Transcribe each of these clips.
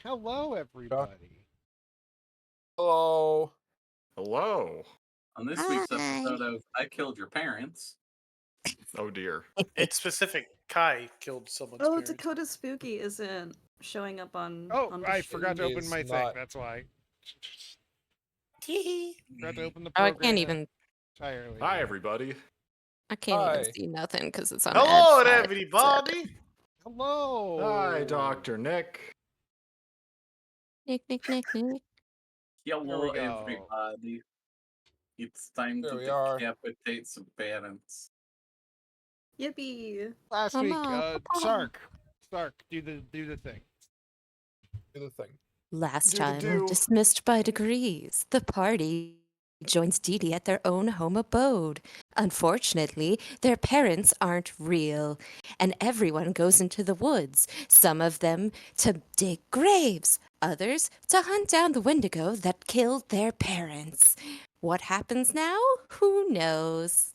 Hello, everybody. Hello. Hello. On this week's episode of I Killed Your Parents. Oh dear. It's specific. Kai killed someone's Oh, parents. Dakota Spooky isn't showing up on. Oh, on the I forgot to stream. open He's my thing. not. That's why. Tee-hee. Forgot to open the Oh, I program. can't even. entirely. Hi, everybody. I can't Hi. even see nothing because it's on. Hello, Ed 5, everybody. Hello. Hi, Dr. Nick. Nick. Hello, go. everybody. It's time There to we are. decapitate some parents. Yippee! Last Come week, on, Sark, do the thing. Do the thing. Last Do-do-do. time, dismissed by degrees, the party joins Dee Dee at their own home abode. Unfortunately, their parents aren't real, and everyone goes into the woods, some of them to dig graves, others to hunt down the Wendigo that killed their parents. What happens now? Who knows?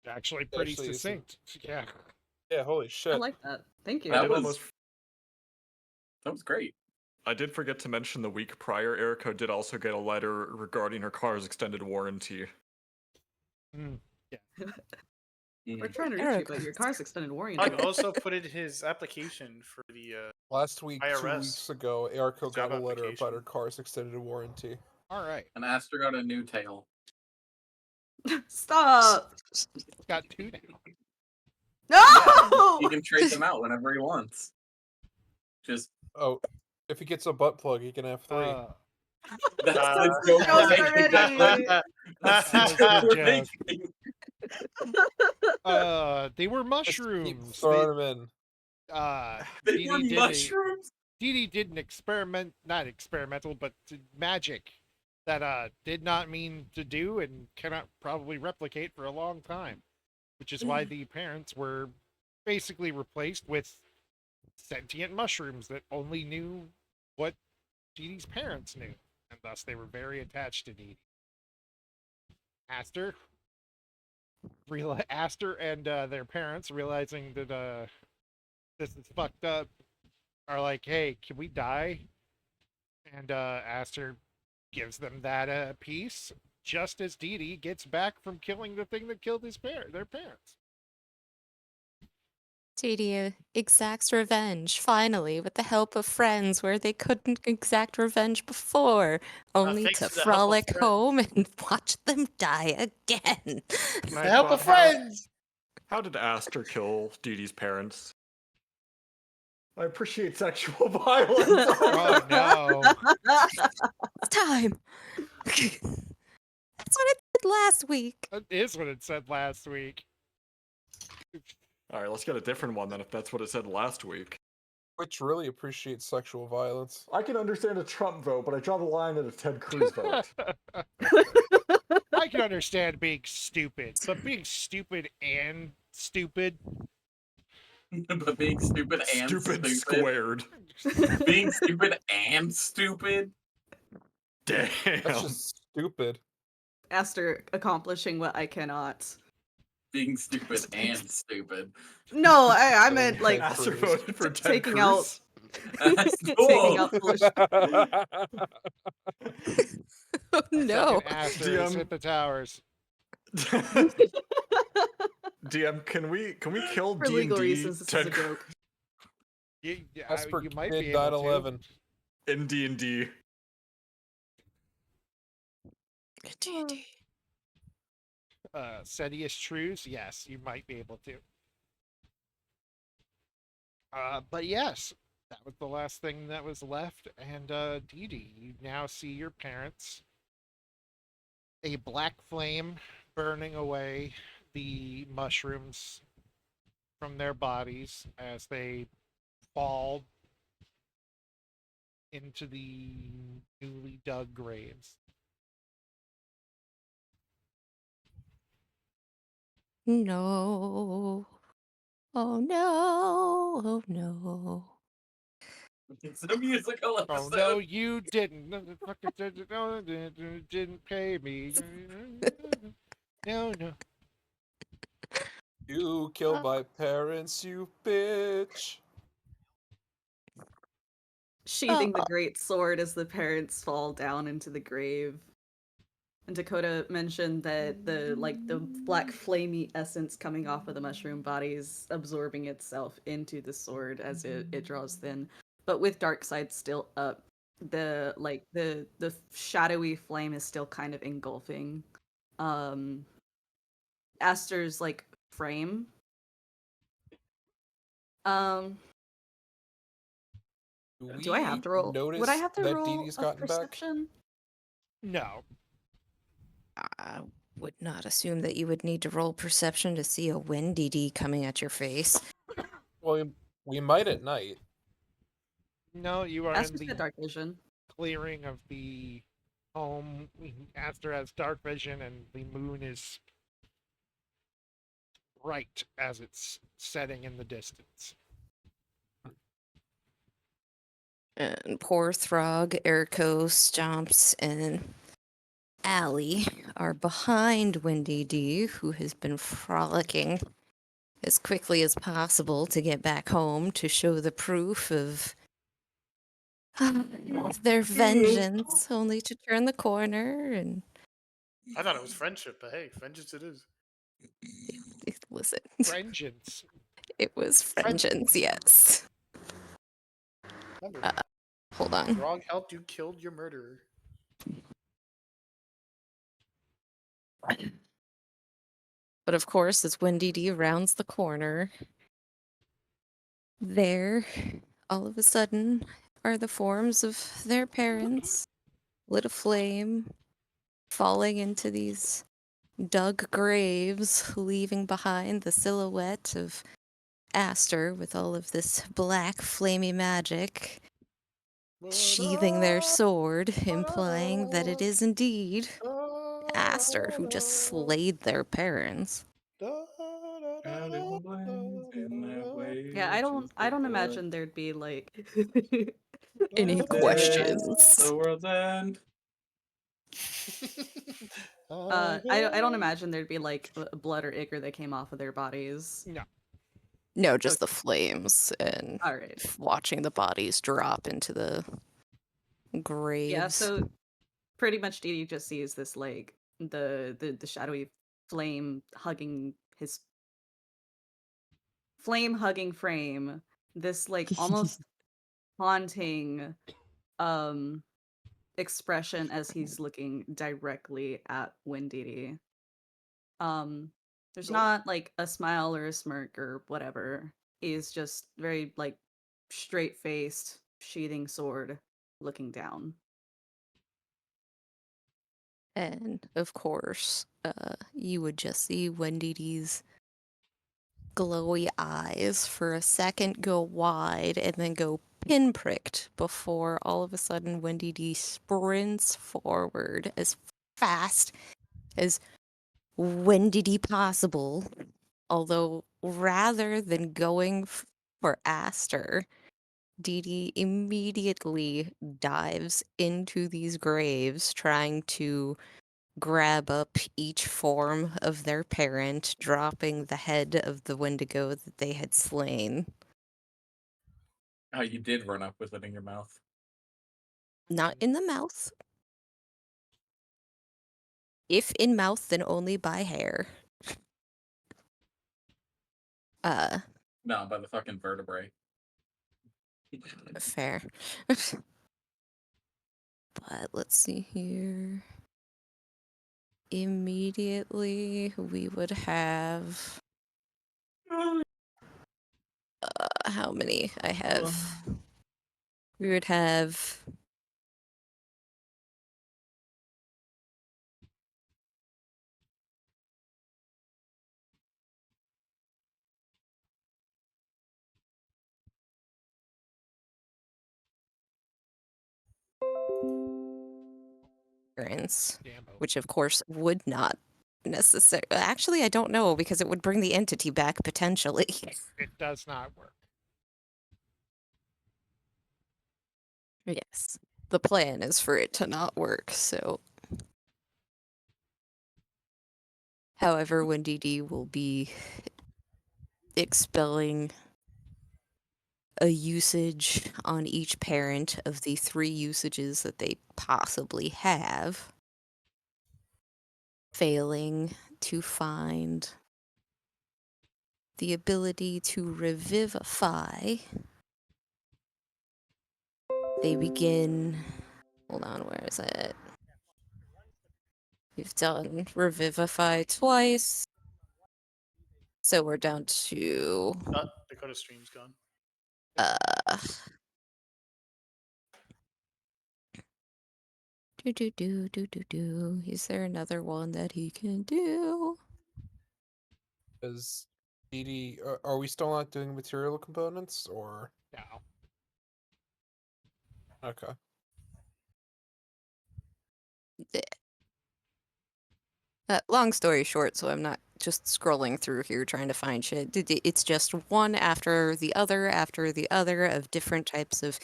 Actually, pretty Actually, it's- succinct. Yeah. Yeah, holy I shit. like that. Thank you. I That did was- almost. That was great. I did forget to mention the week prior, Erica did also get a letter regarding her car's extended warranty. We're trying to reach Eric. you, but your car's extended warranty. Mike also put in his application for the. Last week, 2 IRS. weeks ago, Erica Job got a letter application. about her car's extended warranty. All right. And Aster got a new tail. Stop! Got two now. No! He can trade them out whenever he wants. Just Oh, if he gets a butt plug, he can have 3. that's Uh, the joke That was we're making. already- That's the That was joke the we're joke. making. They were Just keep mushrooms. throwing them in. They Dee were Dee did mushrooms. Dee Dee did an experiment, not experimental, but magic that did not mean to do and cannot probably replicate for a long time, which is why the parents were basically replaced with sentient mushrooms that only knew what Dee Dee's parents knew, and thus they were very attached to Dee Dee. Aster and their parents, realizing that this is fucked up, are like, "Hey, can we die?" And Aster gives them that piece, just as Dee Dee gets back from killing the thing that killed their parents. Dee Dee exacts revenge, finally, with the help of friends where they couldn't exact revenge before, only thanks to to the help of frolic friends. home and watch them die again. Can I The help thought, of friends. How did Aster kill Dee Dee's parents? I appreciate sexual violence. Oh no! It's time. That's what I did last week. That is what it said last week. Alright, let's get a different one then if that's what it said last week. Which really appreciates sexual violence. I can understand a Trump vote, but I draw the line at a Ted Cruz vote. I can understand being stupid, but being stupid and stupid. But being stupid and Stupid stupid. squared. Being stupid and stupid. Damn. That's just stupid. Aster accomplishing what I cannot. Being stupid and stupid. No, I meant like Aster voted for Ted taking Cruz. out That's taking cool. out foolish. Oh no. Fucking Aster has DM. hit the towers. DM, can we kill For D&D legal reasons, this is a Ted joke. Esper You might did be able 9/11. in D&D? D&D. Sedius Trues, yes, you might be able to. But yes, that was the last thing that was left. And Dee Dee, you now see your parents. A black flame burning away the mushrooms from their bodies as they fall into the newly dug graves. No. Oh no. Oh no. It's a musical Oh episode. no, you didn't. No, the fucker didn't pay me. No, no. You killed my parents, you bitch. sheathing the great sword as the parents fall down into the grave. And Dakota mentioned that the black flamey essence coming off of the mushroom bodies absorbing itself into the sword as it draws thin. But with Darkseid still up, the shadowy flame is still kind of engulfing Aster's like frame. Do I have to roll? Would I Notice have to that roll Dee Dee's a gotten back? perception? No. I would not assume that you would need to roll perception to see a wind DD coming at your face. Well, we might at night. No, you are in Aster's the got dark vision. clearing of the home. Aster has dark vision, and the moon is bright as it's setting in the distance. And poor Throg, Eriko, Stomps, and Allie are behind Windy D, who has been frolicking as quickly as possible to get back home to show the proof of their vengeance, only to turn the corner and I thought it was friendship, but hey, vengeance it is. listen. Vengeance. It was vengeance, yes. Remember, Hold on. Throg helped you kill your murderer. But of course, as Wendy D rounds the corner, there, all of a sudden, are the forms of their parents, lit aflame, falling into these dug graves, leaving behind the silhouette of Aster with all of this black, flamey magic, sheathing their sword, implying that it is indeed Aster who just slayed their parents. Everyone blends in that way, Yeah, which is I the don't blood. imagine there'd be like Any Dead, questions? the world's end. I don't imagine there'd be like blood or ichor that came off of their bodies. No. No, just the Okay. flames and All right. watching the bodies drop into the graves. Yeah, so pretty much Dee Dee just sees this like the shadowy flame hugging his flame hugging frame, this like almost haunting expression as he's looking directly at Windidi. There's not like a smile or a smirk or whatever. He's just very like straight faced, sheathing sword, looking down. And of course, you would just see Wendy D's glowy eyes for a second go wide and then go pinpricked before all of a sudden Wendy D sprints forward as fast as Wendy D possible. Although rather than going for Aster, Dee Dee immediately dives into these graves trying to grab up each form of their parent, dropping the head of the Wendigo that they had slain. Oh, you did run up with it in your mouth. Not in the mouth. If in mouth, then only by hair. No, by the fucking vertebrae. Fair. But let's see here. Immediately, we would have. How many? I have. We would have. Dambo. Which of course would not necessarily. Actually, I don't know because it would bring the entity back potentially. It does not work. Yes. The plan is for it to not work, so. However, when DD will be expelling a usage on each parent of the 3 usages that they possibly have, failing to find the ability to revivify. They begin. Hold on, where is it? We've done revivify twice. So we're down to Dakota stream's gone. uh do. Is there another one that he can do? Is DD? Are we still not doing material components or? No. Okay. Long story short, so I'm not just scrolling through here trying to find shit. It's just one after the other of different types of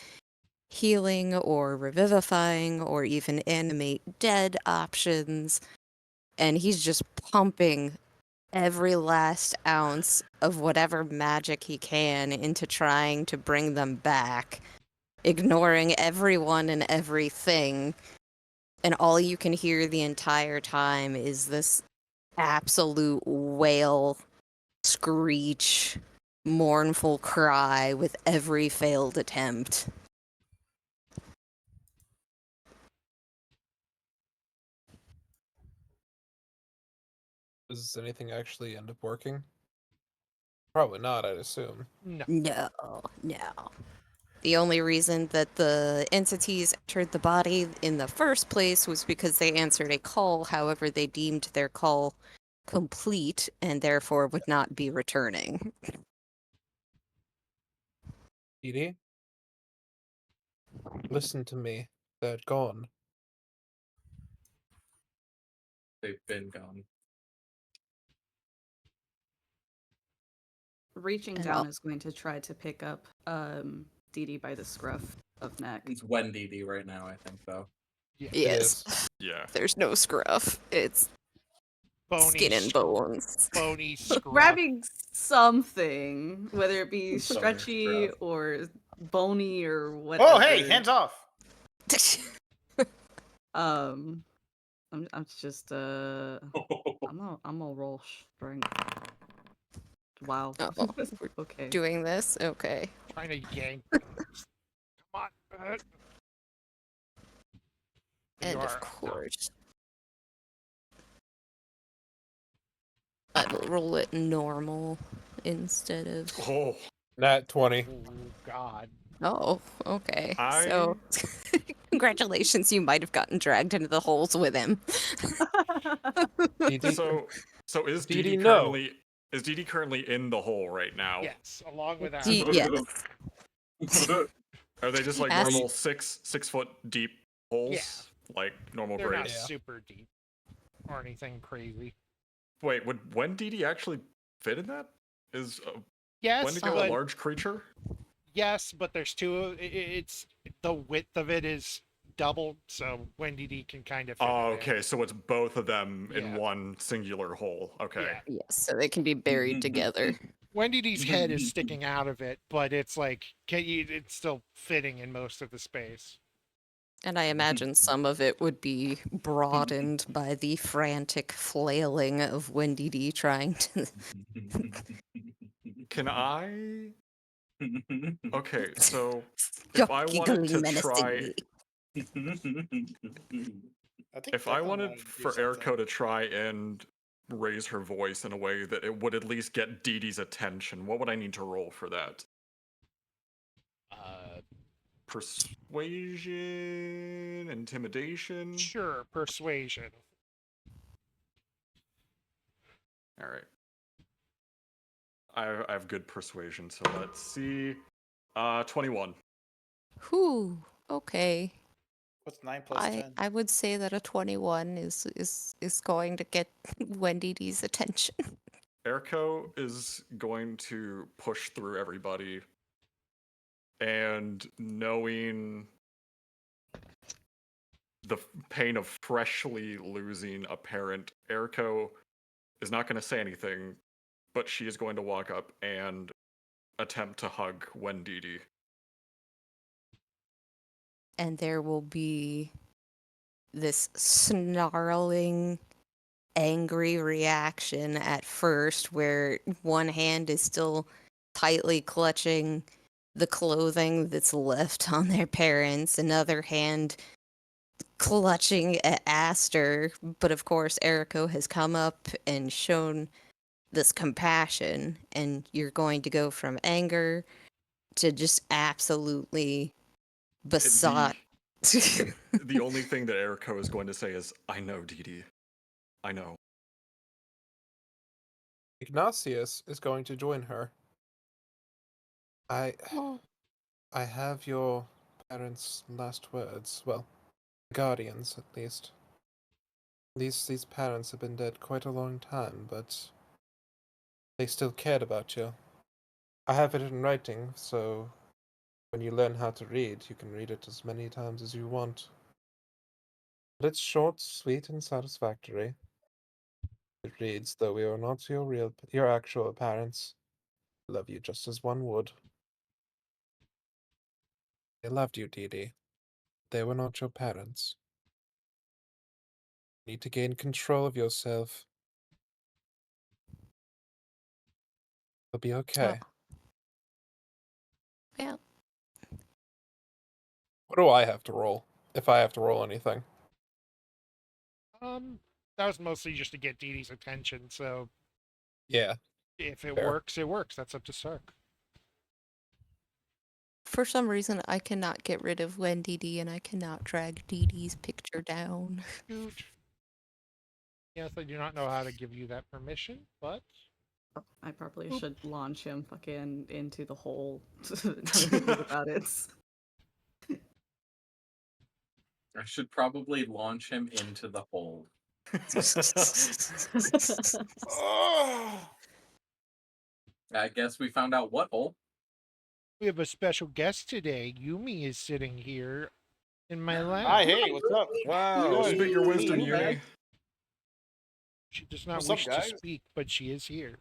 healing or revivifying or even animate dead options. And he's just pumping every last ounce of whatever magic he can into trying to bring them back, ignoring everyone and everything. And all you can hear the entire time is this absolute wail, screech, mournful cry with every failed attempt. Does anything actually end up working? Probably not, I'd assume. No. No. The only reason that the entities entered the body in the first place was because they answered a call. However, they deemed their call complete and therefore would not be returning. DD? Listen to me. They're gone. They've been gone. Reaching And down I'll- is going to try to pick up Dee Dee by the scruff of neck. It's Wendy D right now, I think, though. Yeah. Yes, Yeah. there's no scruff. It's Bony, skin and bones. bony scruff. Grabbing something, whether it be Some stretchy scruff. or bony or whatever. Oh, hey, hands off! I'm just I'm gonna roll strength. Wow. Oh, we're Okay. doing this? Okay. Trying to yank. Come on. And You of are- course, I will roll it normal instead of. Oh, Nat 20. Oh, God. Oh, okay. So, congratulations, you might have gotten dragged into the holes with him. DD? so is DD, DD no. currently in the hole right now? Yes, along with that. Yes. Are they just like Yes. normal 6 foot deep holes? Yeah. Like normal They're not graves? Yeah. super deep or anything crazy. Wait, would DD actually fit in that? Is Yes, Wendigo a but large creature? yes, but there's two. It's the width of it is doubled, so Wendy D can kind of fit Oh, it in. okay, so it's both of them in Yeah. one singular hole. Okay. Yeah. Yes, so they can be buried together. Wendy D's head is sticking out of it, but it's like it's still fitting in most of the space. And I imagine some of it would be broadened by the frantic flailing of Wendy D trying to. Can I? Okay, so if Stop I wanted giggling to try, menacingly. I think if I Declan wanted wanted to do for something. Eriko to try and raise her voice in a way that it would at least get Dee Dee's attention, what would I need to roll for that? Persuasion, intimidation. Sure, persuasion. All right. I have good persuasion, so let's see. 21. Whew. Okay. What's 9 plus 10? I would say that a 21 is going to get Wendy D's attention. Eriko is going to push through everybody, and knowing the pain of freshly losing a parent, Eriko is not going to say anything, but she is going to walk up and attempt to hug Wendidi. And there will be this snarling, angry reaction at first, where one hand is still tightly clutching the clothing that's left on their parents, another hand clutching at Aster. But of course, Eriko has come up and shown this compassion, and you're going to go from anger to just absolutely besought. The only thing that Eriko is going to say is, I know, Didi. I know. Ignatius is going to join her. I have your parents' last words. Well, guardians, at least. These parents have been dead quite a long time, but they still cared about you. I have it in writing, so when you learn how to read, you can read it as many times as you want. But it's short, sweet, and satisfactory. It reads, though we are not your actual parents, I love you just as one would. They loved you, Didi. They were not your parents. You need to gain control of yourself. You'll be okay. Yeah. What do I have to roll? If I have to roll anything. That was mostly just to get Dee Dee's attention. So Yeah. if it Fair. works, it works. That's up to Sark. For some reason, I cannot get rid of Wendy and I cannot drag Dee Dee's picture down. Shoot. Yes, I do not know how to give you that permission, but I probably should launch him fucking into the hole. Now that I think about it. I should probably launch him into the hole. Oh, I guess we found out what hole. we have a special guest today. Yumi is sitting here in my lap. hi, hey, what's up? Wow, Good. spit your wisdom, Hey, Yumi. She does not What's up, wish to guys? speak, but she is here.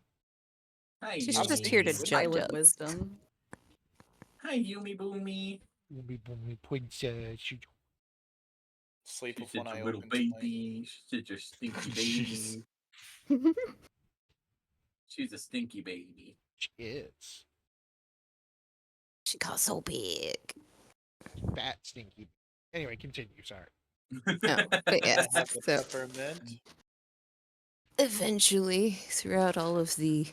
Hi, She's I'm just here to speaking. judge Silent us. wisdom. Hi, Yumi Boomy. Yumi Boomy Princess. Sleep She's with one such eye a little open tonight. baby. She's such a stinky Jeez. baby. She's a stinky baby. She is. She got so big. Fat, stinky. Anyway, continue. Sorry. No, but yes. Have the So peppermint. eventually, throughout all of the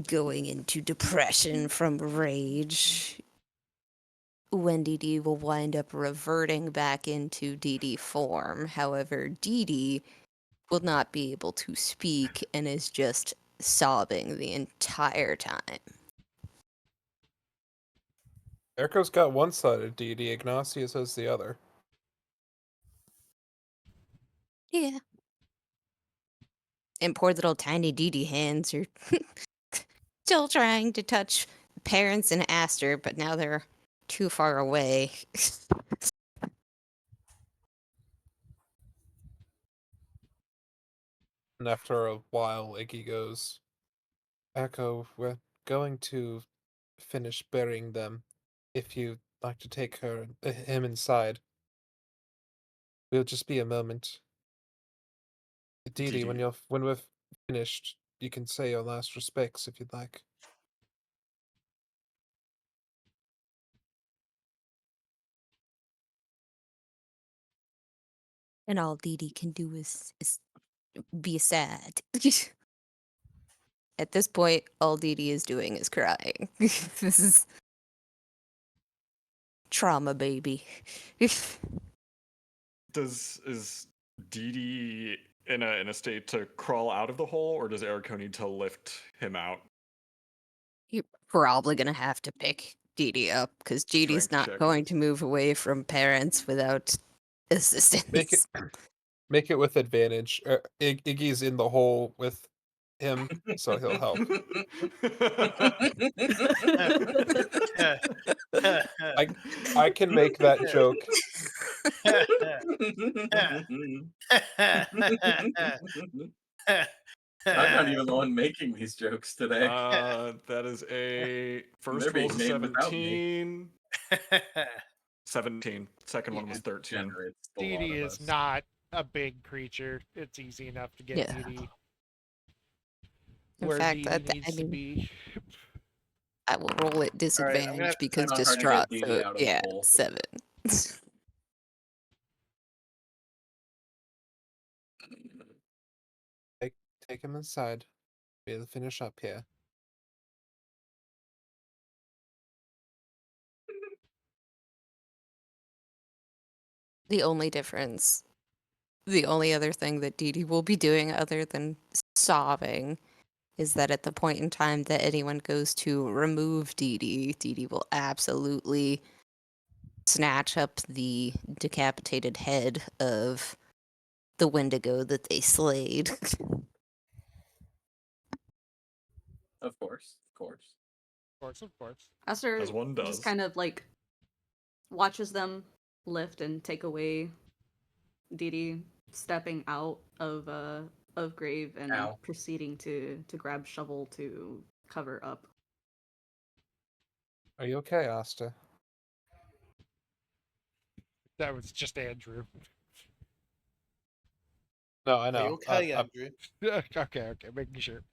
going into depression from rage, Wendy D will wind up reverting back into Dee Dee form. However, Dee Dee will not be able to speak and is just sobbing the entire time. Eriko's got one side of Didi, Ignatius has the other. Yeah. And poor little tiny Dee Dee hands are still trying to touch parents and Aster, but now they're too far away. And after a while, Iggy goes, Echo, we're going to finish burying them. If you'd like to take him inside. We'll just be a moment. Didi, when Didi. we're finished, you can say your last respects if you'd like. And all Dee Dee can do is be sad. At this point, all Dee Dee is doing is crying. This is trauma, baby. Is Didi in a state to crawl out of the hole, or does Eriko need to lift him out? You're probably gonna have to pick Dee Dee up because Dee Dee's Strength not check. going to move away from parents without assistance. Make it with advantage. Iggy's in the hole with him, so he'll help. I can make that joke. I'm not even the one making these jokes today. That is a first They're being roll's a made without me. 17. 17. Second one was Yeah. 13. Generates the Dee lot Dee of is us. not a big creature. It's easy enough to get Yeah. Dee Dee In where fact, Dee Dee needs to be. I will roll at I'm gonna disadvantage have to because It's not hard to get distraught. Dee Dee So out of the yeah, hole. 7. Take him inside. Be able to finish up here. The only difference, the only other thing that Dee Dee will be doing other than sobbing is that at the point in time that anyone goes to remove Dee Dee will absolutely snatch up the decapitated head of the Wendigo that they slayed. Of course. Of course, of course. Aster As one does. just kind of like watches them lift and take away Dee Dee, stepping out of grave and Ow. proceeding to grab shovel to cover up. Are you okay, Asta? That was just Andrew. No, I Are you know. okay, Andrew? Okay, making sure.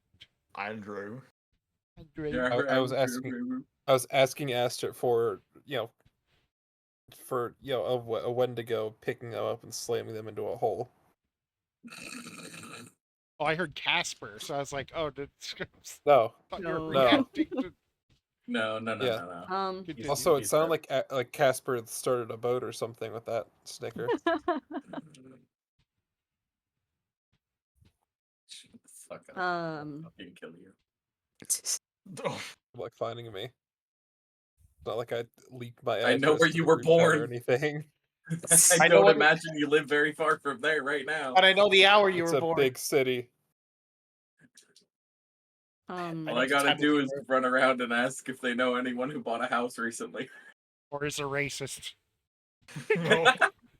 Andrew. Andrew. I was asking Asta for a Wendigo picking them up and slamming them into a hole. Oh, I heard Casper, so I was like, oh, No. thought you were No. reacting to. No. Yeah. Continue. Also, it He's sounded like Casper started a boat or something with that snicker. Shut the fuck up. Um, I'll fucking kill you. Oh, Like finding me. Not like I leaked my I address know where to you the were group chat or born. anything. I I know don't what- imagine you live very far from there right now. But I know the hour you It's were a born. big city. All know I the gotta time of do the is year. run around and ask if they know anyone who bought a house recently. Or is a racist. no.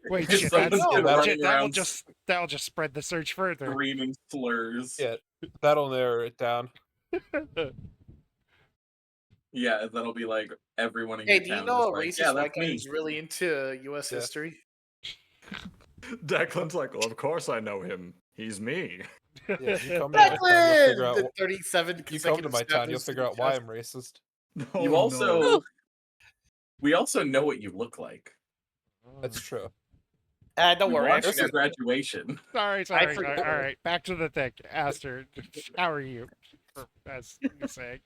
Wait, If shit, someone's that's, been that- running that'll around just spread the search further. screaming slurs. Yeah, that'll narrow it down. Yeah, that'll be like everyone in Hey, your do you town know is a like, racist yeah, white that's guy me. who's really into U.S. Yeah. history? Declan's like, well, of course I know him. He's me. Yeah, you come to my town, you'll figure Declan! out. The 37 You come to consecutive my town, you'll snappers figure to out the why chest. I'm racist. Oh, You no. also, we also know what you look like. That's true. Don't We worry. watched Actually, your graduation. Sorry. forgot. All right, back to the thing. Aster, how are you? As you say.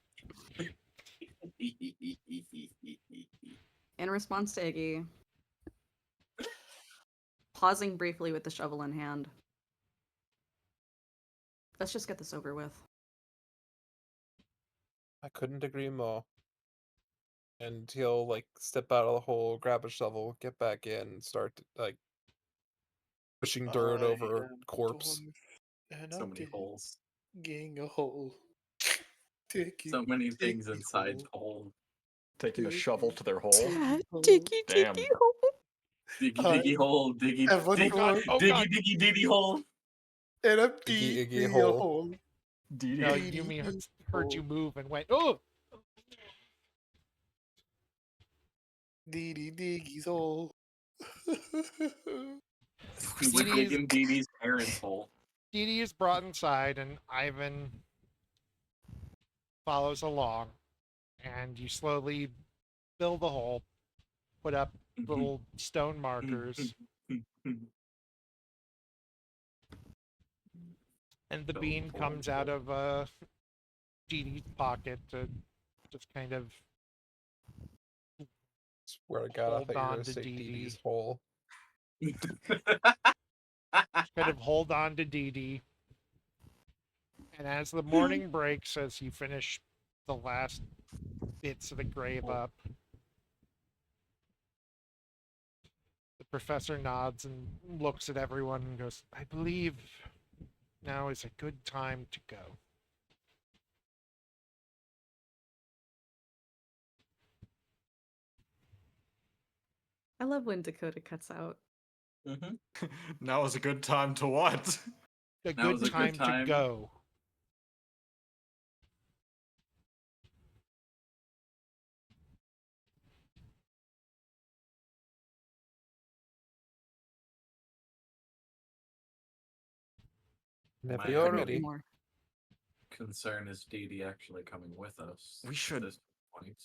in response to Iggy, pausing briefly with the shovel in hand. Let's just get this over with. I couldn't agree more. And he'll step out of the hole, grab a shovel, get back in, and start pushing dirt over a corpse. And So I'm many holes. digging a hole. So many things inside the hole. Taking a shovel to their hole. Diggy, Damn. diggy hole. Diggy, Hi. diggy hole. Diggy, Have one diggy, more. Oh diggy, God. diggy, diggy hole. And I'm Iggy digging a hole. hole. Dee No, Dee. Yumi heard you move and went, oh! Dee dee diggy's hole. We're Dee Dee's- digging Dee Dee's parents' hole. Dee Dee is brought inside, and Ivan follows along. And you slowly fill the hole, put up little stone markers, and the Stone bean hole. comes out of Dee Dee's pocket to just kind of Swear to God, I Hold thought you were on going to to say Dee Dee Dee. Dee's hole. kind of hold on to Dee Dee. And as the morning breaks, as you finish the last bits of the grave up, the professor nods and looks at everyone and goes, I believe now is a good time to go. I love when Dakota cuts out. Mhm. Now is a good time to what? A Now good is a good time to time. go. Whenever My you're Couldn't agree ready. more. concern is Dee Dee actually coming with us. We at should- this point.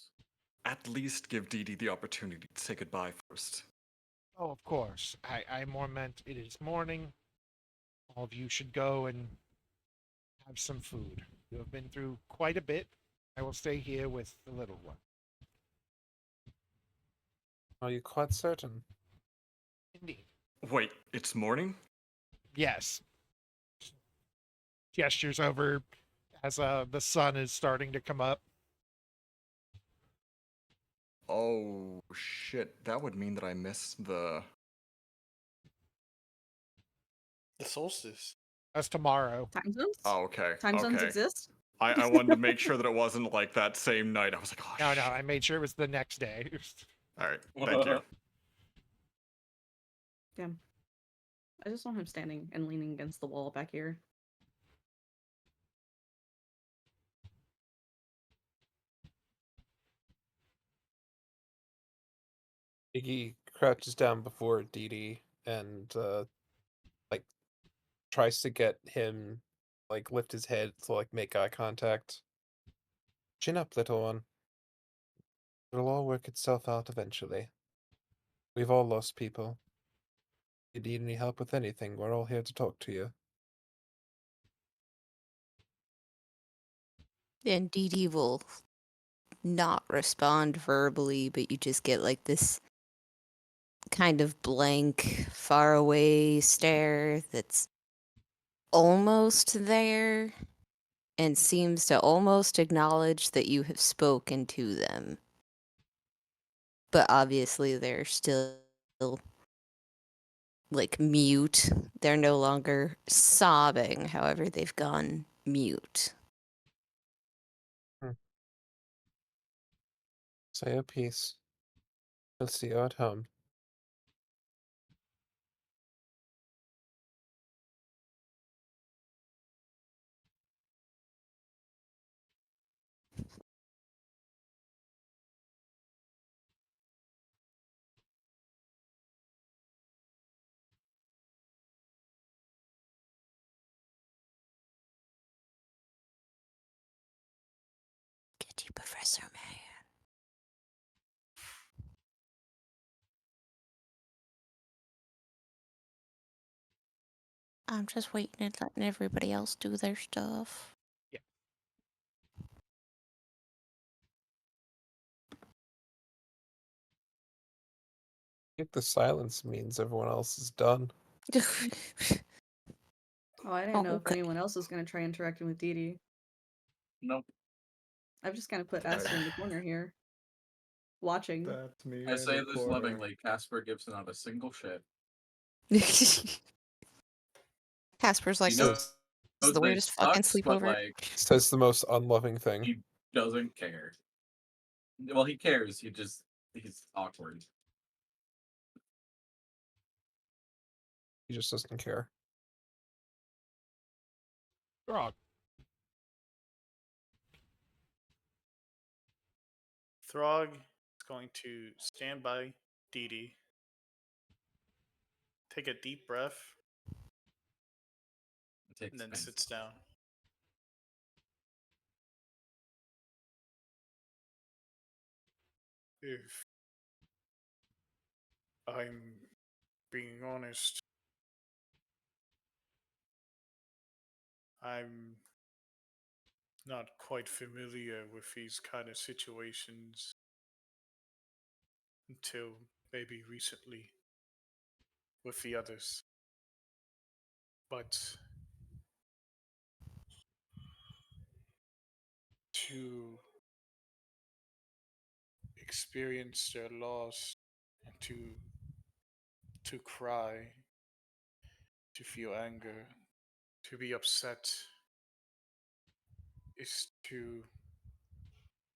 At least give Dee Dee the opportunity to say goodbye first. Oh, of course. I more meant it is morning. All of you should go and have some food. You have been through quite a bit. I will stay here with the little one. Are you quite certain? Indeed. Wait, it's morning? Yes. Gestures over as the sun is starting to come up. Oh, shit. That would mean that I missed the. The solstice. That's tomorrow. Time zones? Oh, okay. Time zones Okay. exist? I wanted to make sure that it wasn't like that same night. I was like, oh, No, shit. no, I made sure it was the next day. All right. Thank you. Damn. I just want him standing and leaning against the wall back here. Iggy crouches down before Dee Dee and like tries to get him like lift his head to like make eye contact. Chin up, little one. It'll all work itself out eventually. We've all lost people. If you need any help with anything, we're all here to talk to you. And Dee Dee will not respond verbally, but you just get like this kind of blank, faraway stare that's almost there and seems to almost acknowledge that you have spoken to them. But obviously, they're still like mute. They're no longer sobbing, however, they've gone mute. Say your piece. We'll see you at home. Get you, Professor Man. I'm just waiting and letting everybody else do their stuff. I think the silence means everyone else is done. Oh, I didn't know if Okay. anyone else was going to try interacting with Dee Dee. Nope. I've just kind of put Aster in the corner here. Watching. That's me. I say this lovingly. Casper gives not a single shit. Casper's like, He this knows is the they weirdest fucking sucks, but sleepover. like Says the most unloving thing. he doesn't care. Well, he cares. He's awkward. He just doesn't care. Grog. Throg is going to stand by Dee Dee, take a deep breath, It takes and then pains. sits down. If I'm being honest, I'm not quite familiar with these kind of situations until maybe recently with the others. But to experience their loss and to cry, to feel anger, to be upset is to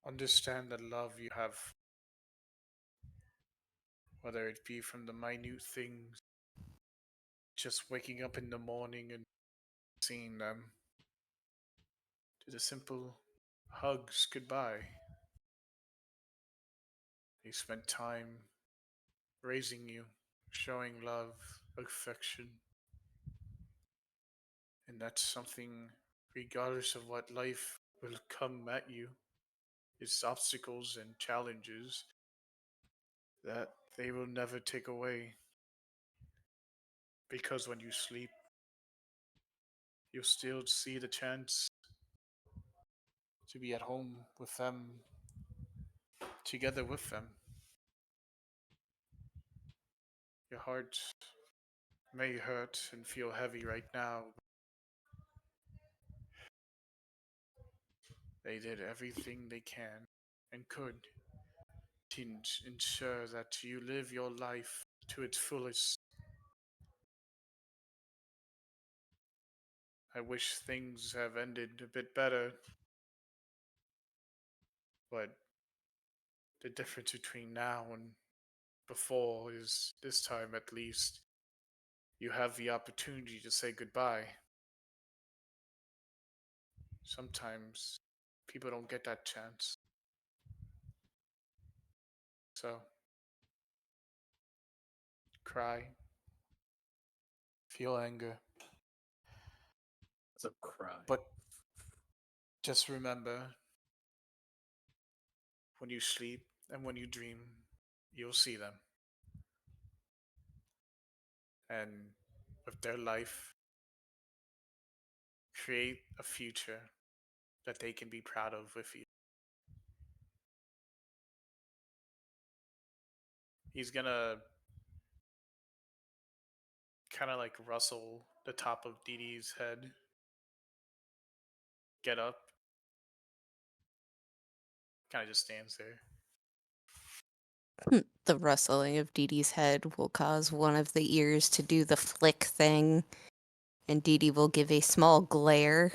understand the love you have, whether it be from the minute things, just waking up in the morning and seeing them, to the simple hugs goodbye. They spent time raising you, showing love, affection, And that's something, regardless of what life will come at you, its obstacles and challenges, that they will never take away. Because when you sleep, you'll still see the chance to be at home with them, together with them. Your heart may hurt and feel heavy right now. They did everything they can and could to ensure that you live your life to its fullest. I wish things have ended a bit better, but the difference between now and before is this time at least you have the opportunity to say goodbye. Sometimes people don't get that chance. So, cry, feel anger, It's a cry. but just remember when you sleep and when you dream, you'll see them. And with their life, create a future that they can be proud of with you. He's gonna kind of like rustle the top of Dee Dee's head, get up, kind of just stands there. The rustling of Dee Dee's head will cause one of the ears to do the flick thing, and Dee Dee will give a small glare,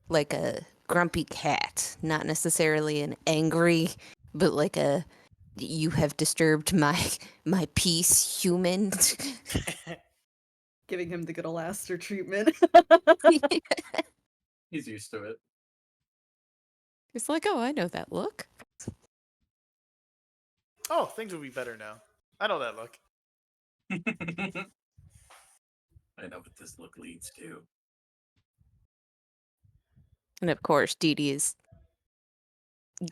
like a grumpy cat. Not necessarily an angry, but like a "you have disturbed my peace, human." Giving him the good Alastair treatment. He's used to it. It's like, oh, I know that look. Oh, things will be better now. I know that look. I know what this look leads to. And of course, Dee Dee is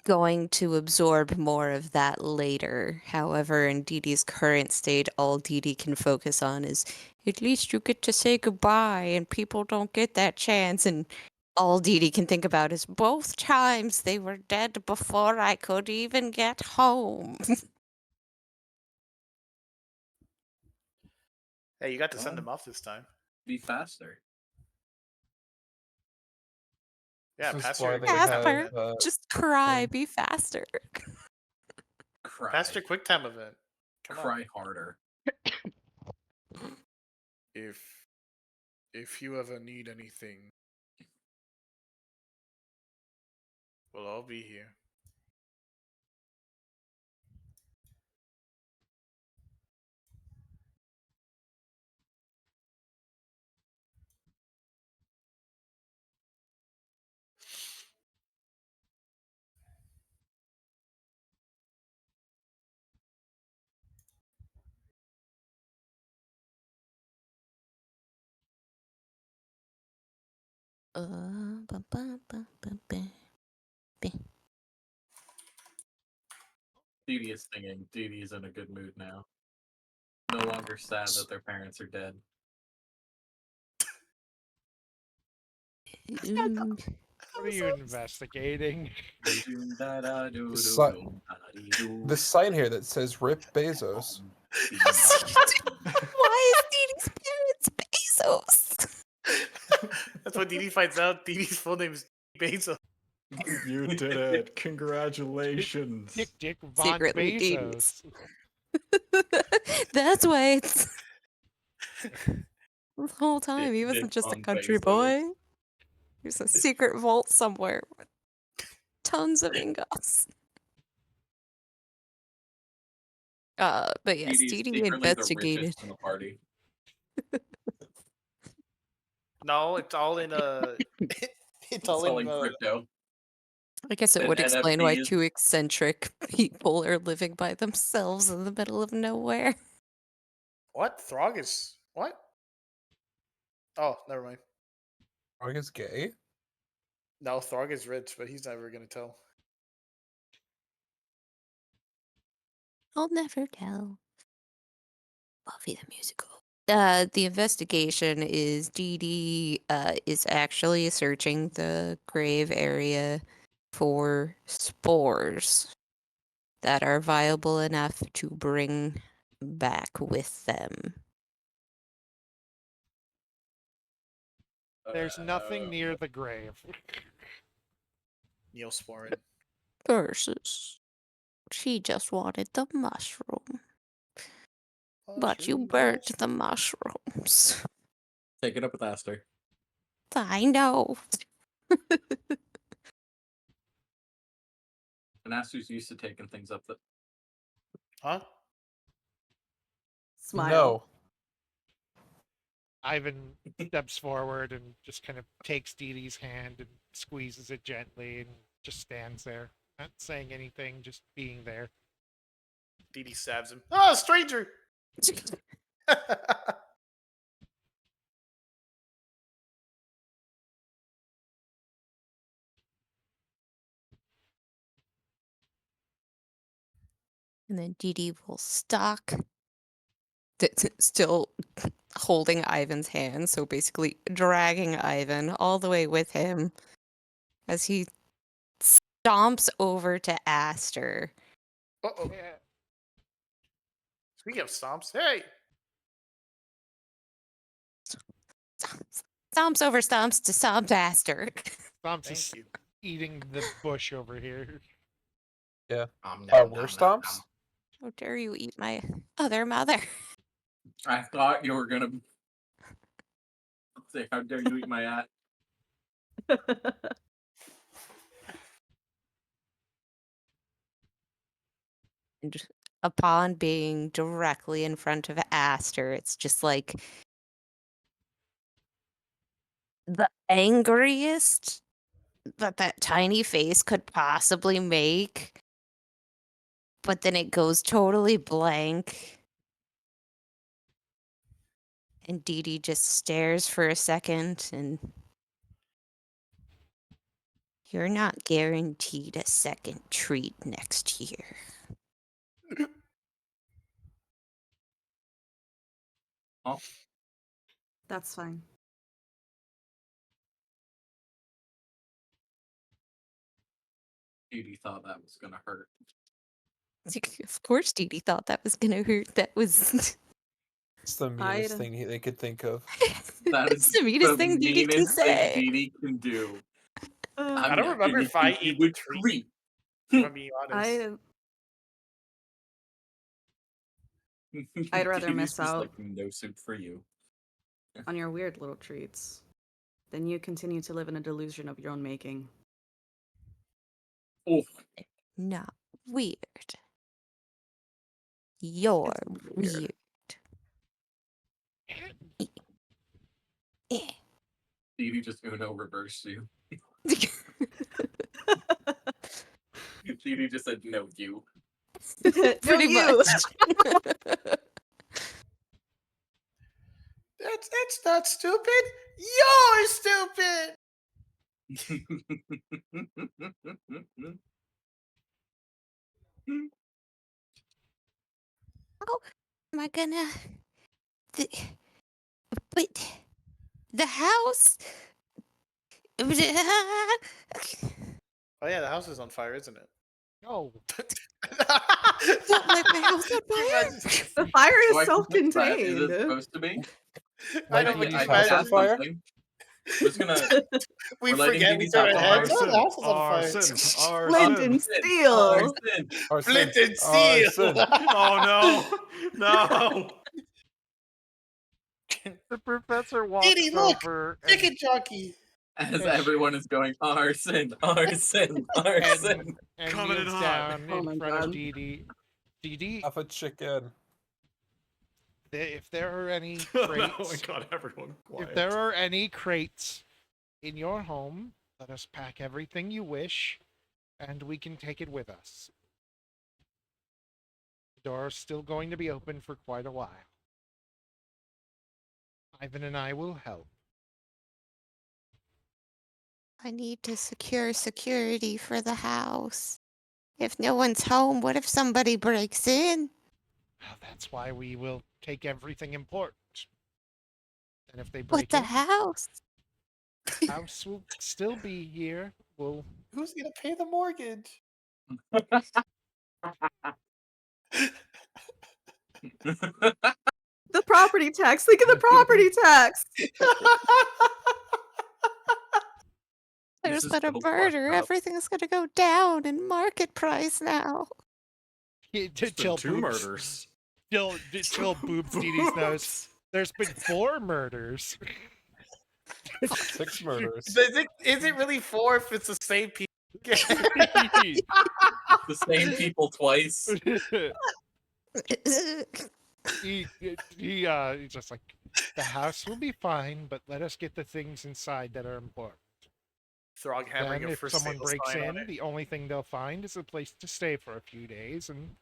going to absorb more of that later. However, in Dee Dee's current state, all Dee Dee can focus on is, at least you get to say goodbye, and people don't get that chance. And all Dee Dee can think about is, both times they were dead before I could even get home. Hey, you got to send Well, them off this time. be faster. Yeah, This is pass why your they quick time have, Faster. event. Just cry, thing. be faster. Cry. Pass your quick time event. Come on. Cry harder. If you ever need anything, we'll all be here. Ba, ba, ba, ba, ba. Dee Dee is singing. Dee Dee is in a good mood now. No longer sad that their parents are dead. What are you investigating? This sign here that says "Rip Bezos." Why is Dee Dee's parents Bezos? That's when Dee Dee finds out Dee Dee's full name is Bezos. You did it. Congratulations. Dick Von Secretly Dee Bezos. Dee's. That's why it's the whole time he Dick wasn't just a Von country Bezos. boy. He was a secret vault somewhere with tons of ingots. But yes, Dee Dee's Dee Dee secretly the investigated. richest in the party. No, it's all in it's It's all all in in crypto. I guess it And would explain why NFTs. two eccentric people are living by themselves in the middle of nowhere. what? Throg is what? Oh, never mind. Throg is gay? No, Throg is rich, but he's never gonna tell. I'll never tell. Buffy the musical. The investigation is Dee Dee is actually searching the grave area for spores that are viable enough to bring back with them. There's nothing near the grave. Neosporin. Versus, she just wanted the mushroom, but you burnt the mushrooms. Take it up with Aster. I know. And Aster's used to taking things up that. Huh? Smile. No. Ivan steps forward and just kind of takes Dee Dee's hand and squeezes it gently and just stands there, not saying anything, just being there. Dee Dee stabs him. Oh, stranger! And then Dee Dee will stalk, still holding Ivan's hand, so basically dragging Ivan all the way with him as he stomps over to Aster. Uh-oh. Speaking of stomps, hey! Stomps over stomps to stomp Aster. Stomps Thank is you. eating the bush over here. Yeah. Nom, Worse stomps? How dare you eat my other mother? I thought you were gonna say, "How dare you eat my at?" And upon being directly in front of Aster, it's just like the angriest that that tiny face could possibly make. But then it goes totally blank. And Dee Dee just stares for a second, and you're not guaranteed a second treat next year. That's fine. Judy thought that was gonna hurt. Of course, Dee Dee thought that was gonna hurt. That was It's the meanest thing they could think of. That it's is the meanest thing Dee Dee can meanest thing say. Dee Dee can do. Uh, I don't remember if I ate the treat. If I'm being honest. I'd rather Dee Dee's miss just out. like, no soup for you. on your weird little treats. Then you continue to live in a delusion of your own making. Oh, Not weird. You're It's weird. Eh. Dee Dee just Uno reversed you. Dee Dee just said, no, you. Pretty you. much. That's not stupid. You're stupid. How am I gonna? The, but the house. Oh yeah, the house is on fire, isn't it? No. Don't light my house on Can you fire. imagine- The fire So is I think that is self-contained. it supposed to be? I know, Lighting but can you Dee Dee's house on imagine? fire? I'm just gonna. We We're lighting forget, Dee we Dee's turn our house on heads. fire. Oh, the house is on fire. Flint and steel. Arson. Flint and steel. Arson. Oh no! No! The professor walks Dee Dee, look! over and, Chicken jockey. As everyone is going, arson, arson, arson. and Coming in kneels hot. down Oh in my front of God. Dee Dee. Dee Dee, Half a chicken. if there are any Oh crates, my god, everyone quiet. if there are any crates in your home, let us pack everything you wish, and we can take it with us. The door's still going to be open for quite a while. Ivan and I will help. I need to secure security for the house. If no one's home, what if somebody breaks in? Well, that's why we will take everything important. And if they But break the in, house? house will still be here. We'll Who's gonna pay the mortgage? The property tax. Think of the property tax. There's is been a still fucked murder. up. Everything's gonna go down in market price now. to There's been chill 2 boobs. murders. Chill boobs. Dee knows. There's been 4 murders. 6 murders. Is it really 4 if it's the same people? The same people twice. He's just like, the house will be fine, but let us get the things inside that are important. Throg hammering Then, a if first someone sale breaks sign on in, it. the only thing they'll find is a place to stay for a few days, and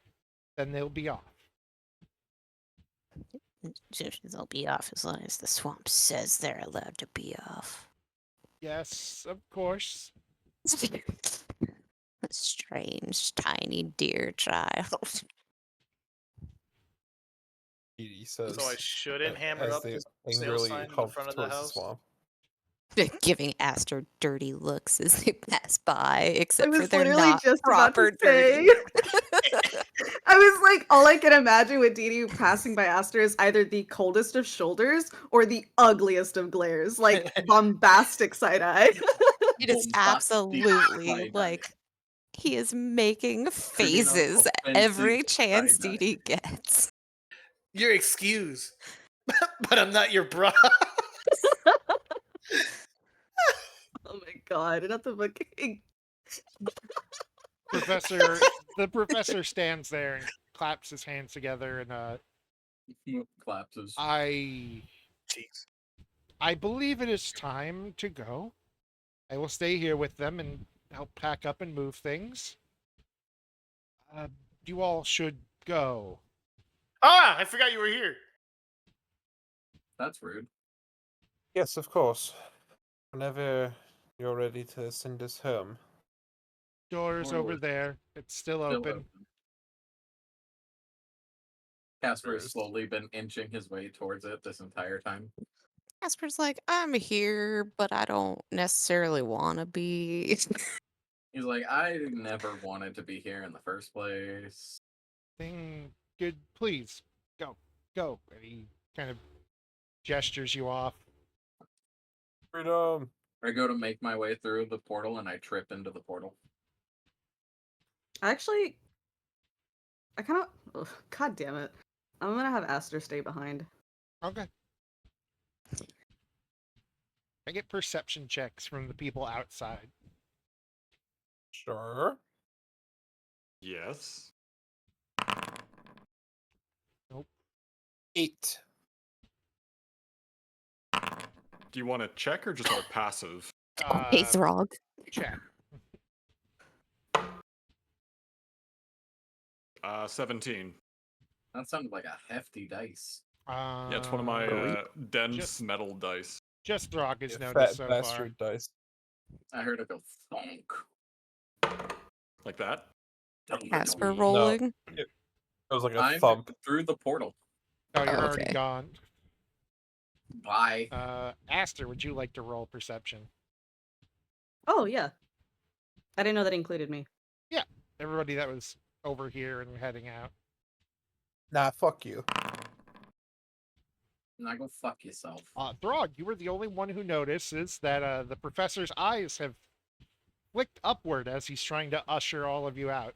then they'll be off. They'll be off as long as the swamp says they're allowed to be off. Yes, of course. A strange, tiny deer child. Edie says, So I shouldn't hammer as up they this sale angrily sign in the hop front of the towards the house. swamp. Giving Aster dirty looks as they pass by, I except for was they're literally not just about proper to dirty. say. I was like, all I can imagine with Dee Dee passing by Aster is either the coldest of shoulders or the ugliest of glares, like bombastic side eye. It is Bombastic absolutely side-eye. like he is making Criminal faces offensive every chance side-eye. Dee Dee gets. You're excused, but I'm not your bra. Oh my god, not the fucking. The professor stands there and claps his hands together, and Collapses. I Jeez. believe it is time to go. I will stay here with them and help pack up and move things. You all should go. Ah, I forgot you were here. That's rude. Yes, of course. Whenever you're ready to send us home. Doors Or over was there. It's still Still open. Casper has First. slowly been inching his way towards it this entire time. Casper's like, I'm here, but I don't necessarily want to be. He's like, I never wanted to be here in the first place. Thing good. Please go, go. And he kind of gestures you off. Freedom! I go to make my way through the portal and I trip into the portal. Actually, I kind of. God damn it. I'm gonna have Aster stay behind. Okay. I get perception checks from the people outside. Sure. Yes. 8. Do you want to check or just all passive? Hey, Throg. Check. 17. That sounded like a hefty dice. Yeah, it's one of my dense just- metal dice. Just Throg has Yeah, noticed fat so far. bastard dice. I heard it go thunk. Like that? Casper No. rolling. It was like a I'm thump. through the portal. Oh, you're Oh, already okay. gone. Bye. Aster, would you like to roll perception? Oh, yeah. I didn't know that included me. Everybody that was over here and heading out. Nah, fuck you. Now go fuck yourself. Throg, you were the only one who notices that the professor's eyes have flicked upward as he's trying to usher all of you out.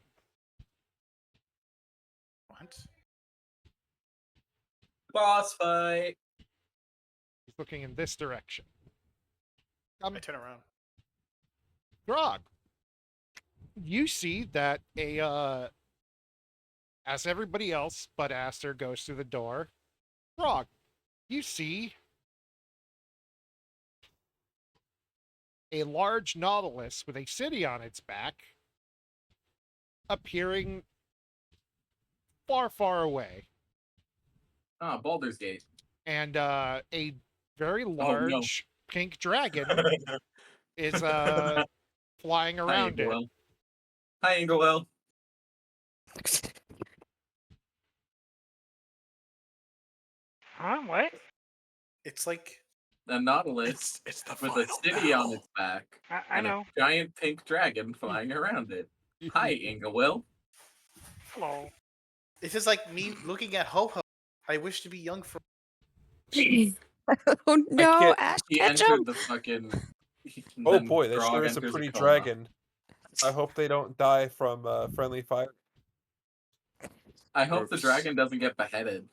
What? Boss fight. He's looking in this direction. I turn around. Throg, you see that as everybody else but Aster goes through the door, Throg, you see a large nautilus with a city on its back appearing far, far away. Ah, Baldur's Gate. And a very large pink dragon is flying Hi, around it. Ingwell. Hi, Ingwell. Huh? What? It's like A Nautilus It's the with a final city on battle. its back I and a know. giant pink dragon flying around it. Hi, Ingwell. Hello. this is like me looking at Ho Ho. I wish to be young for. Oh no, can't- Ash He Ketchum! entered the fucking. Oh then boy, that Grog sure is a enters pretty coma. dragon. I hope they don't die from friendly fire. I hope the Oops. dragon doesn't get beheaded.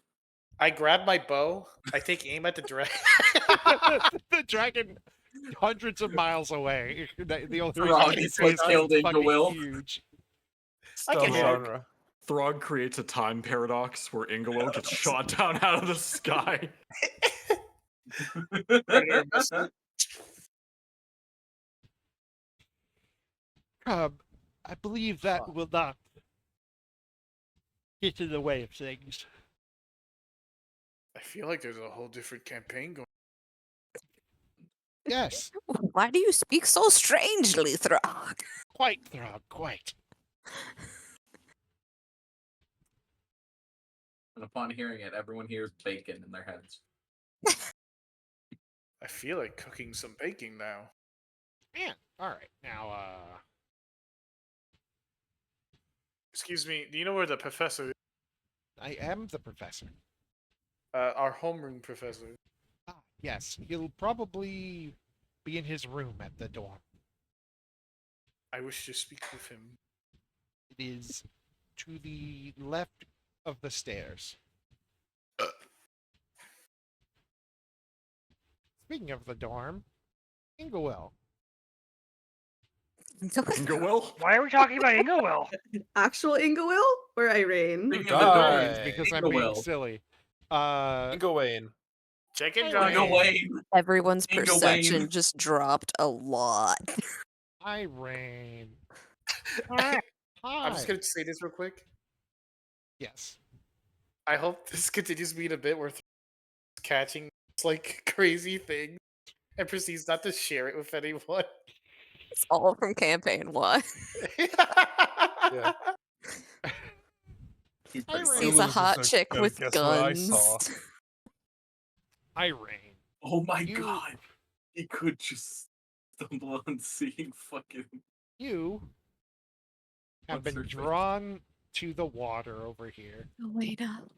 I grab my bow. I take aim at the dragon. The dragon, hundreds of miles away. The only reason Throg you can is see what is 'cause killed it's fucking Ingwell. huge. I Stealth can hit him. genre. Throg creates a time paradox where Ingwell gets shot down out of the sky. Predator missile. I believe that will not get in the way of things. I feel like there's a whole different campaign going. Yes, Why do you speak so strangely, Throg? quite, Throg, quite. And upon hearing it, everyone hears bacon in their heads. I feel like cooking some bacon now. Man, all right. Now, Excuse me. Do you know where the professor? I am the professor. Our homeroom professor. Ah, yes, he'll probably be in his room at the dorm. I wish to speak with him. It is to the left of the stairs. Speaking of the dorm, Ingwell. Ingwell? Why are we talking about Ingowell? Actual Ingawil or Irene? Speaking Die. of the Dorms, dorms, because I'm being Ingwell. silly. Ingwayne. Check it, Hey, Johnny. Ingwayne. Everyone's Inga perception Wayne. just dropped a lot. Irene. Alright. Hi. I'm just gonna say this real quick. Yes. I hope this continues being a bit worth catching this, like crazy thing and proceeds not to share it with anyone. It's all from campaign one. Yeah. He Irene. pretty Sees much- a hot chick with guess what I guns. saw? Irene. Oh my You- god. He could just stumble on seeing fucking. You have What's her been face? drawn to the water over here. Wait up.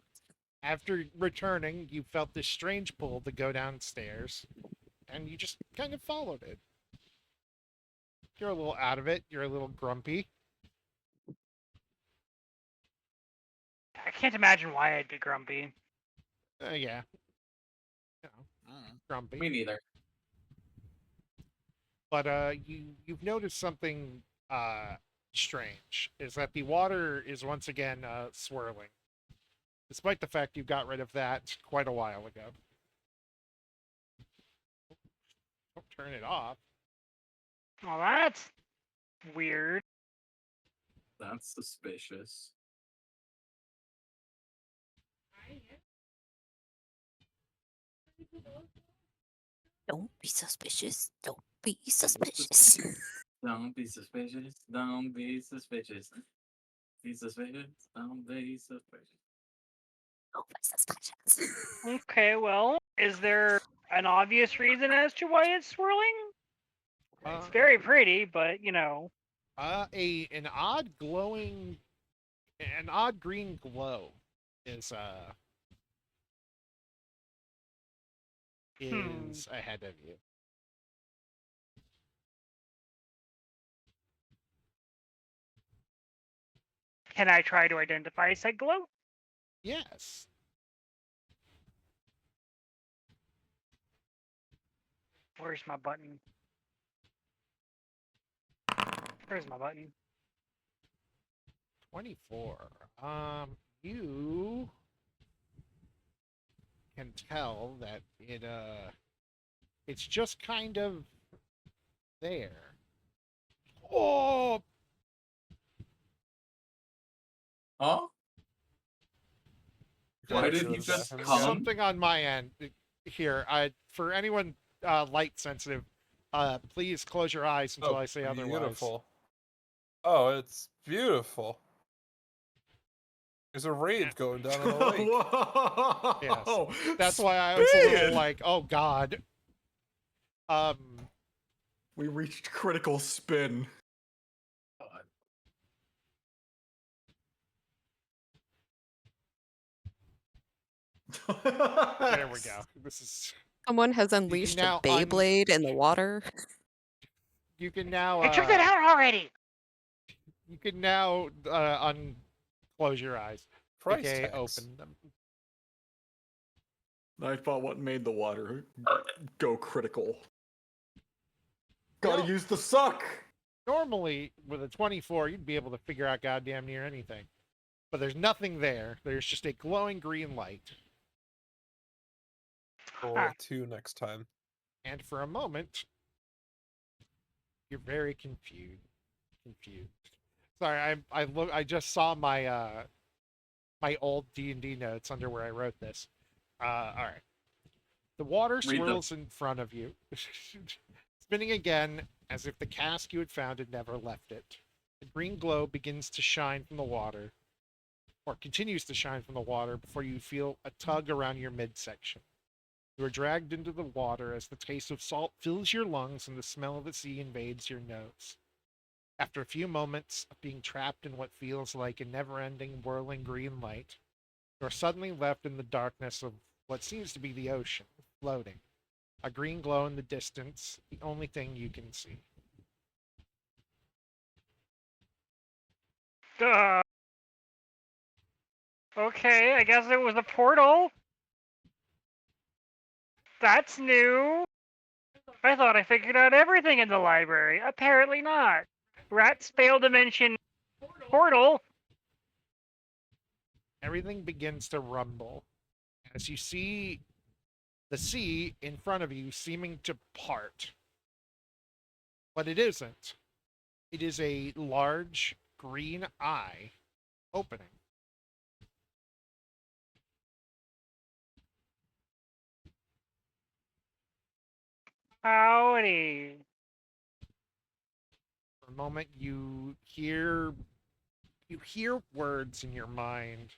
After returning, you felt this strange pull to go downstairs, and you just kind of followed it. You're a little out of it. You're a little grumpy. I can't imagine why I'd be grumpy. Yeah. You know, grumpy. Me neither. But you've noticed something strange, is that the water is once again swirling, despite the fact you got rid of that quite a while ago. Don't turn it off. Well, that's weird. That's suspicious. Don't be suspicious. Don't be suspicious. Don't be suspicious. Don't be suspicious. Be suspicious. Don't be suspicious. Don't be suspicious. Okay, well, is there an obvious reason as to why it's swirling? It's very pretty, but you know. An odd glowing, an odd green glow is ahead of you. Can I try to identify said glow? Yes. Where's my button? Where's my button? 24. You can tell that it's just kind of there. Oh, Huh? Why That's did he just bathroom come? again? something on my end here. For anyone light sensitive, Please close your eyes until I say otherwise. Beautiful. Oh, it's beautiful. There's a rave going down on the lake. Whoa! Yes. That's why I was a little Spin! like, oh god. We reached critical spin. There we go. This is. Someone has unleashed a now Beyblade in the water. You can now. I took it out already. You can now unclose your eyes. Price Okay, tags. open them. I thought what made the water go critical. Gotta No. use the suck! Normally, with a 24, you'd be able to figure out goddamn near anything. But there's nothing there. There's just a glowing green light. Roll a 2 next time. And for a moment, you're very confused. Sorry, I just saw my my old D&D notes under where I wrote this. All right. The water Read them. swirls in front of you, spinning again as if the cask you had found had never left it. The green glow begins to shine from the water, or continues to shine from the water before you feel a tug around your midsection. You are dragged into the water as the taste of salt fills your lungs and the smell of the sea invades your nose. After a few moments of being trapped in what feels like a never-ending whirling green light, you are suddenly left in the darkness of what seems to be the ocean, floating. A green glow in the distance, the only thing you can see. Duh. Okay, I guess it was a portal. That's new. I thought I figured out everything in the library. Apparently not. Rats failed to mention portal. Everything begins to rumble as you see the sea in front of you seeming to part. But it isn't. It is a large green eye opening. Howdy. For a moment you hear words in your mind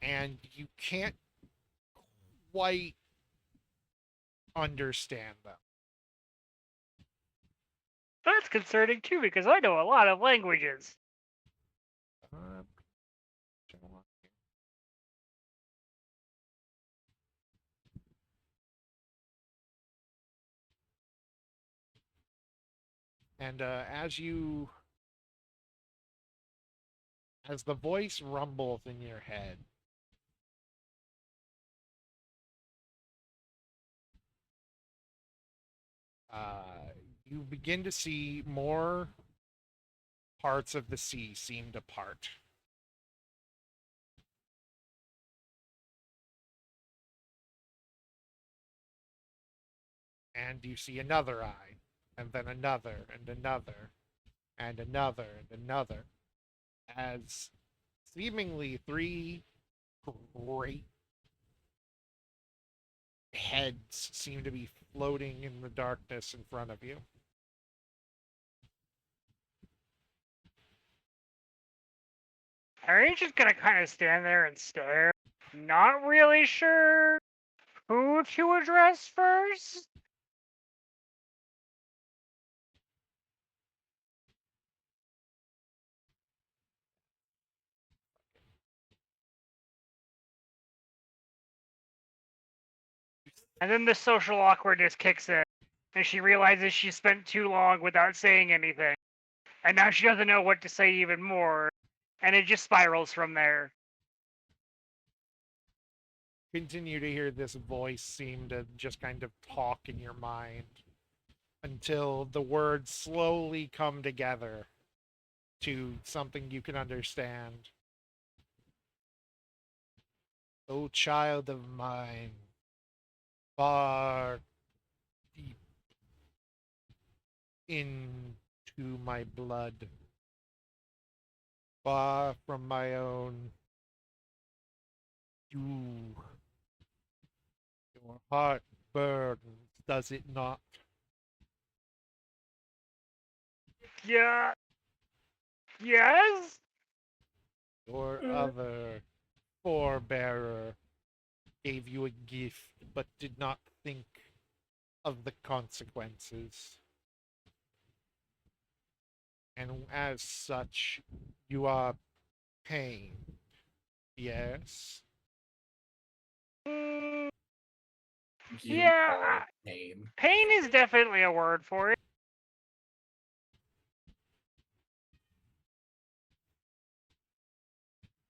and you can't quite understand them. That's concerning too because I know a lot of languages. Uh, And as the voice rumbles in your head, you begin to see more parts of the sea seem to part. And you see another eye, and then another, and another, and another, and another, as seemingly three great heads seem to be floating in the darkness in front of you. Are you just gonna kind of stand there and stare? Not really sure who to address first? And then the social awkwardness kicks in, and she realizes she spent too long without saying anything. And now she doesn't know what to say even more, and it just spirals from there. Continue to hear this voice seem to just kind of talk in your mind until the words slowly come together to something you can understand. O child of mine, far deep into my blood, far from my own, your heart burns does it not? Yeah. Yes? Your other forebearer gave you a gift, but did not think of the consequences. And as such, you are pain. Yes? Mm, You didn't yeah. call it pain. Pain is definitely a word for it.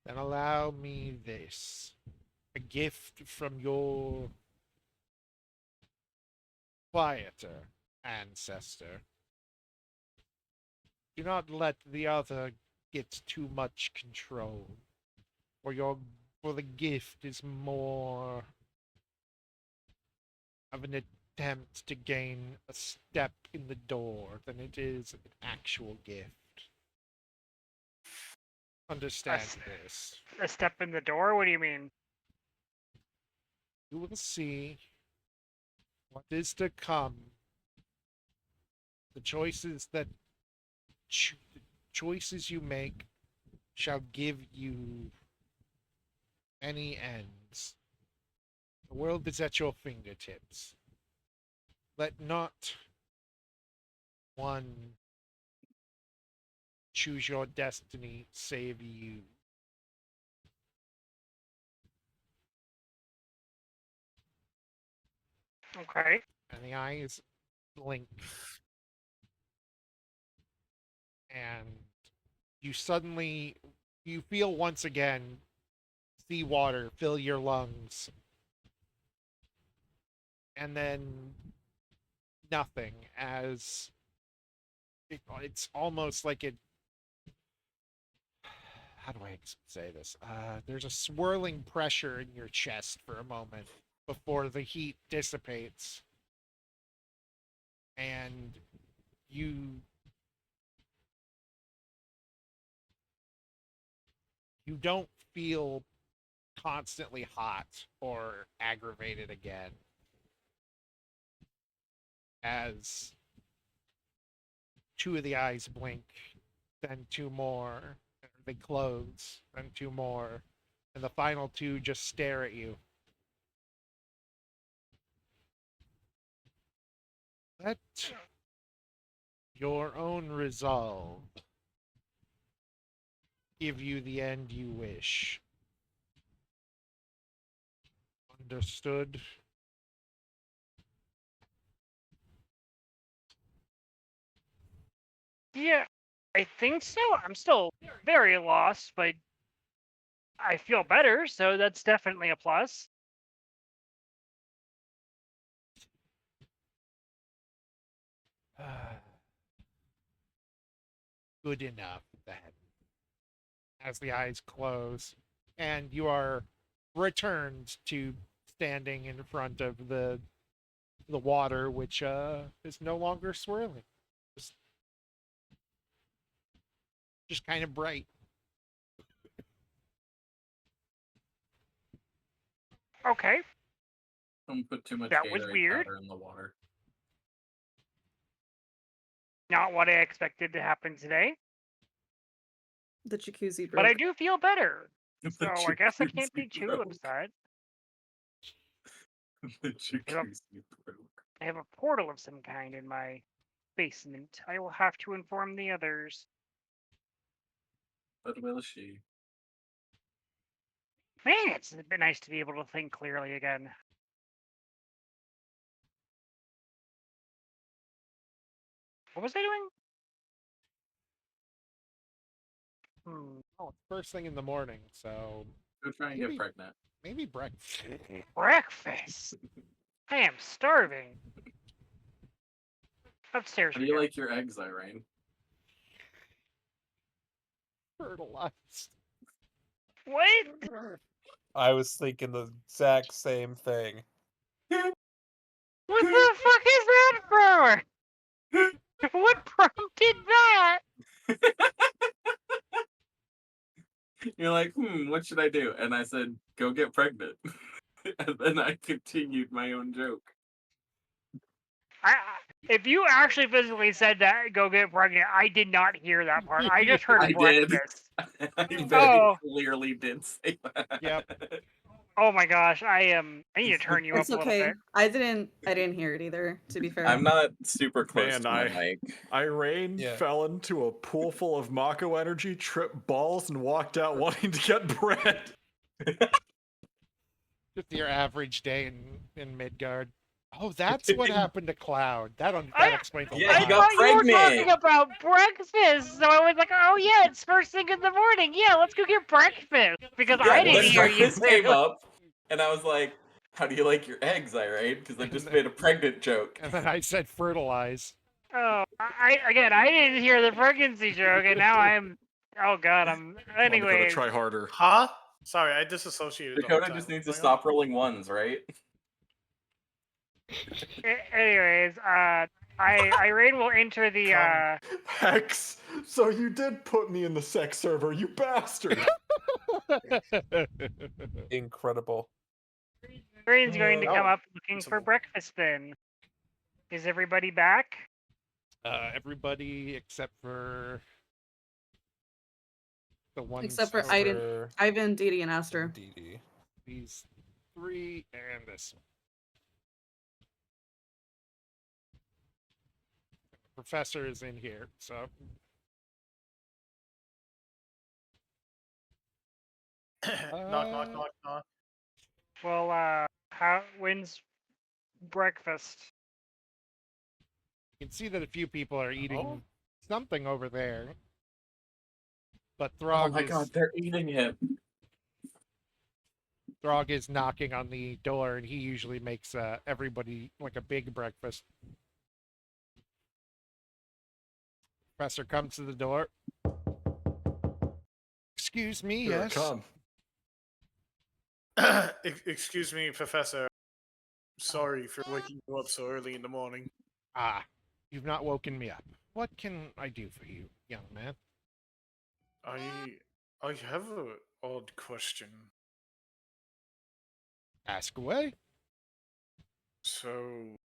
Then allow me this. A gift from your quieter ancestor. Do not let the other get too much control. For the gift is more of an attempt to gain a step in the door than it is an actual gift. Understand s- this. A step in the door? What do you mean? You will see what is to come. The choices that the choices you make shall give you many ends. The world is at your fingertips. Let not one choose your destiny save you. Okay. And the eyes blink, and you feel once again seawater fill your lungs, and then nothing, as it's almost like it. How do I say this? There's a swirling pressure in your chest for a moment before the heat dissipates, and you you don't feel constantly hot or aggravated again, as two of the eyes blink, then two more, they close, then two more, and the final two just stare at you. Let your own resolve give you the end you wish. Understood? Yeah, I think so. I'm still very lost, but I feel better, so that's definitely a plus. Good enough, then. As the eyes close, and you are returned to standing in front of the water, which is no longer swirling, just just kind of bright. Okay, Don't put too much that was Gatorade weird. powder in the water. Not what I expected to happen today, The jacuzzi but I broke. do feel better. The So I guess I can't be jacuzzi too broke. upset. The jacuzzi broke. I have a portal of some kind in my basement. I will have to inform the others. But will she? Man, it's been nice to be able to think clearly again. What was I doing? Oh, it's first thing in the morning, so Go try and get maybe pregnant. maybe breakfast. Breakfast. I am starving. Upstairs How we do you go. like your eggs, Irene? Fertilized. What? I was thinking the exact same thing. What the fuck is that for? What prompted that? You're like, what should I do? And I said, go get pregnant. And then I continued my own joke. If you actually physically said that, go get pregnant, I did not hear that part. I just heard I did. breakfast. I very Oh. clearly did say that. Yep. Oh my gosh, I need to turn you up It's a little okay. bit. I didn't hear it either, to be fair. I'm not super close Man, to my mic. Irene Yeah. fell into a pool full of Mako energy, tripped balls, and walked out wanting to get bread. Just your average day in Midgard. Oh, that's what happened to Cloud. That I- explains a Yeah, I he lot. got thought you were pregnant. talking about breakfast, so I was like, oh yeah, it's first thing in the morning. Yeah, let's go get breakfast. Because Yeah, I well, didn't then hear you. breakfast came up, and I was like, "How do you like your eggs, Irene?" Because I just made a pregnant joke. And then I said fertilize. Oh, I didn't hear the pregnancy joke, and now I'm. Oh god, I'm. Come on, Dakota, Anyways, try harder. Huh? Sorry, I disassociated. the whole Dakota time. just needs to What's going on? stop rolling ones, right? anyways, Irene will enter the Hex! So you did put me in the sex server, you bastard! Incredible. Irene's going to come Oh, up looking for sensible. breakfast. Then, is everybody back? Everybody except for the ones. Except for over Ivan, Didi, and Aster. Didi. These three and this one. Professor is in here, so Knock, knock, knock, knock. Well, when's breakfast? you can see that a few people are eating Oh. something over there. But Oh Throg my is god, they're eating him. Throg is knocking on the door, and he usually makes everybody like a big breakfast. Professor comes to the door. Excuse me, Here, yes. come. Excuse me, Professor. Sorry for waking you up so early in the morning. Ah, you've not woken me up. What can I do for you, young man? I have a odd question. Ask away. So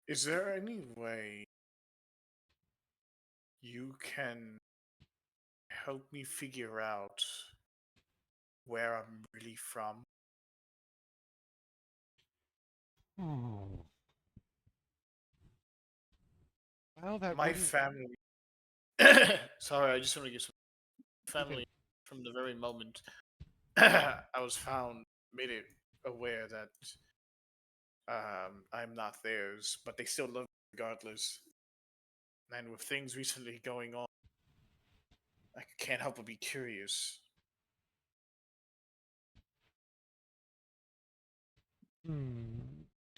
is there any way you can help me figure out where I'm really from? Well, that My wouldn't... family. Sorry, I just want to get some family from the very moment I was found, made it aware that I'm not theirs, but they still love me regardless. And with things recently going on, I can't help but be curious.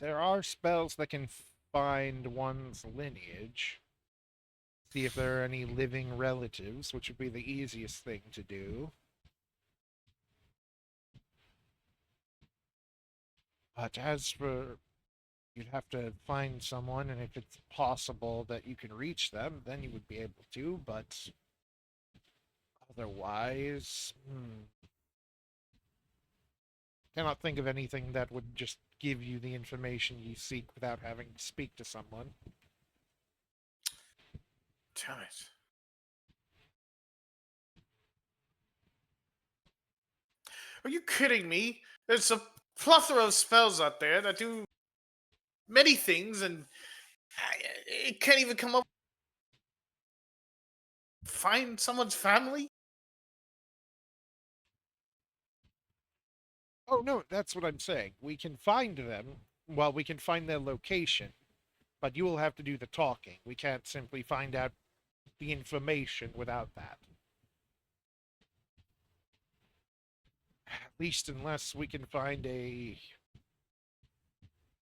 There are spells that can find one's lineage. See if there are any living relatives, which would be the easiest thing to do. But as for... You'd have to find someone, and if it's possible that you can reach them, then you would be able to, but... Otherwise... Cannot think of anything that would just give you the information you seek without having to speak to someone. Damn it. Are you kidding me? There's a plethora of spells out there that do many things, and it can't even come up. Find someone's family? Oh, no, that's what I'm saying. We can find them. Well, we can find their location, but you will have to do the talking. We can't simply find out the information without that. At least unless we can find a...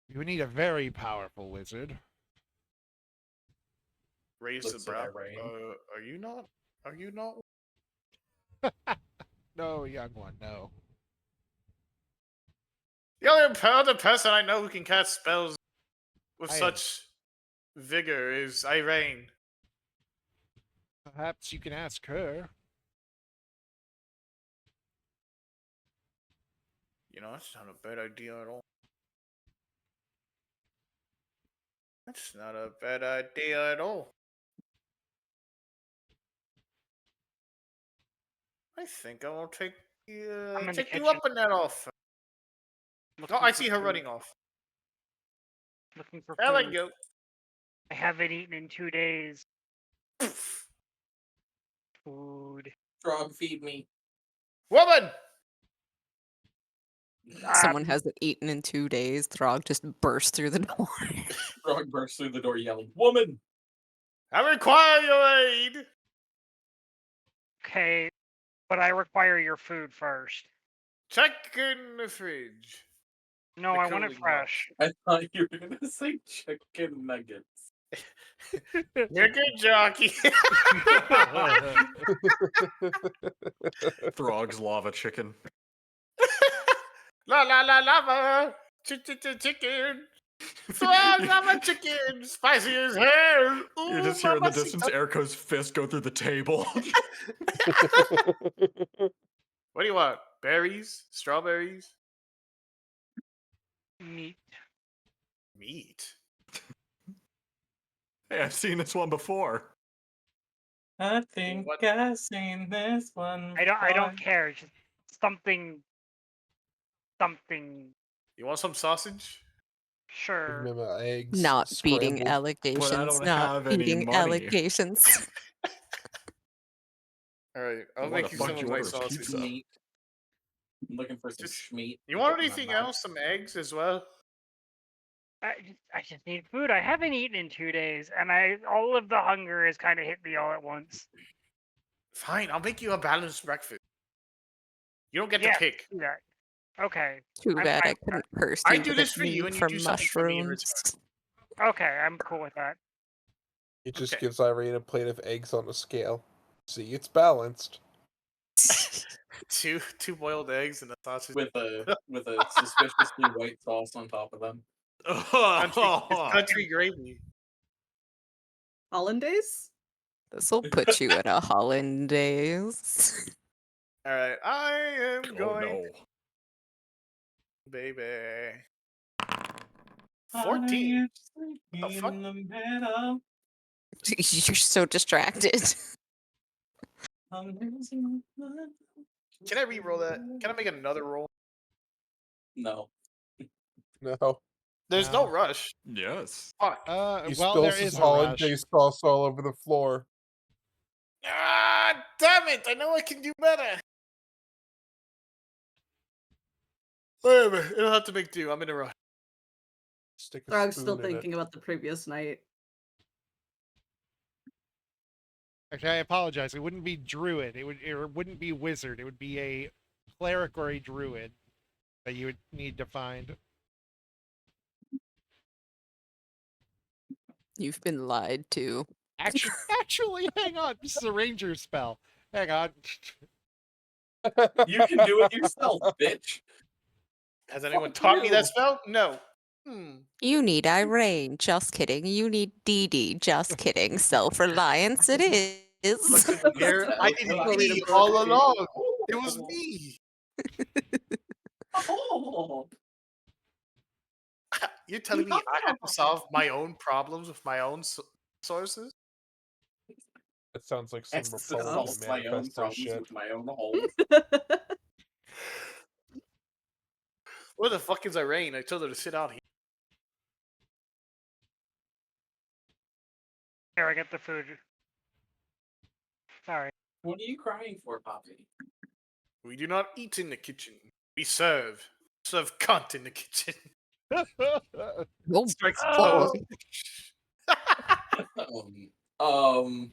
You need a very powerful wizard. Raise Looks the at brow. Irene. Are you not? Are you not? No, young one, no. The other person I know who can cast spells with I am. such vigor is Irene. Perhaps you can ask her. You know, that's not a bad idea at all. That's not a bad idea at all. I think I will take I'm in the take you kitchen up on that offer. Oh, looking I for see her food. running off. Looking for There I food. go. I haven't eaten in 2 days. Food. Frog, feed me. Woman! Someone hasn't eaten in 2 days. Throg just bursts through the door. Frog bursts through the door yelling, "Woman!" I require your aid! Okay, but I require your food first. Check in the fridge. No, The I want it cooling box. fresh. I thought you were gonna say chicken nuggets. Chicken jockey. Throg's lava chicken. La la la lava. Chicken. Frog lava chicken. Spicy as hell. You Ooh, just hear in the mamacita. distance Erico's fist go through the table. What do you want? Berries? Strawberries? Meat. Meat? Hey, I've seen this one before. I think What? I've seen this one. I don't before. care. Just something. Something. You want some sausage? Sure. Remember eggs Not beating scrambled. allegations. don't Not have any beating money. allegations. Alright, I'll Why make the you fuck some you of my order sausage. pizza? Schmeat. I'm looking for some Just- schmeat. You to want put in my anything mouth. else? Some eggs as well? I just need food. I haven't eaten in 2 days, and all of the hunger has kind of hit me all at once. Fine, I'll make you a balanced breakfast. You don't get Yeah. to pick. Do that. Okay. Too I'm bad fine I with couldn't curse I you do with this a for you, mead and you from do something for me in return. mushrooms. Okay, I'm cool with that. He just Okay. gives Irene a plate of eggs on a scale. See, it's balanced. Two boiled eggs and a sausage. with a suspiciously white sauce on top of them. It's country gravy. Hollandaise? This'll put you in a hollandaise. Alright, I am Oh going, no. baby. 14. The fuck? In the middle. You're so distracted. Can I re-roll that? Can I make another roll? No. No. There's no rush. Yes. Fuck. He Well, spills there his is a rush. hollandaise sauce all over the floor. Ah, damn it! I know I can do better. Wait a minute. It'll have to make do. I'm in a rush. Stick a Throg's spoon still in thinking it. about the previous night. Actually, I apologize. It wouldn't be druid. It wouldn't be wizard. It would be a cleric or a druid that you would need to find. You've been lied to. Actually, hang on. This is a ranger spell. Hang on. You can do it yourself, bitch. Has anyone Fuck taught me that you. spell? No. You need Irene. Just kidding. You need Dee Dee. Just kidding. Self-reliance it is. Listen Here, I Tell didn't We'll read a me book. all along. It was me. Oh. You're telling me I had to solve my own problems with my own sources? That sounds like some It's to Republican solve my own manifesto problems shit. with my own holes. Where the fuck is Irene? I told her to sit out here. Here, I get the food. Sorry. What are you crying for, Poppy? We do not eat in the kitchen. We serve. Serve cunt in the kitchen. Oh, Strikes a Oh. pose.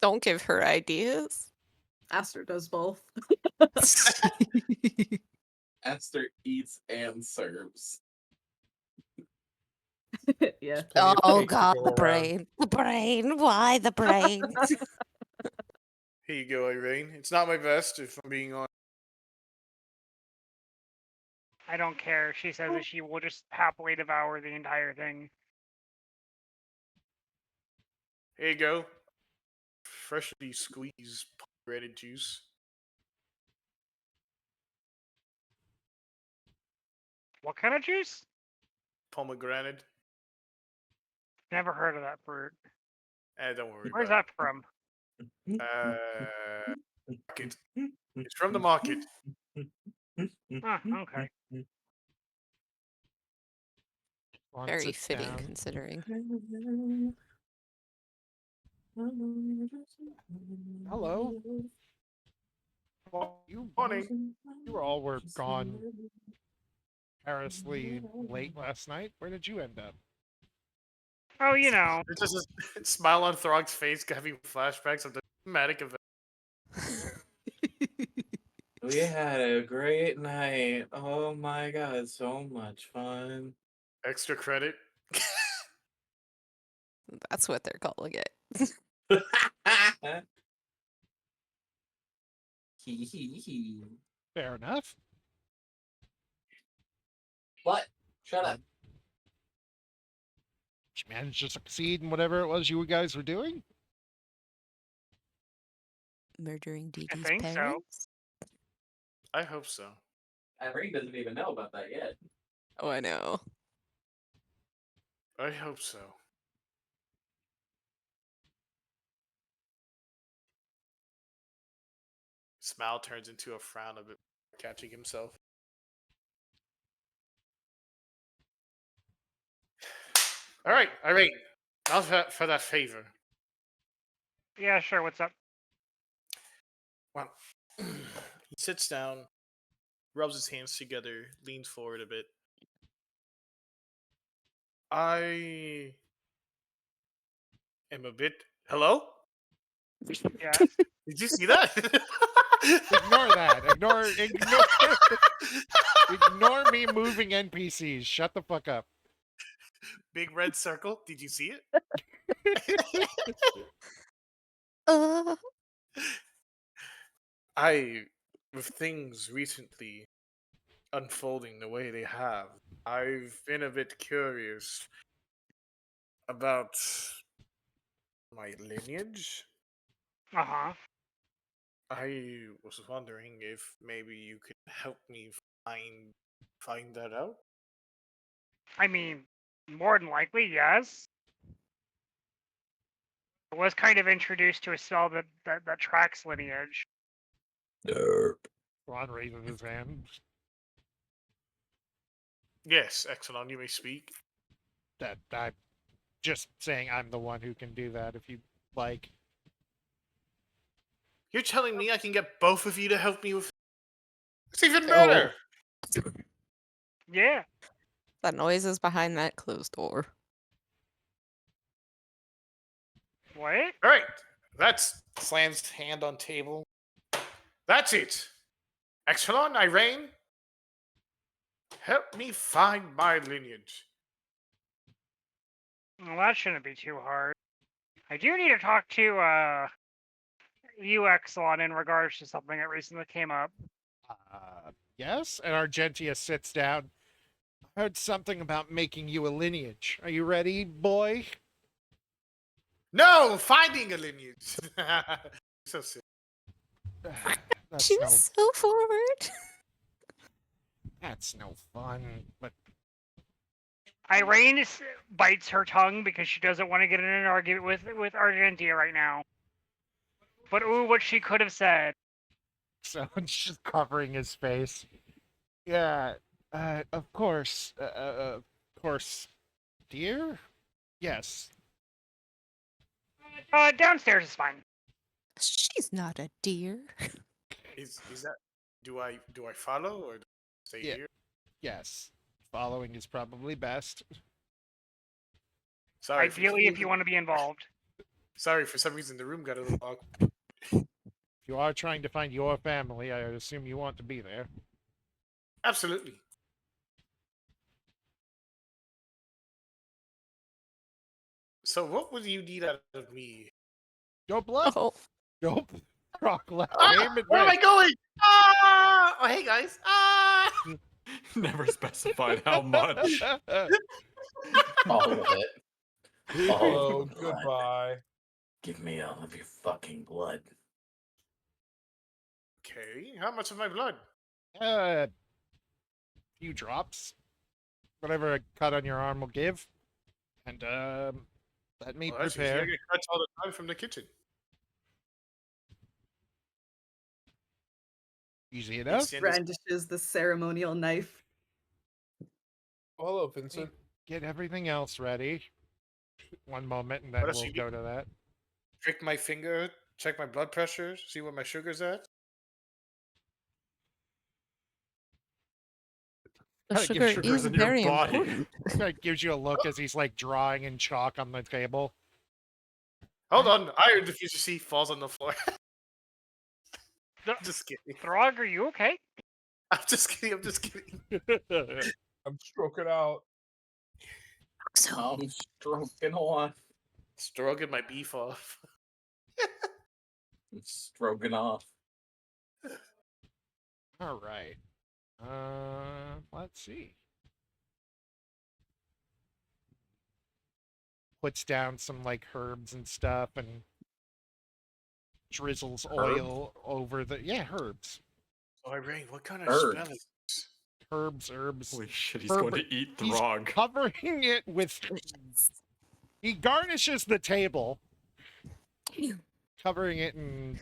don't give her ideas. Aster does both. Esther eats and serves. Yeah. Plenty of Oh cake to god, go the around. brain. The brain. Why the brain? Here you go, Irene. It's not my best, if I'm being honest. I don't care. She says that she will just happily devour the entire thing. Here you go. Freshly squeezed pomegranate juice. What kind of juice? Pomegranate. Never heard of that fruit. Don't worry Where's about that from? it. Market. It's from the market. Ah, okay. Come on, Very sit fitting, down. considering. Hello. Well, Morning. you all were gone perilously late last night. Where did you end up? Oh, you know. There's just a smile on Throg's face, having flashbacks of the dramatic event. We had a great night. Oh my god, so much fun. Extra credit. That's what they're calling it. Hee hee hee. Fair enough. What? Shut Uh, up. Did you manage to succeed in whatever it was you guys were doing? Murdering Dee I Dee's think so. parents? I hope so. Irene doesn't even know about that yet. Oh, I know. I hope so. Smile turns into a frown a bit, catching himself. All right. Now for that favor. Yeah, sure. What's up? Well, he sits down, rubs his hands together, leans forward a bit. I am a bit. Hello? Yes. Did you see that? Ignore that. Ignore me moving NPCs. Shut the fuck up. Big red circle. Did you see it? With things recently unfolding the way they have, I've been a bit curious about my lineage. Uh huh. I was wondering if maybe you could help me find that out. I mean, more than likely, yes. I was kind of introduced to a spell that tracks lineage. Derp. Ron raises his hand. Yes, Exelon, you may speak. That I'm just saying I'm the one who can do that if you like. You're telling me I can get both of you to help me with. It's even Oh. better. Yeah. That noise is behind that closed door. What? All right, that's slams hand on table. That's it. Exelon, Irene, help me find my lineage. Well, that shouldn't be too hard. I do need to talk to you, Exelon, in regards to something that recently came up. Yes, and Argentia sits down. I heard something about making you a lineage. Are you ready, boy? No, finding a lineage. So sick. That's She no, was so forward. that's no fun. But Irene bites her tongue because she doesn't want to get in an argument with Argentia right now. But ooh, what she could have said. so it's just covering his face. Yeah, of course, dear. Yes, Downstairs is fine. She's not a deer. Is that? Do I follow or do I stay Yeah. here? yes. Following is probably best. Sorry. For some Ideally, if reason- you want to be involved. Sorry, for some reason the room got a little awkward. If you are trying to find your family, I assume you want to be there. Absolutely. So, what would you need out of me? Your blood. Oh, Nope. Rock left Ah, game and where am I going? Ah! Oh, hey guys. Ah! Never specified how much. All of it. All Oh, of the blood. goodbye. Give me all of your fucking blood. Okay, how much of my blood? A few drops. whatever a cut on your arm will give, and let me Well, that's easy. I prepare. get cuts all the time from the kitchen. Easy He enough. send us- Brandishes the ceremonial knife. Hello, Let me Vincent. get everything else ready. One moment, and What then else we'll you go to that. prick my finger, check my blood pressure, see where my sugar's at. The Kinda gives sugar you- is in your very body. important. Kinda gives you a look as he's like drawing in chalk on the table. Hold on, iron deficiency falls on the floor. Th- Just kidding. Throg, are you okay? I'm just kidding. I'm just kidding. I'm stroking out. I'm stroking off. Stroking my beef off. I'm stroking off. All right. Let's see. Puts down some like herbs and stuff and drizzles oil over the herbs. Oh, Irene, what kind of Herbs. spell is this? Herbs. Holy shit, he's Herb- going to eat he's Throg. Covering it with he garnishes the table, covering it in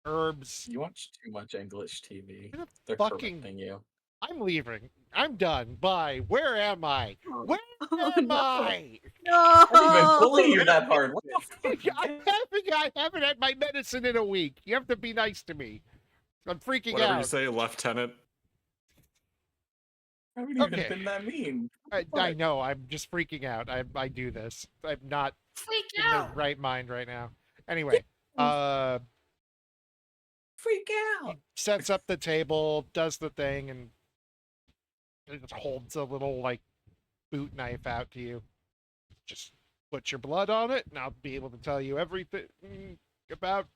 herbs. You watch too much English TV. What a They're fucking- correcting you. I'm leaving. I'm done. Bye. Where am I? Where Oh, am no. I? No! I didn't even bully you that hard. What the fuck? I haven't had my medicine in a week. You have to be nice to me. I'm freaking Whatever out. you say, Lieutenant. I haven't even Okay. been that mean. I know. I'm just freaking out. I do this. I'm not Freak in the right mind right now. Anyway, Freak out. he sets up the table, does the thing, and it just holds a little like boot knife out to you. Just put your blood on it, and I'll be able to tell you everything about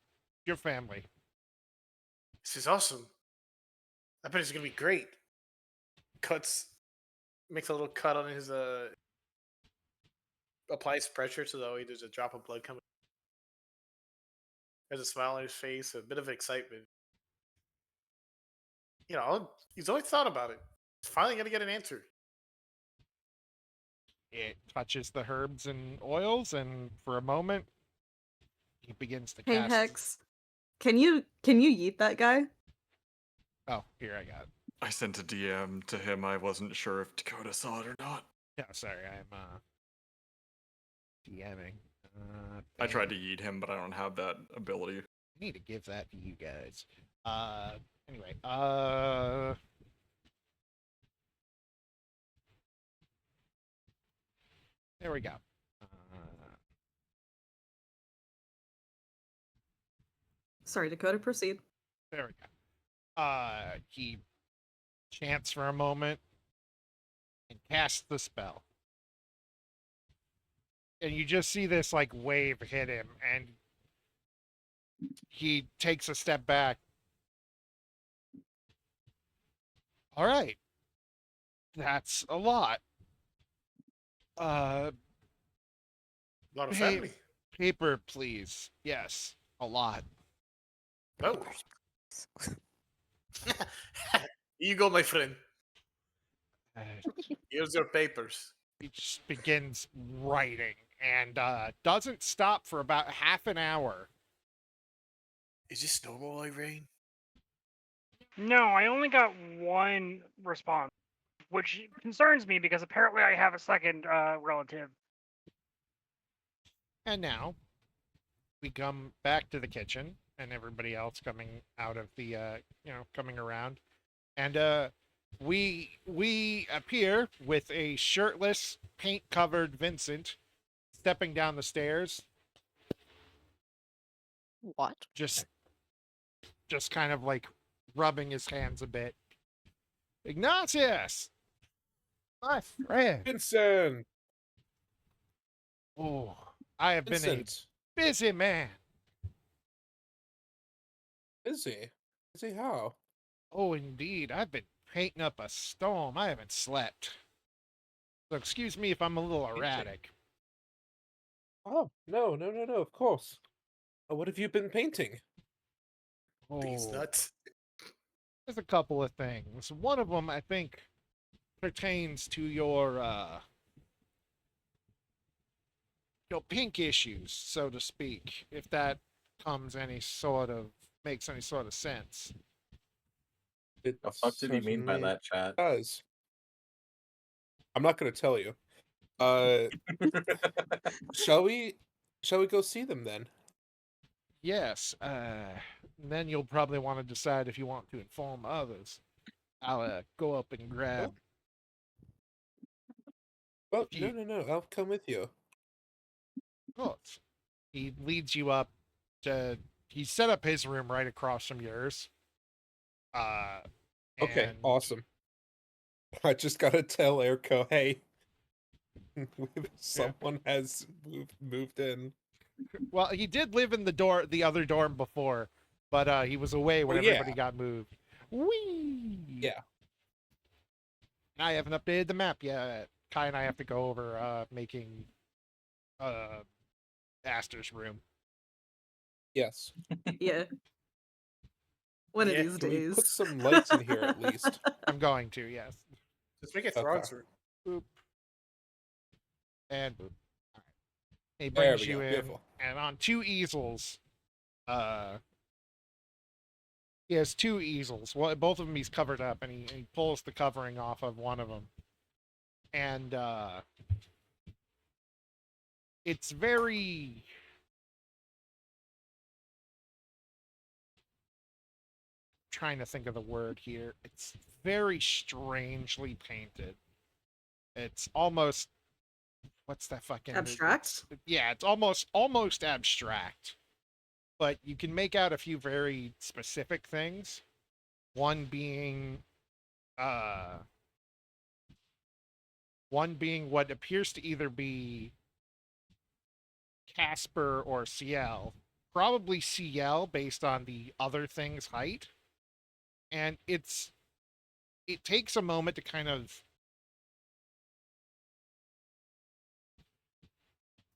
your family. This is awesome. I bet it's gonna be great. Makes a little cut on his applies pressure so that way there's a drop of blood coming. There's a smile on his face, a bit of excitement. You know, he's always thought about it. He's finally gonna get an answer. It touches the herbs and oils, and for a moment, he begins to Hey cast. Hex, can you yeet that guy? Oh, here I got it. I sent a DM to him. I wasn't sure if Dakota saw it or not. Yeah, sorry, I'm DMing. I tried to yeet him, but I don't have that ability. I need to give that to you guys. Anyway, there we go. Sorry, Dakota, proceed. There we go. He chants for a moment and casts the spell. And you just see this like wave hit him, and he takes a step back. All right. That's a lot. A lot of Hey. family. Paper, please. Yes, a lot. Oh. You go, my friend. Uh, Here's your papers. he just begins writing and doesn't stop for about half an hour. Is this normal, Irene? No, I only got one response, which concerns me because apparently I have a second relative. And now we come back to the kitchen and everybody else coming out of the coming around. And we appear with a shirtless, paint-covered Vincent stepping down the stairs, What? just kind of like rubbing his hands a bit. Ignatius, my friend. Vincent! Oh, I have been Vincent! a busy man. Busy? Busy how? Oh, indeed, I've been painting up a storm. I haven't slept. So excuse me if I'm a little erratic. Oh, no, of course. What have you been painting? These Oh, nuts. there's a couple of things. One of them, I think, pertains to your pink issues, so to speak, if that comes any sort of makes any sort of sense. It The fuck did he mean by certainly that, chat? does. I'm not going to tell you. Uh, shall we? Shall we go see them then? Yes, then you'll probably want to decide if you want to inform others. I'll go up and grab. Well, You, no. I'll come with you. of course. He leads you up to. He set up his room right across from yours. Uh, Okay, and awesome. I just gotta tell Erko, hey, someone has moved in. Well, he did live in the other dorm before, but he was away when Well, yeah. everybody got moved. Whee! Yeah. I haven't updated the map yet. Kai and I have to go over making Aster's room. Yes. Yeah. One of Yeah. these Can we days. put some lights in here at least? I'm going to, yes. Just make it Okay. Throg's room. Boop. And boop. All right. He There brings we you go. in, Beautiful. and on two easels, he has two easels. Well, both of them he's covered up, and he pulls the covering off of one of them. And it's very trying to think of the word here. It's very strangely painted. It's almost what's that fucking Abstract? yeah, it's almost abstract. But you can make out a few very specific things. One being uh one being what appears to either be Casper or CL. Probably CL based on the other thing's height. And it takes a moment to kind of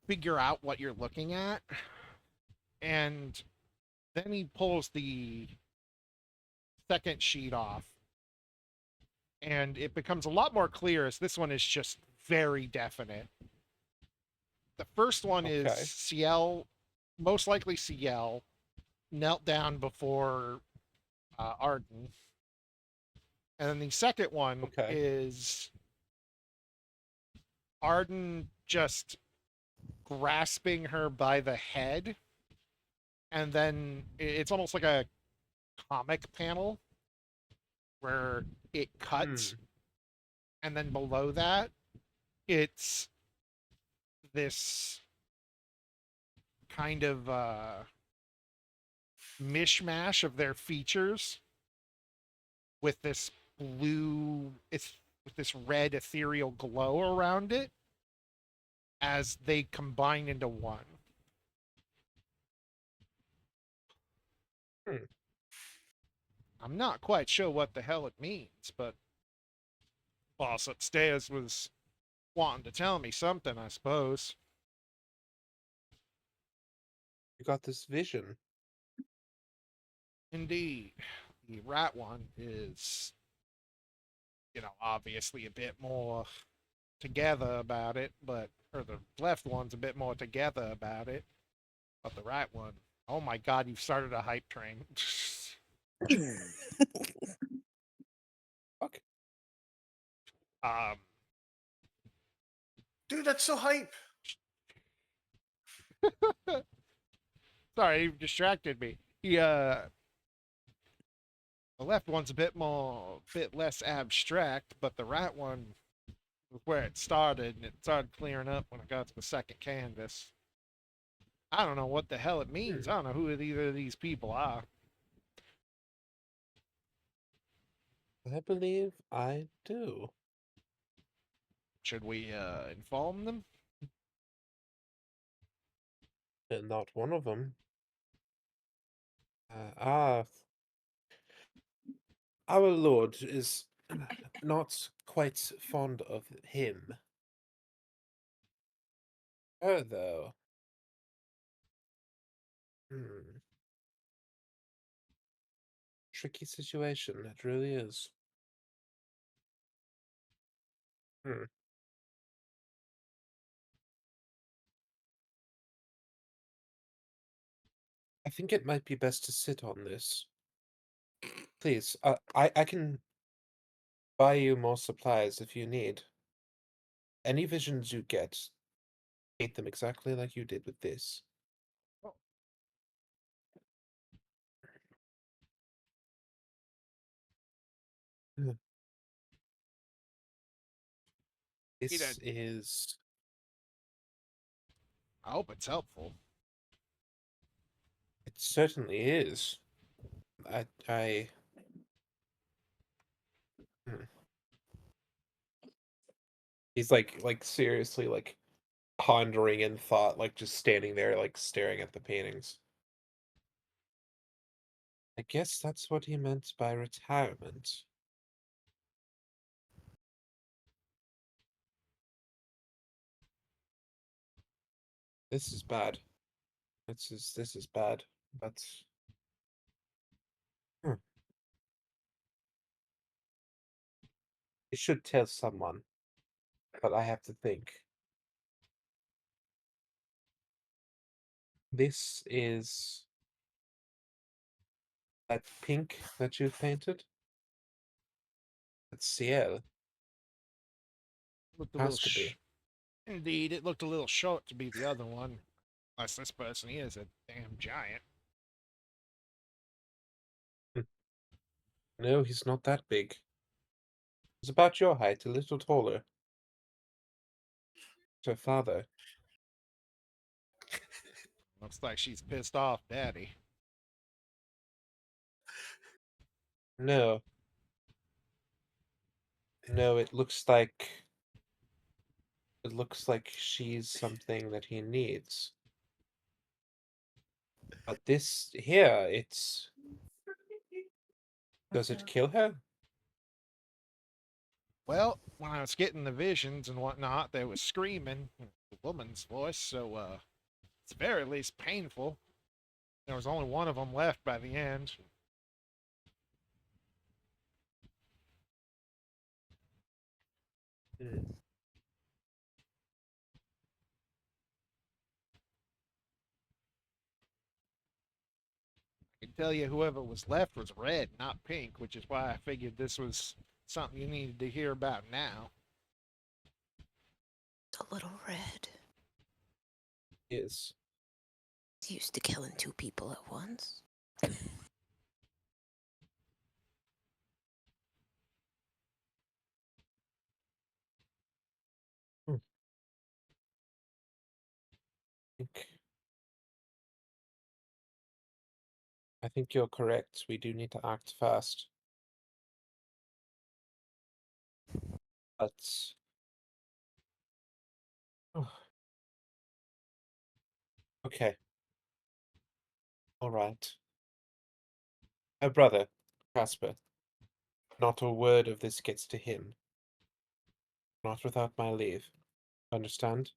figure out what you're looking at. And then he pulls the second sheet off. And it becomes a lot more clear as this one is just very definite. The first one Okay. is CL, most likely CL, knelt down before Arden. And then the second one Okay. is Arden just grasping her by the head. And then it's almost like a comic panel where it cuts. And then below that, it's this kind of mishmash of their features with this blue, it's with this red ethereal glow around it as they combine into one. Hmm. I'm not quite sure what the hell it means, but boss upstairs was wanting to tell me something, I suppose. You got this vision. Indeed. The right one is, obviously a bit more together about it, or the left one's a bit more together about it, but the right one, oh my god, you've started a hype train. Fuck. um, Dude, that's so hype. sorry, you distracted me. The left one's a bit less abstract, but the right one was where it started, and it started clearing up when I got to the second canvas. I don't know what the hell it means. I don't know who either of these people are. I believe I do. Should we inform them? And not one of them. Our lord is not quite fond of him. Her, though. Tricky situation, it really is. Hmm. I think it might be best to sit on this. Please, I can buy you more supplies if you need. Any visions you get, hate them exactly like you did with this. Hmm. This is. I hope it's helpful. It certainly is. I. Hmm. He's like seriously like pondering in thought, like just standing there, like staring at the paintings. I guess that's what he meant by retirement. This is bad. This is bad. But hmm, I should tell someone, but I have to think. This is that pink that you've painted? That's Ciel. Looked a little Has to be. Indeed, it looked a little short to be the other one. Unless this person is a damn giant. Hmm. No, he's not that big. He's about your height, a little taller. Her father. Looks like she's pissed off, Daddy. No, no, it looks like she's something that he needs. But this here, does it kill her? Well, when I was getting the visions and whatnot, they was screaming, the woman's voice, so it's very least painful. There was only one of them left by the end. Hmm. I can tell you whoever was left was red, not pink, which is why I figured this was something you needed to hear about now. A little red. Is. He's used to killing two people at once. Hmm. think I think you're correct. We do need to act fast. But oh, okay, all right. Brother, Casper, not a word of this gets to him. Not without my leave. Understand?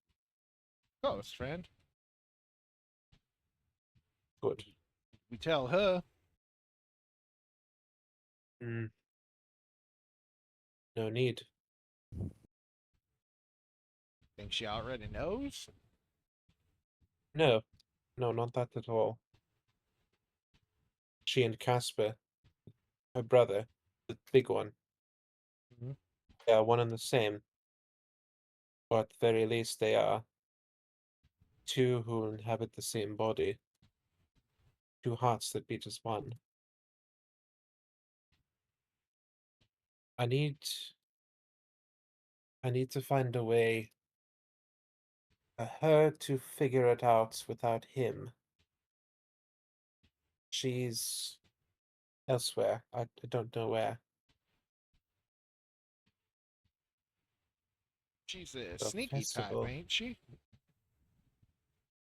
Ghost friend. Good. We tell her. Mm, no need. Think she already knows? No, no, not that at all. She and Casper, her brother, the big one, Mhm. they are one and the same. Or at the very least, they are two who inhabit the same body. Two hearts that beat as one. I need I need to find a way for her to figure it out without him. She's elsewhere. I don't know where. She's a The sneaky type, festival. ain't she?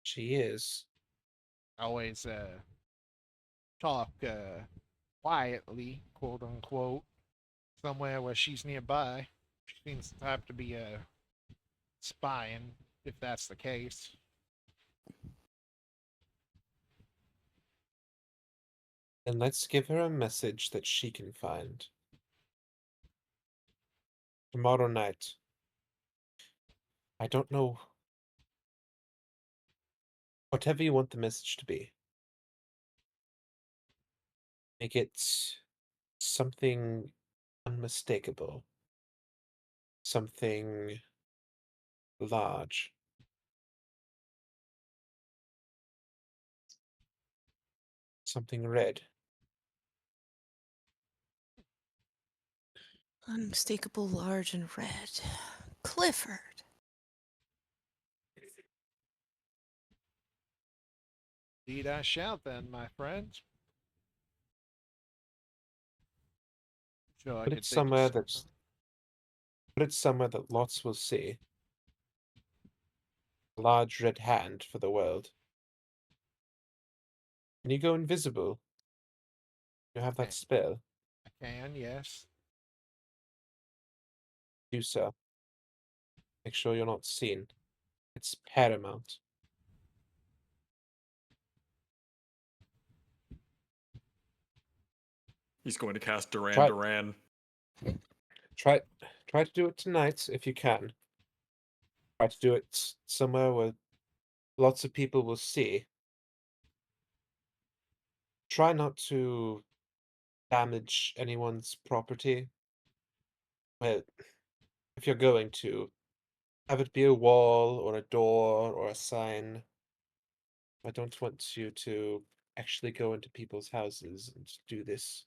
She is. Always talk quietly, quote unquote, somewhere where she's nearby. She seems the type to be spying, if that's the case. And let's give her a message that she can find. Tomorrow night, I don't know. Whatever you want the message to be, make it something unmistakable, something large. Something red. Unmistakable, large, and red. Clifford. Indeed, I shall then, my friend. So I Put could it think of somewhere something. that's put it somewhere that lots will see. A large red hand for the world. Can you go invisible? You have that Okay. spell. I can, yes. Do so. Make sure you're not seen. It's paramount. He's going to cast Duran Try Duran. try try to do it tonight if you can. Try to do it somewhere where lots of people will see. Try not to damage anyone's property. Well, if you're going to, have it be a wall or a door or a sign. I don't want you to actually go into people's houses and do this.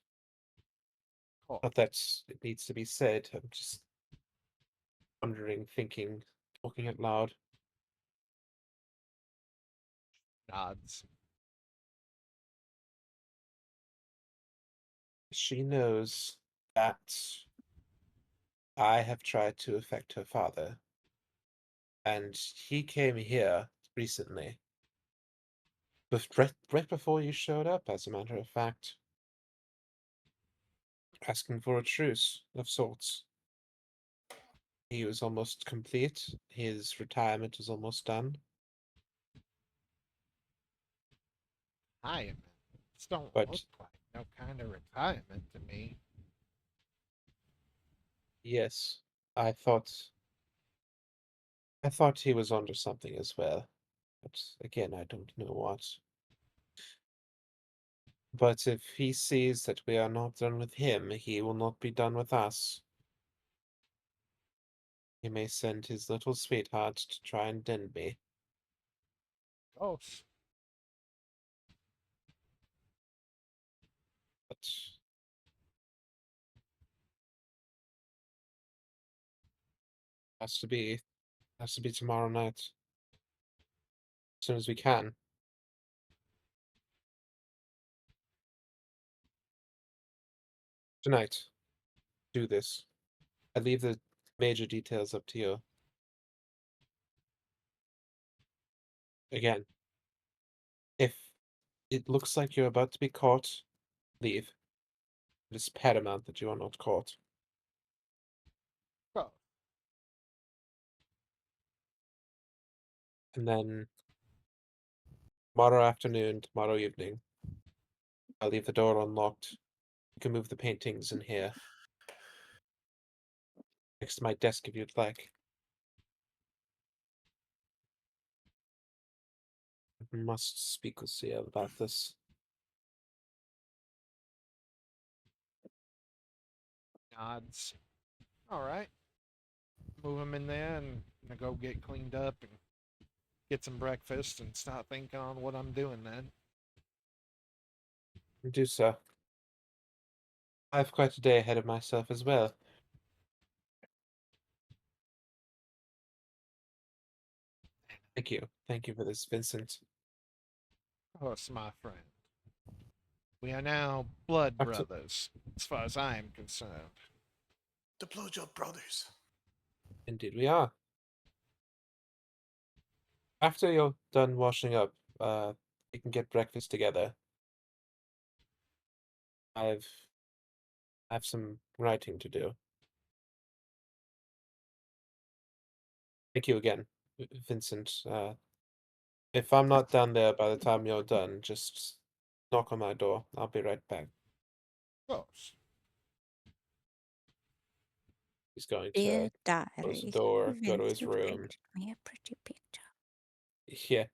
Oh, Not that it needs to be said. I'm just wondering, thinking, talking out loud. nods. She knows that I have tried to affect her father, and he came here recently, but right before you showed up, as a matter of fact, asking for a truce of sorts. He was almost complete. His retirement was almost done. Retirement. This don't look But like no kind of retirement to me. yes, I thought he was onto something as well. But again, I don't know what. But if he sees that we are not done with him, he will not be done with us. He may send his little sweetheart to try and den me. Oh, But has to be tomorrow night. As soon as we can. Tonight. Do this. I leave the major details up to you. Again, if it looks like you're about to be caught, leave. It is paramount that you are not caught. oh, And then tomorrow afternoon, tomorrow evening, I'll leave the door unlocked. You can move the paintings in here, next to my desk if you'd like. I must speak with Ciel about this. nods. All right. Move him in there and go get cleaned up and get some breakfast and start thinking on what I'm doing then. Do so. I have quite a day ahead of myself as well. Thank you. Thank you for this, Vincent. Of course, my friend. We are now blood After- brothers, as far as I am concerned. The Blowjob Brothers. Indeed, we are. After you're done washing up, we can get breakfast together. I've I have some writing to do. Thank you again, Vincent. If I'm not down there by the time you're done, just knock on my door. I'll be right back. Of course. He's going Dear to close the diary, door, go to his Vincent room. painted me a pretty picture. Yeah.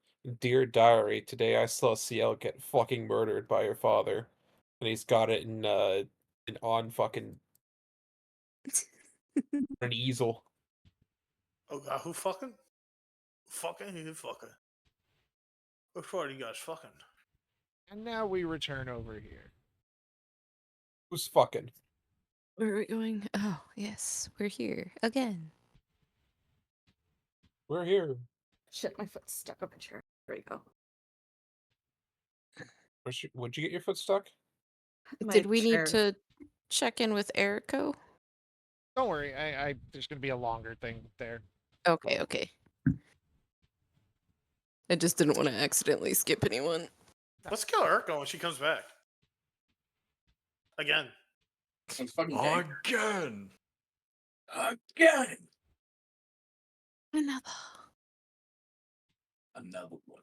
Dear diary, today I saw CL get fucking murdered by her father. And he's got it in on fucking an easel. Oh god, who fucking? Fucking? Who fucking? Which part of you guys fucking? And now we return over here. Who's fucking? Where are we going? Oh, yes, we're here again. We're here. Shit, my foot's stuck up a chair. There we go. Would you get your foot stuck? My Did we need chair. to check in with Erico? Don't worry, there's gonna be a longer thing there. Okay, okay. I just didn't want to accidentally skip anyone. Let's kill Urko when she comes back. Again. It's fucking gay. Again. Again. Another. Another one.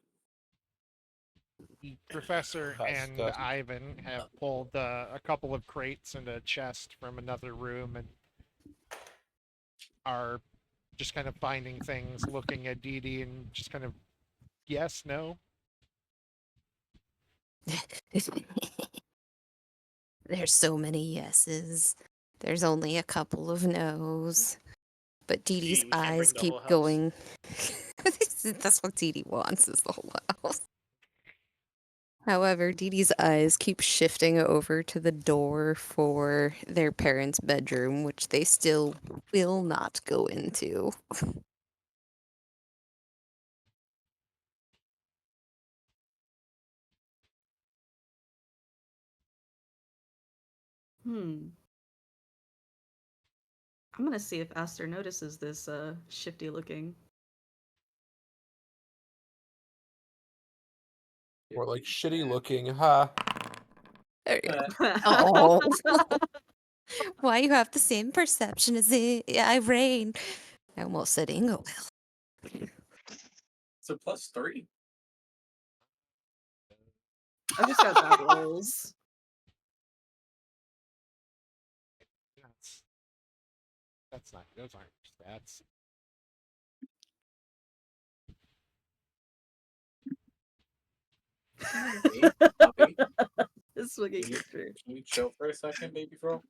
The professor That's and dusty. Ivan have pulled a couple of crates and a chest from another room and are just kind of finding things, looking at Dee Dee and just kind of yes, no. There's so many yeses. There's only a couple of no's. But Dee Dee's we can't bring eyes the keep whole house. going. That's what Dee Dee wants, is the whole house. However, Dee Dee's eyes keep shifting over to the door for their parents' bedroom, which they still will not go into. I'm gonna see if Aster notices this shifty looking. Or like shitty looking, ha. There you go. Oh. Why you have the same perception as Irene? I almost said Ingo. It's a +3. I just got bad rolls. That's not. Those aren't stats. Puppy. This swinging Can you, picture. can you chill for a second, baby girl?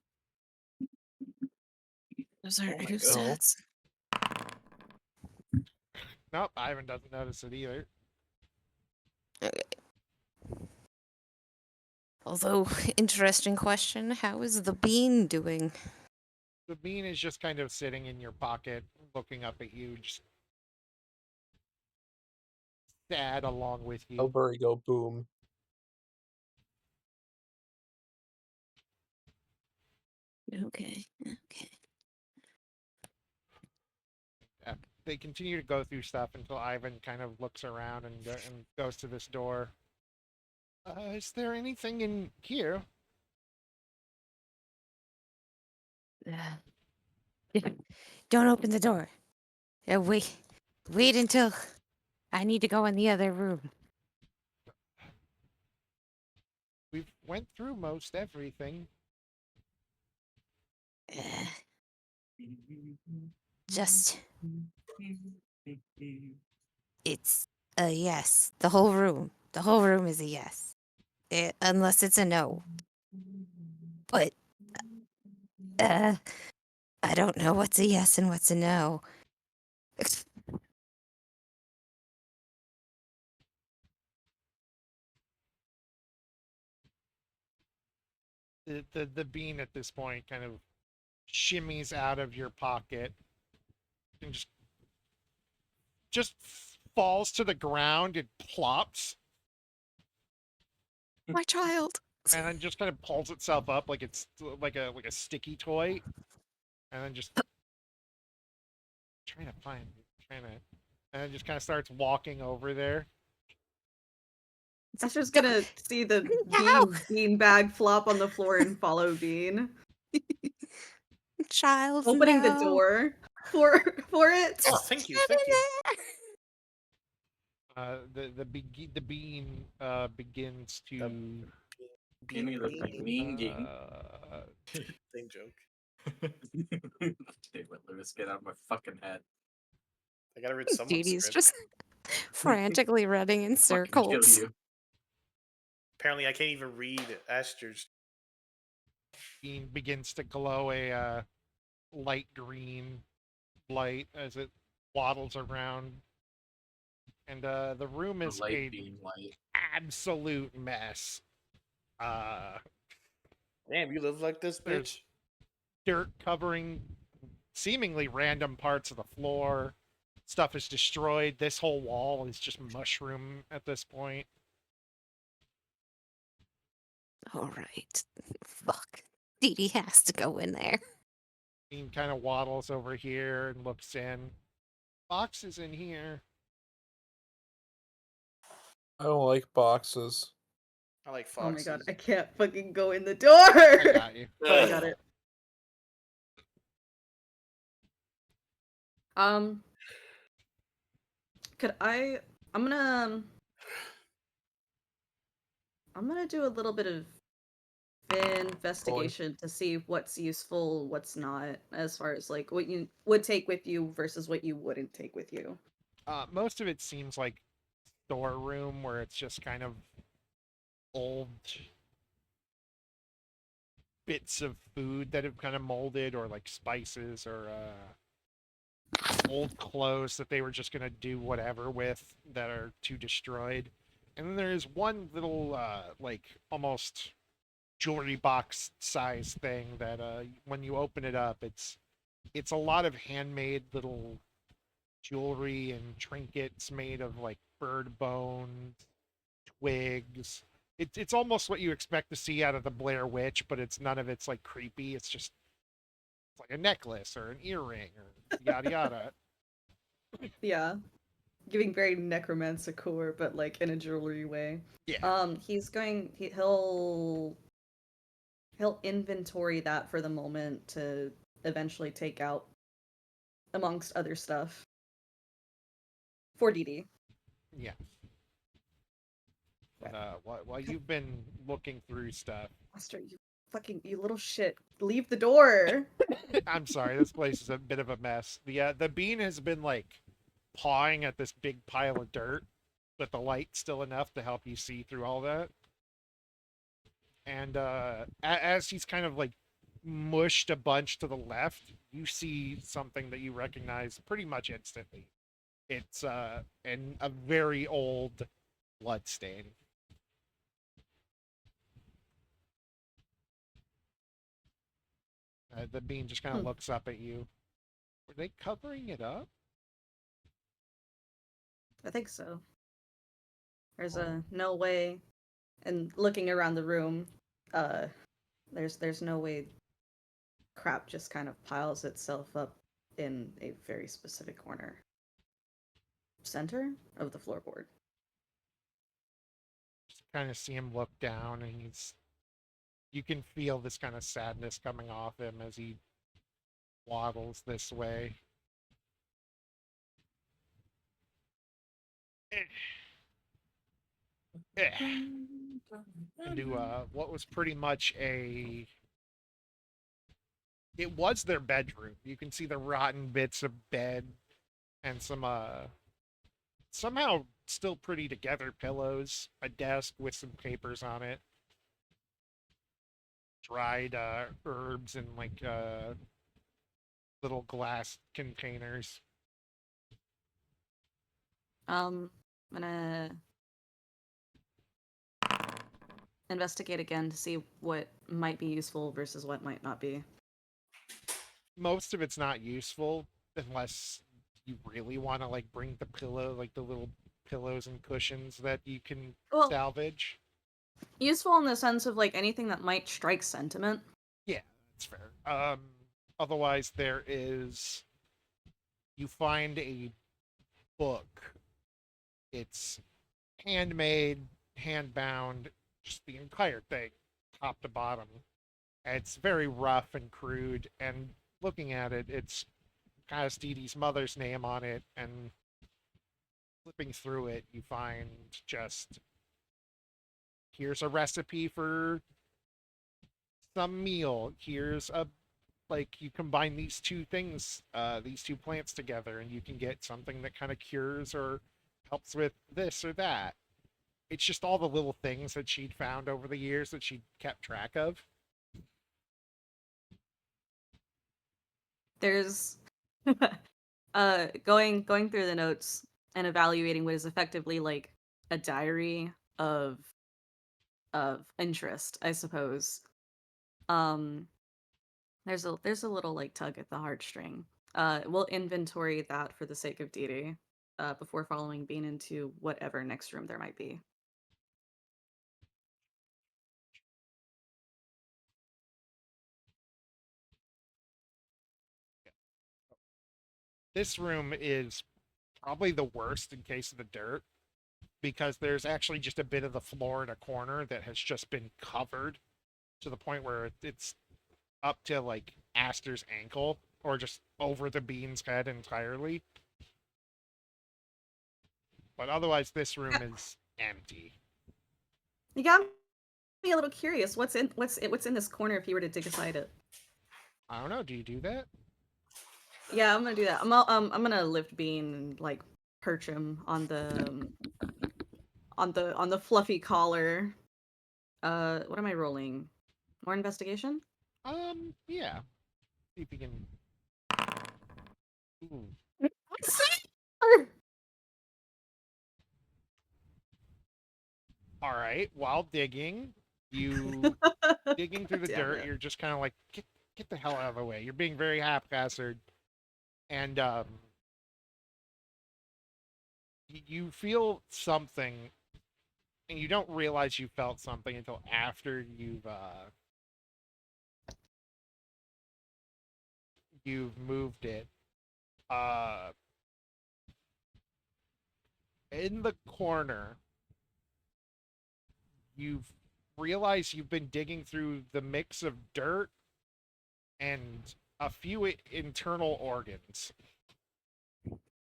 Those Oh aren't my new God. stats. Nope, Ivan doesn't notice it either. Okay. Although, interesting question, how is the bean doing? The bean is just kind of sitting in your pocket, looking up at you, just sad along with you. Oh, Burry go boom. Okay, okay. They continue to go through stuff until Ivan kind of looks around and goes to this door. Is there anything in here? Don't open the door. Wait until I need to go in the other room. We've went through most everything. Just, it's a yes. The whole room. The whole room is a yes. Unless it's a no. But, I don't know what's a yes and what's a no. The bean at this point kind of shimmies out of your pocket and just falls to the ground. It plops My child. and then just kind of pulls itself up like it's like a sticky toy, and then just trying to, and then just kind of starts walking over there. Aster's gonna see the bean bag flop on the floor and follow Bean. Child, Opening the no. door for it. Oh, thank you, thank you. The bean begins to Give me the mean game. uh, Same joke. David Lewis, get out of my fucking head. I gotta read someone's Dee Dee's script. just frantically running in Fucking kill circles. you. Apparently, I can't even read Aster's. Bean begins to glow a light green light as it waddles around, and the room The is light a being light. absolute mess. Uh, Damn, you live like this, There's- bitch? Dirt covering seemingly random parts of the floor. Stuff is destroyed. This whole wall is just mushroom at this point. All right. Fuck. Dee Dee has to go in there. Bean kind of waddles over here and looks in. Boxes in here. I don't like boxes. I like Oh my foxes. god, I can't fucking go in the door! I got you. But I got it. Could I'm gonna do a little bit of investigation to see what's useful, what's not, as far as like what you would take with you versus what you wouldn't take with you. Most of it seems like storeroom where it's just kind of old bits of food that have kind of molded, or like spices, or old clothes that they were just gonna do whatever with that are too destroyed. And then there's one little like almost jewelry box size thing that when you open it up, it's a lot of handmade little jewelry and trinkets made of like bird bones, twigs. It's almost what you expect to see out of the Blair Witch, but it's none of it's like creepy. It's just it's like a necklace or an earring or yada yada. Yeah. Giving very necromancer, but like in a jewelry way. Yeah. He'll inventory that for the moment to eventually take out amongst other stuff for DD. Yeah. But while you've been looking through stuff, Buster, you little shit. Leave the door. I'm sorry, this place is a bit of a mess. The bean has been like pawing at this big pile of dirt, but the light's still enough to help you see through all that. And as he's kind of like mushed a bunch to the left, you see something that you recognize pretty much instantly. It's a very old blood stain. The bean just kind of looks up at you. Were they covering it up? I think so. There's no way, and looking around the room, there's no way crap just kind of piles itself up in a very specific corner. Center of the floorboard. Just kind of see him look down, and you can feel this kind of sadness coming off him as he waddles this way. Into what was pretty much it was their bedroom. You can see the rotten bits of bed and some somehow still pretty together pillows, a desk with some papers on it, dried herbs in like little glass containers. I'm gonna investigate again to see what might be useful versus what might not be. Most of it's not useful unless you really want to like bring the pillow, like the little pillows and cushions that you can salvage. Useful in the sense of like anything that might strike sentiment. Yeah, that's fair. Otherwise you find a book. It's handmade, hand-bound, just the entire thing, top to bottom. It's very rough and crude, and looking at it, it's kind of Dee Dee's mother's name on it, and flipping through it, you find just here's a recipe for some meal. Here's a like you combine these two things, these two plants together, and you can get something that kind of cures or helps with this or that. It's just all the little things that she'd found over the years that she kept track of. There's going through the notes and evaluating what is effectively like a diary of interest, I suppose. Um there's a little like tug at the heartstring. We'll inventory that for the sake of Didi, before following Bean into whatever next room there might be. This room is probably the worst in case of the dirt because there's actually just a bit of the floor in a corner that has just been covered to the point where it's up to like Aster's ankle or just over the Bean's head entirely. But otherwise, this room is empty. You got me a little curious. What's in this corner if you were to dig aside it? I don't know. Do you do that? Yeah, I'm gonna do that. I'm gonna lift Bean and like perch him on the fluffy collar. What am I rolling? More investigation? Yeah. See if you can. Ooh. All right. While digging, you digging through the Damn dirt. it. You're just kind of like get the hell out of the way. You're being very haphazard, and you feel something, and you don't realize you felt something until after you've moved it. Uh, in the corner, you've realized you've been digging through the mix of dirt and a few internal organs,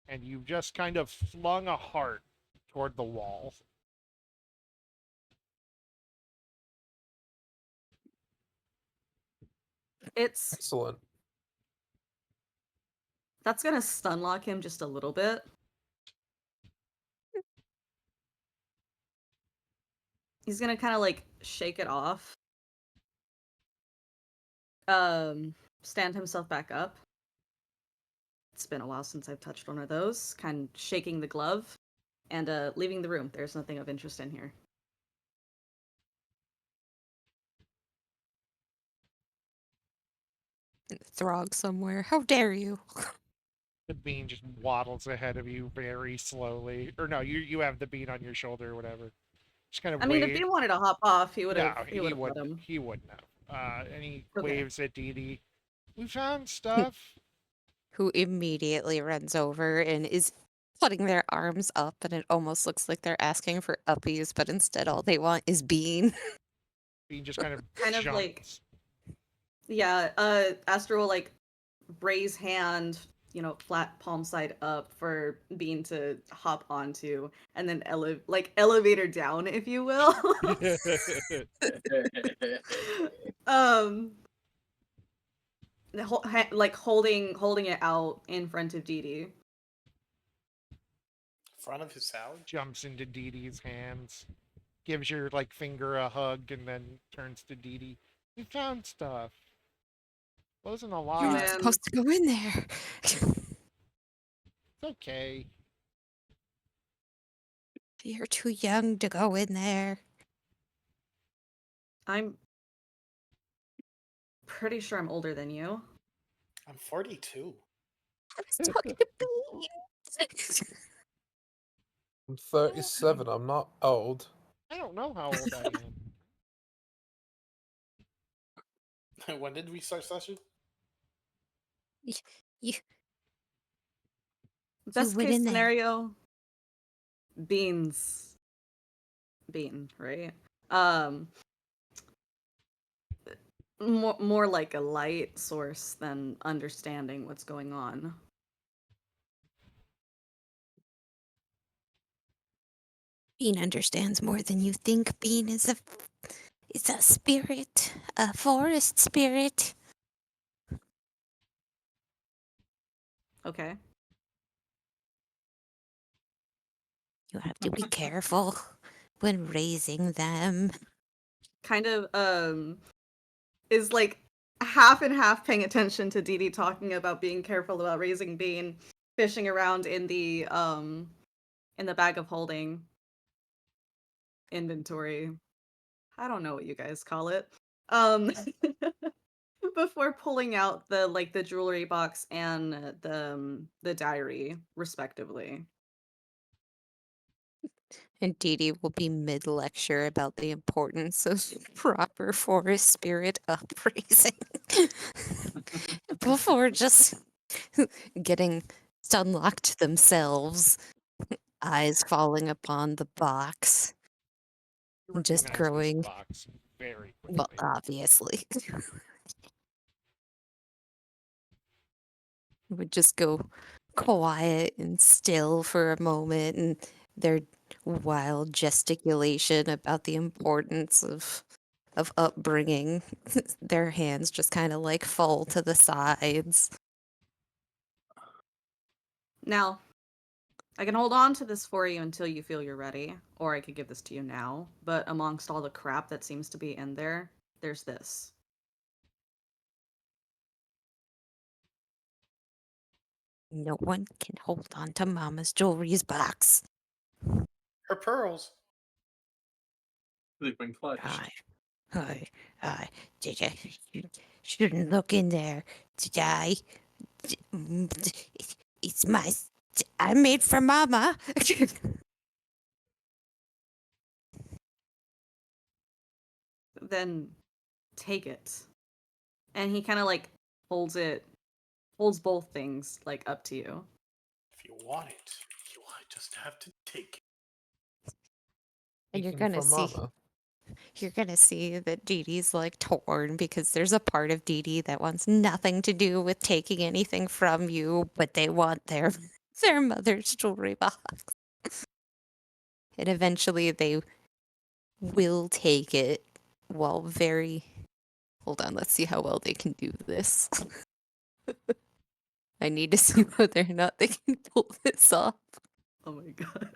and you've just kind of flung a heart toward the wall. It's Excellent. That's gonna stun lock him just a little bit. He's gonna kind of like shake it off. Stand himself back up. It's been a while since I've touched one of those. Kind of shaking the glove and leaving the room. There's nothing of interest in here. Throg somewhere. How dare you? The bean just waddles ahead of you very slowly. Or no, you have the bean on your shoulder or whatever. Just kind of I mean, if he wanted to hop off, he would No, have. He would have let him. He wouldn't have. And he Okay. waves at Dee Dee. We found stuff. Who immediately runs over and is putting their arms up, and it almost looks like they're asking for uppies, but instead all they want is bean. Bean just kind of Kind of like, jumps. yeah. Astro will like raise hand, flat palm side up for Bean to hop onto, and then elevator down, if you will. Like holding it out in front of Dee Dee. Front of his salad? Jumps into Dee Dee's hands. Gives your like finger a hug and then turns to Dee Dee. We found stuff. Wasn't a You're lot. not Man. supposed to go in there. It's okay. You're too young to go in there. I'm pretty sure I'm older than you. I'm 42. I was talking to bean. I'm 37. I'm not old. I don't know how old I am. When did we start session? You Best went case in there. scenario, Bean, right? More like a light source than understanding what's going on. Bean understands more than you think. Bean is a spirit, a forest spirit. Okay. You have to be careful when raising them. Kind of is like half and half paying attention to Dee Dee talking about being careful about raising Bean, fishing around in the bag of holding inventory. I don't know what you guys call it. Um before pulling out the jewelry box and the diary respectively. And Dee Dee will be mid lecture about the importance of proper forest spirit upraising before just getting unlocked themselves, eyes falling upon the box, You just recognize this growing. box very Well, quickly. obviously. Would just go quiet and still for a moment, and their wild gesticulation about the importance of upbringing. Their hands just kind of like fall to the sides. Now, I can hold on to this for you until you feel you're ready, or I could give this to you now, but amongst all the crap that seems to be in there, there's this. No one can hold on to Mama's jewelry's box. Her pearls. They've been clutched. I did you shouldn't look in there. Did I? It's my. I made for Mama. Then take it. And he kind of like holds both things like up to you. If you want it, you just have to take it. And Speaking for Mama. you're gonna see that Dee Dee's like torn because there's a part of Dee Dee that wants nothing to do with taking anything from you, but they want their mother's jewelry box. And eventually they will take it while very. Hold on, let's see how well they can do this. I need to see whether or not they can pull this off. Oh my god.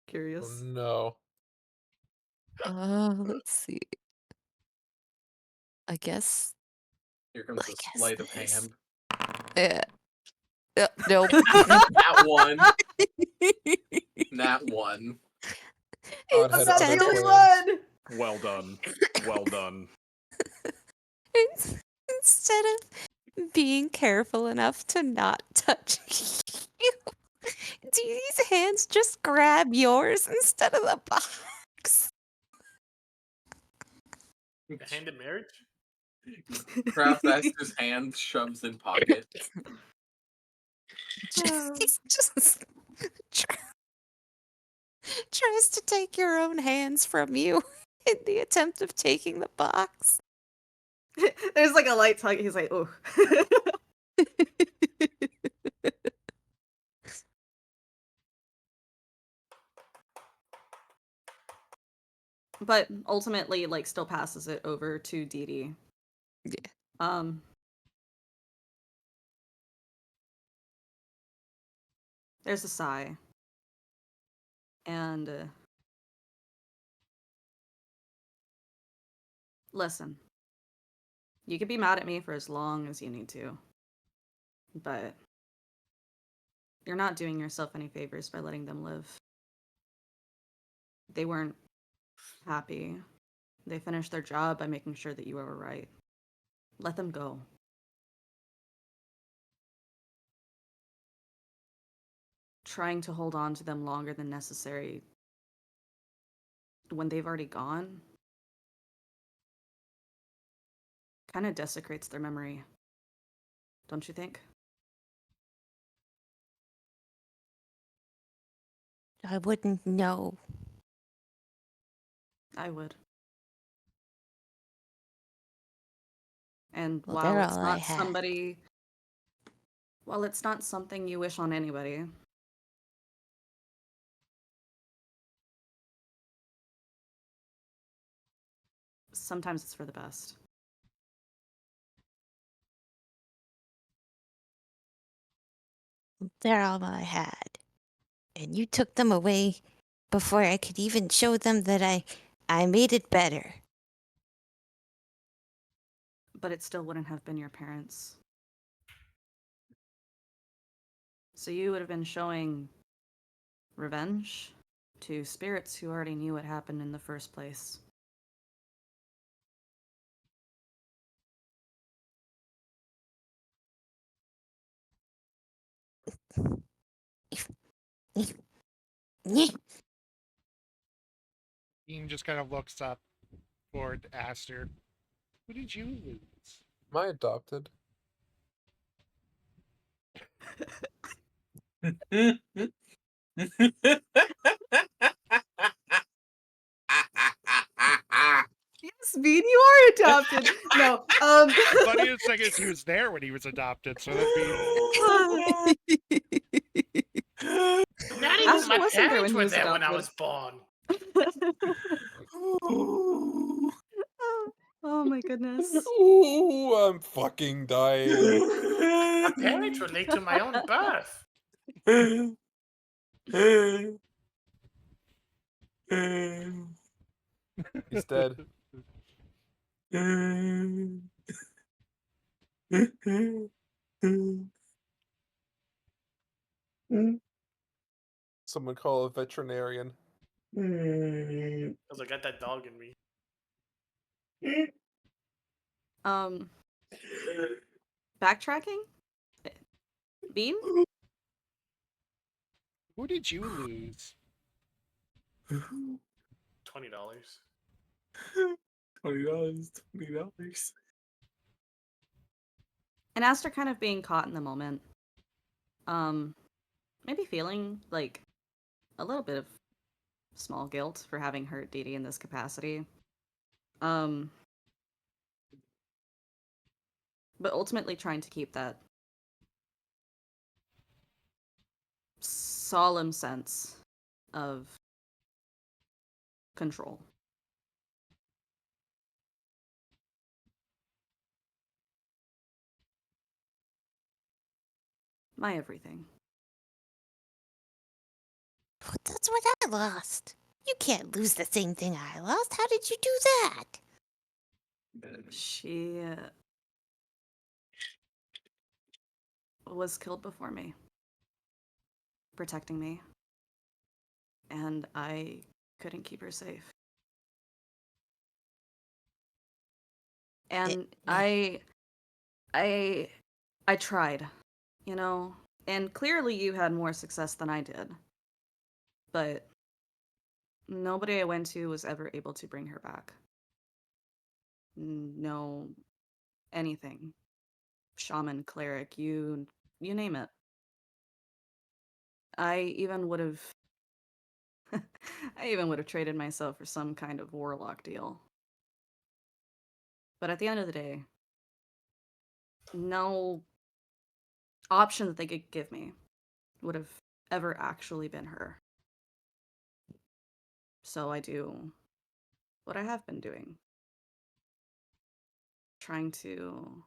Curious. Oh no. Let's see. I guess. Here comes I the guess sleight of this. hand. Nope. Nat one. Nat one. God had I'm not other the only plans. one! Well done. Well done. Instead of being careful enough to not touch you, Dee Dee's hands just grab yours instead of the box. The hand in marriage? Grabs Esther's hand, shoves in pocket. He's just tries to take your own hands from you in the attempt of taking the box. There's like a light tug. He's like, oh. But ultimately, like, still passes it over to Dee Dee. Yeah. There's a sigh. And, listen. You can be mad at me for as long as you need to. But you're not doing yourself any favors by letting them live. They weren't happy. They finished their job by making sure that you were right. Let them go. Trying to hold on to them longer than necessary when they've already gone kind of desecrates their memory. Don't you think? I wouldn't know. I would. And Well, they're while it's all I not had. while it's not something you wish on anybody, sometimes it's for the best. They're all I had. And you took them away before I could even show them that I made it better. But it still wouldn't have been your parents. So you would have been showing revenge to spirits who already knew what happened in the first place. Dean just kind of looks up toward Aster. Who did you lose? Am I adopted? Yes, Bean, you are adopted. No, The funniest thing is he was there when he was adopted, so that'd be. Not even Aster my wasn't there parents when he were was there when I adopted. was born. Oh my goodness. Ooh, I'm fucking dying. My parents were late to my own birth. He's dead. Someone call a veterinarian. Because I got that dog in me. Backtracking? Bean? Who did you lose? $20. $20. And Aster kind of being caught in the moment. Maybe feeling like a little bit of small guilt for having hurt Dee Dee in this capacity. But ultimately trying to keep that solemn sense of control. My everything. That's what I lost. You can't lose the same thing I lost. How did you do that? She was killed before me, protecting me, and I couldn't keep her safe. And I tried, you know, and clearly you had more success than I did. But nobody I went to was ever able to bring her back. No, anything. Shaman, cleric, you name it. I even would have traded myself for some kind of warlock deal. But at the end of the day, no option that they could give me would have ever actually been her. So I do what I have been doing. Trying to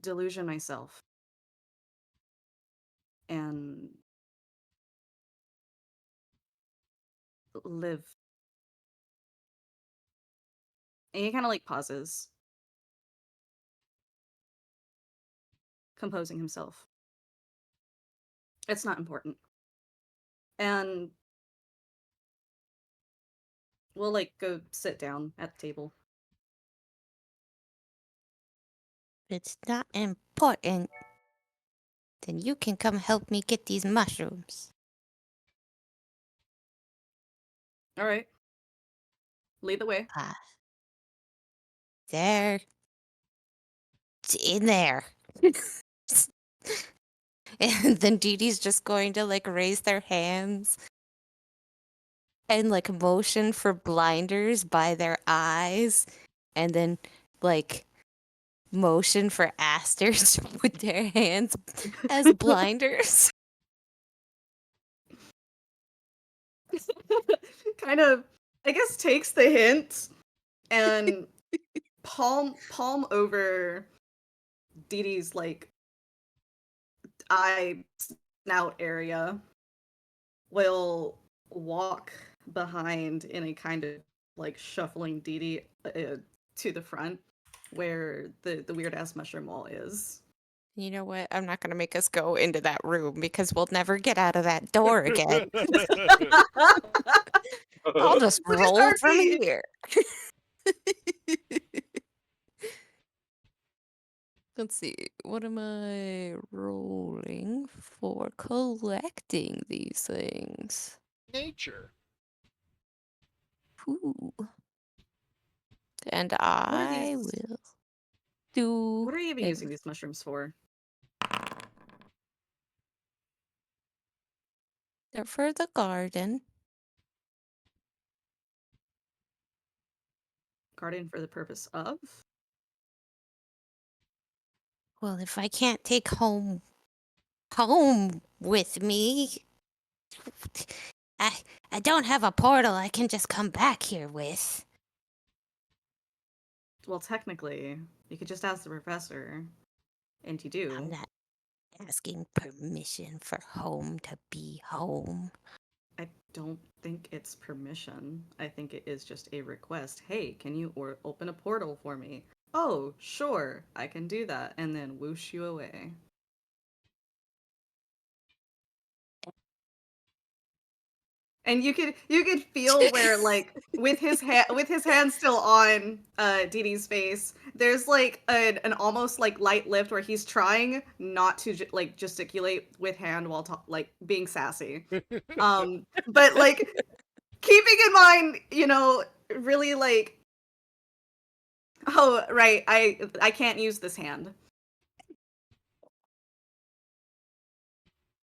delusion myself and live. And he kind of like pauses, composing himself. It's not important. And we'll like go sit down at the table. If it's not important, then you can come help me get these mushrooms. All right. Lead the way. There. It's in there. And then Dee Dee's just going to like raise their hands and like motion for blinders by their eyes, and then like motion for Asters with their hands as blinders. Kind of, I guess, takes the hint and palm over Dee Dee's like eye snout area will walk behind in a kind of like shuffling Dee Dee to the front where the weird ass mushroom wall is. You know what? I'm not going to make us go into that room because we'll never get out of that door again. I'll just But it's roll from RP. here. Let's see. What am I rolling for collecting these things? Nature. Ooh. And What are I these? will do What are you even a- using these mushrooms for? they're for the garden. Guardian for the purpose of? Well, if I can't take home with me, I I don't have a portal I can just come back here with. Well, technically, you could just ask the professor, and you I'm do. not asking permission for home to be home. I don't think it's permission. I think it is just a request. Hey, can you open a portal for me? Oh, sure, I can do that, and then whoosh you away. And you could feel where like with his hand still on Dee Dee's face, there's like an almost like light lift where he's trying not to like gesticulate with hand while like being sassy. But like keeping in mind, really like, oh right, I can't use this hand.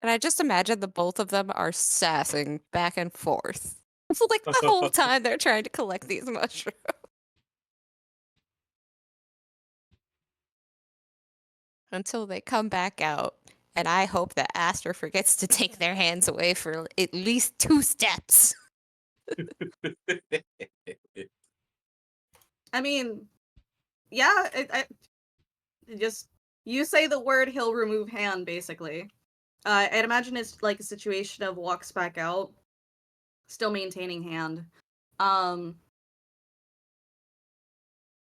And I just imagine the both of them are sassing back and forth. It's like the whole time they're trying to collect these mushrooms. Until they come back out. And I hope that Aster forgets to take their hands away for at least 2 steps. I mean, yeah, just you say the word, he'll remove hand, basically. I'd imagine it's like a situation of walks back out, still maintaining hand.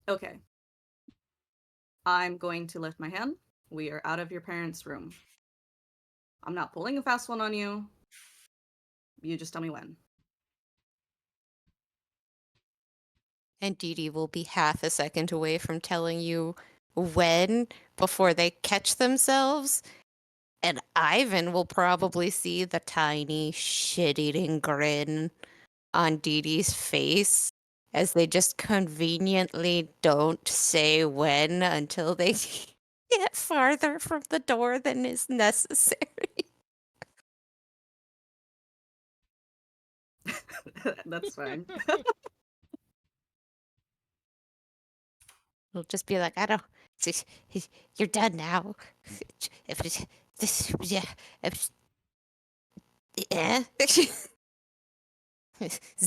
Okay. I'm going to lift my hand. We are out of your parents' room. I'm not pulling a fast one on you. You just tell me when. And Dee Dee will be half a second away from telling you when before they catch themselves. And Ivan will probably see the tiny shit-eating grin on Dee Dee's face as they just conveniently don't say when until they get farther from the door than is necessary. That's fine. It'll just be like, I don't. You're done now. If it, this, yeah, if, yeah.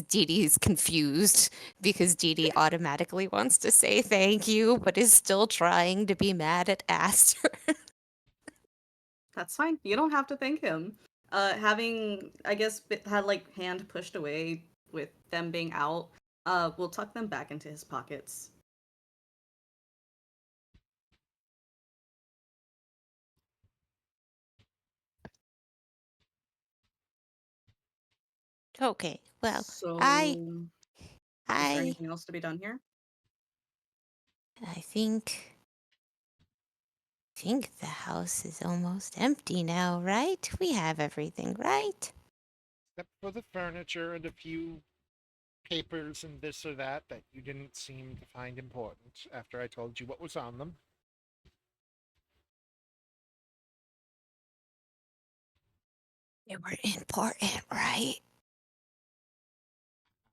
Dee Dee is confused because Dee Dee automatically wants to say thank you, but is still trying to be mad at Aster. That's fine. You don't have to thank him. Having, I guess, had like hand pushed away with them being out, we'll tuck them back into his pockets. Okay, well, So, I, is there I, anything else to be done here? I think the house is almost empty now, right? We have everything, right? Except for the furniture and a few papers and this or that you didn't seem to find important after I told you what was on them. They were important, right?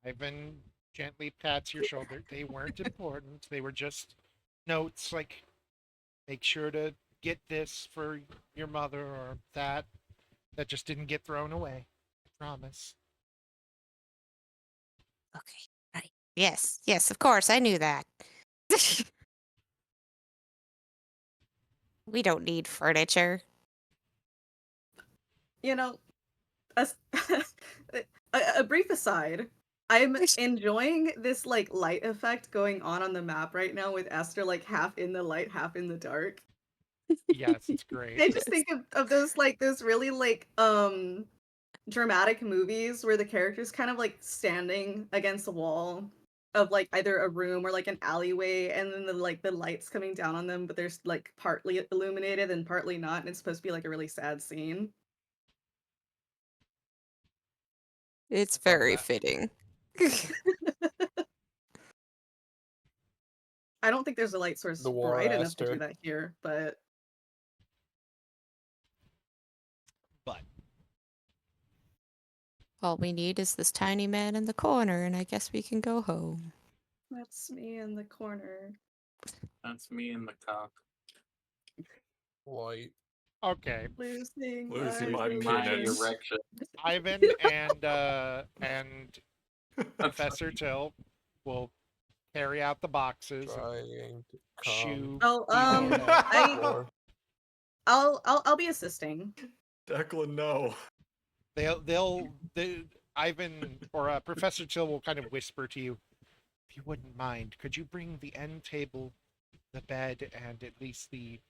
Ivan gently pats your shoulder. They weren't important. They were just notes like, make sure to get this for your mother or that. That just didn't get thrown away. I promise. Okay, right. Yes, of course, I knew that. We don't need furniture. You know, a, a brief aside. I'm enjoying this like light effect going on the map right now with Esther like half in the light, half in the dark. Yes, it's great. I just think of those like those really like dramatic movies where the character's kind of like standing against the wall of like either a room or like an alleyway, and then the lights coming down on them, but there's like partly illuminated and partly not, and it's supposed to be like a really sad scene. It's I love very that. fitting. I don't think there's a light source The War bright enough to do Aster. that here, but But All we need is this tiny man in the corner, and I guess we can go home. that's me in the corner. That's me in the cock. Light. okay, Losing Losing my my My penis. erection. Ivan and Professor Till will carry out the boxes and Trying to come. shoo Oh, Dee Dee ahead. Floor. I'll be assisting. Declan, no. Ivan or Professor Till will kind of whisper to you, if you wouldn't mind, could you bring the end table, the bed, and at least the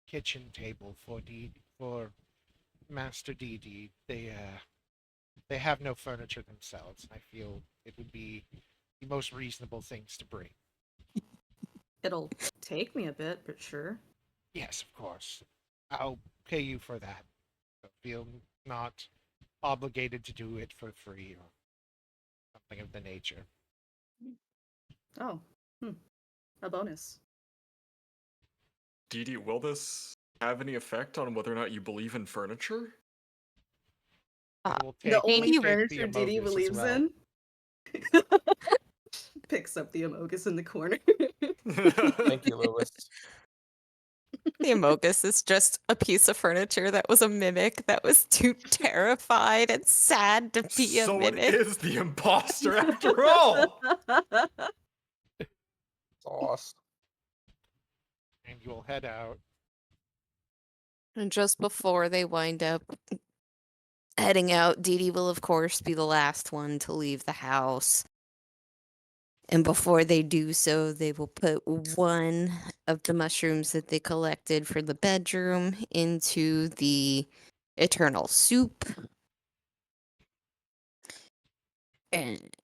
kitchen table for Master Dee. They have no furniture themselves. I feel it would be the most reasonable things to bring. It'll take me a bit, but sure. Yes, of course. I'll pay you for that. So feel not obligated to do it for free or something of the nature. Oh, a bonus. Dee Dee, will this have any effect on whether or not you believe in furniture? Uh, We'll The take, only Maybe- furniture the Diddy Amogus as believes well. in. Picks up the Amogus in the corner. Thank you, Lewis. The Amogus is just a piece of furniture that was a mimic that was too terrified and sad to be a So it mimic. is the imposter after all! Sauce. And you'll head out. And just before they wind up heading out, Dee Dee will, of course, be the last one to leave the house. And before they do so, they will put one of the mushrooms that they collected for the bedroom into the eternal soup. And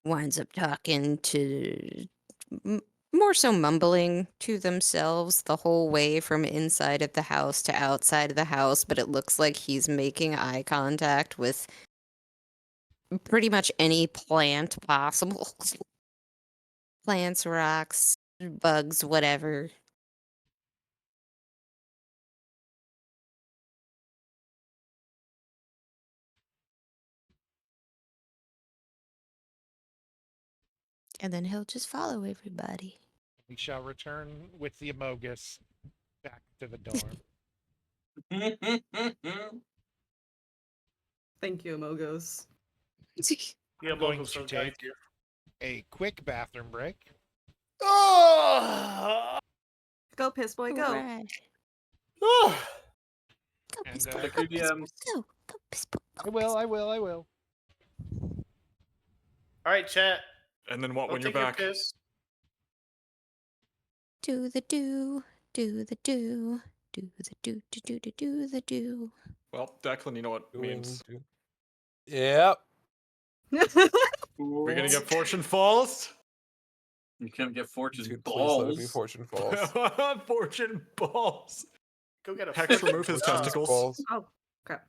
winds up talking to, more so mumbling to themselves the whole way from inside of the house to outside of the house, but it looks like he's making eye contact with pretty much any plant possible. Plants, rocks, bugs, whatever. And then he'll just follow everybody. We shall return with the Amogus back to the dorm. Thank you, Amogos. Yeah, I'm going locals to will guide take you. a quick bathroom break. Oh! Go, piss boy, go. Hooray. Oh! Go, And, piss uh, boy, Check go, your piss boy, DMs. go. Go, piss boy, I go, will, piss I will, I will. All right, chat. And then what Go when you're take your back? piss. Do the do, do the do, do the do, do the do. Well, Declan, you know what it Doing. means. Yep. We're gonna get Fortune Falls? You can't get fortune Dude, please let it be balls. Fortune Falls. Fortune Balls! Go get a Hex fortune remove his duh. testicles. Balls. Oh, crap.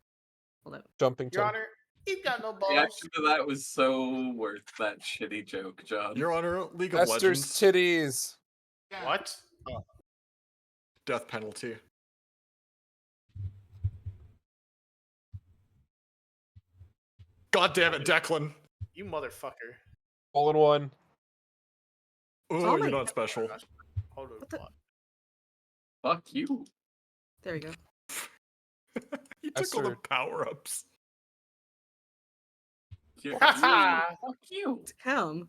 Hold up. Jumping Your Tom. Honor, you've got no The balls. reaction to that was so worth that shitty joke, John. Your Honor, League of Esther's Legends. titties. What? Death penalty. God damn it, Declan! You motherfucker. All in one. Oh, Oh you're my not special. Hold on. What the- Fuck you. There we go. You took all the Esther. power-ups. Yeah, Ha Fuck you. Damn.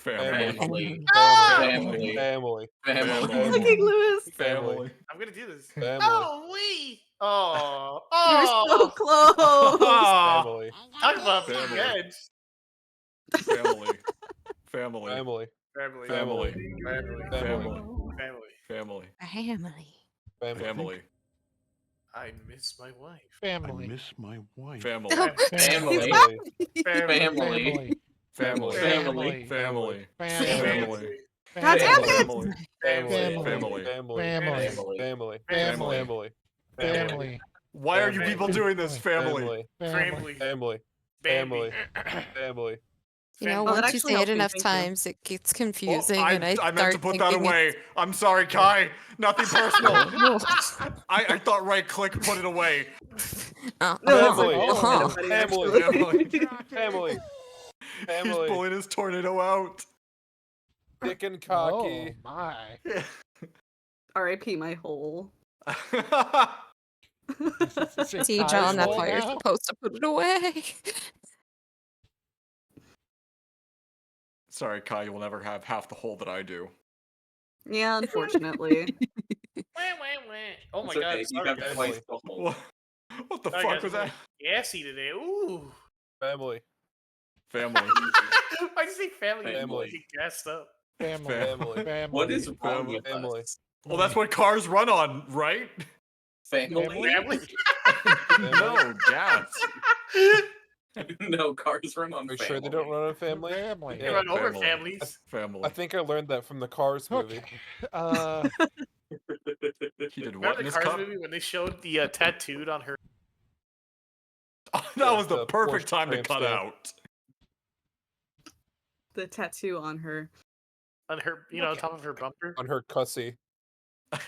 Family. Family. Family. Family. Family. Family. Fucking Lewis. Family. I'm gonna do this. Family. Oh, wee! Oh, You're so oh! close. Family. Talk about being Family. edge. Family. Family. Family. Family. Family. Family. Family. Family. Family. Family. Family. Family. Family. I miss my wife. I Family. miss my wife. Family. Oh, Family. Family. Family. Family. Family. Family. Family. God damn Family. it! Family. Family. Family. Family. Family. Family. Family. Why are you Family. people doing this? Family. Family. Family. Bambi. Family. You know, Oh, that once you actually say it helped me, enough thank you. times, it gets Oh, confusing, I and I meant start to put that thinking away. I'm sorry, Kai. Nothing personal. it's- I thought right click put it away. No, that's Family. okay. It's kind of funny, Family. actually. Family. He's Family. pulling his tornado out. Dick and Oh cocky. my. R.I.P. my hole. See, John, that's why you're supposed to put it away. Sorry, Kai, you will never have half the hole that I do. Yeah, unfortunately. Oh my It's god, okay, you sorry got guys. twice the whole. What the Sorry, fuck guys, was I'm that? gassy today. Ooh. Family. Family. I just say family. Family. I get gassed up. Family. Family. Family. What is wrong Family. with Family. us? Well, that's what cars run on, right? Family? Family? No, gas. No, cars run on Are you family. sure they don't run on family? Family. They Yeah. run over Family. families. Family. I think I learned that from the Cars movie. Okay. He did what Remember in the his Cars cup? movie when they showed the tattooed on her? That Yeah, was the the perfect Porsche time to tramp cut stamp. out. The tattoo on her. On her, you know, on top of her bumper. On her cussy.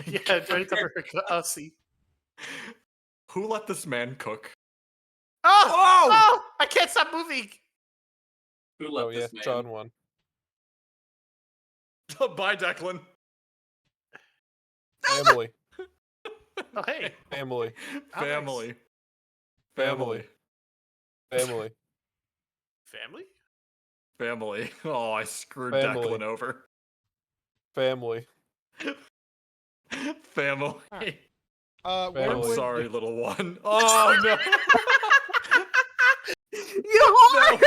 Yeah, right on top of her cussy. Who let this man cook? Oh! Oh! I can't stop moving! Who let Oh yeah, this man? John won. Bye, Declan. Family. Oh, hey. Family. Family. Family. Family. Family? Family. Oh, I screwed Family. Declan over. Family. Family. Where I'm Family. would sorry, little one. Oh no. You whore!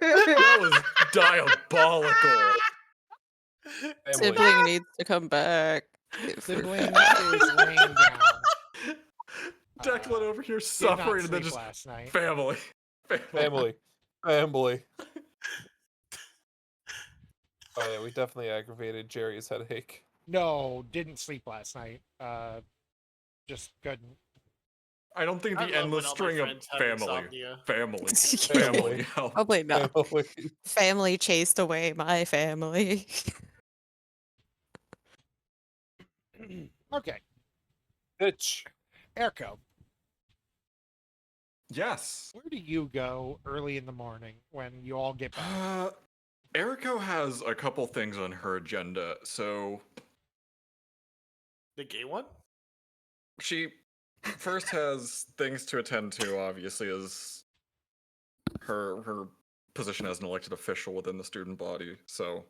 That was diabolical. Family. Sibling needs to come back. Sibling is laying down. Declan over here Did not suffering and then sleep just last night. family. Family. Family. Oh yeah, we definitely aggravated Jerry's headache. No, didn't sleep last night. Just couldn't. I don't think I the love endless when all my string of friends have family. insomnia. Family. Family. Family. help. Probably not. Family. Family chased away my family. Okay, Bitch. Erko, Yes. where do you go early in the morning when you all get back? Eriko has a couple things on her agenda, so The gay one? she first has things to attend to, obviously, as her position as an elected official within the student body. So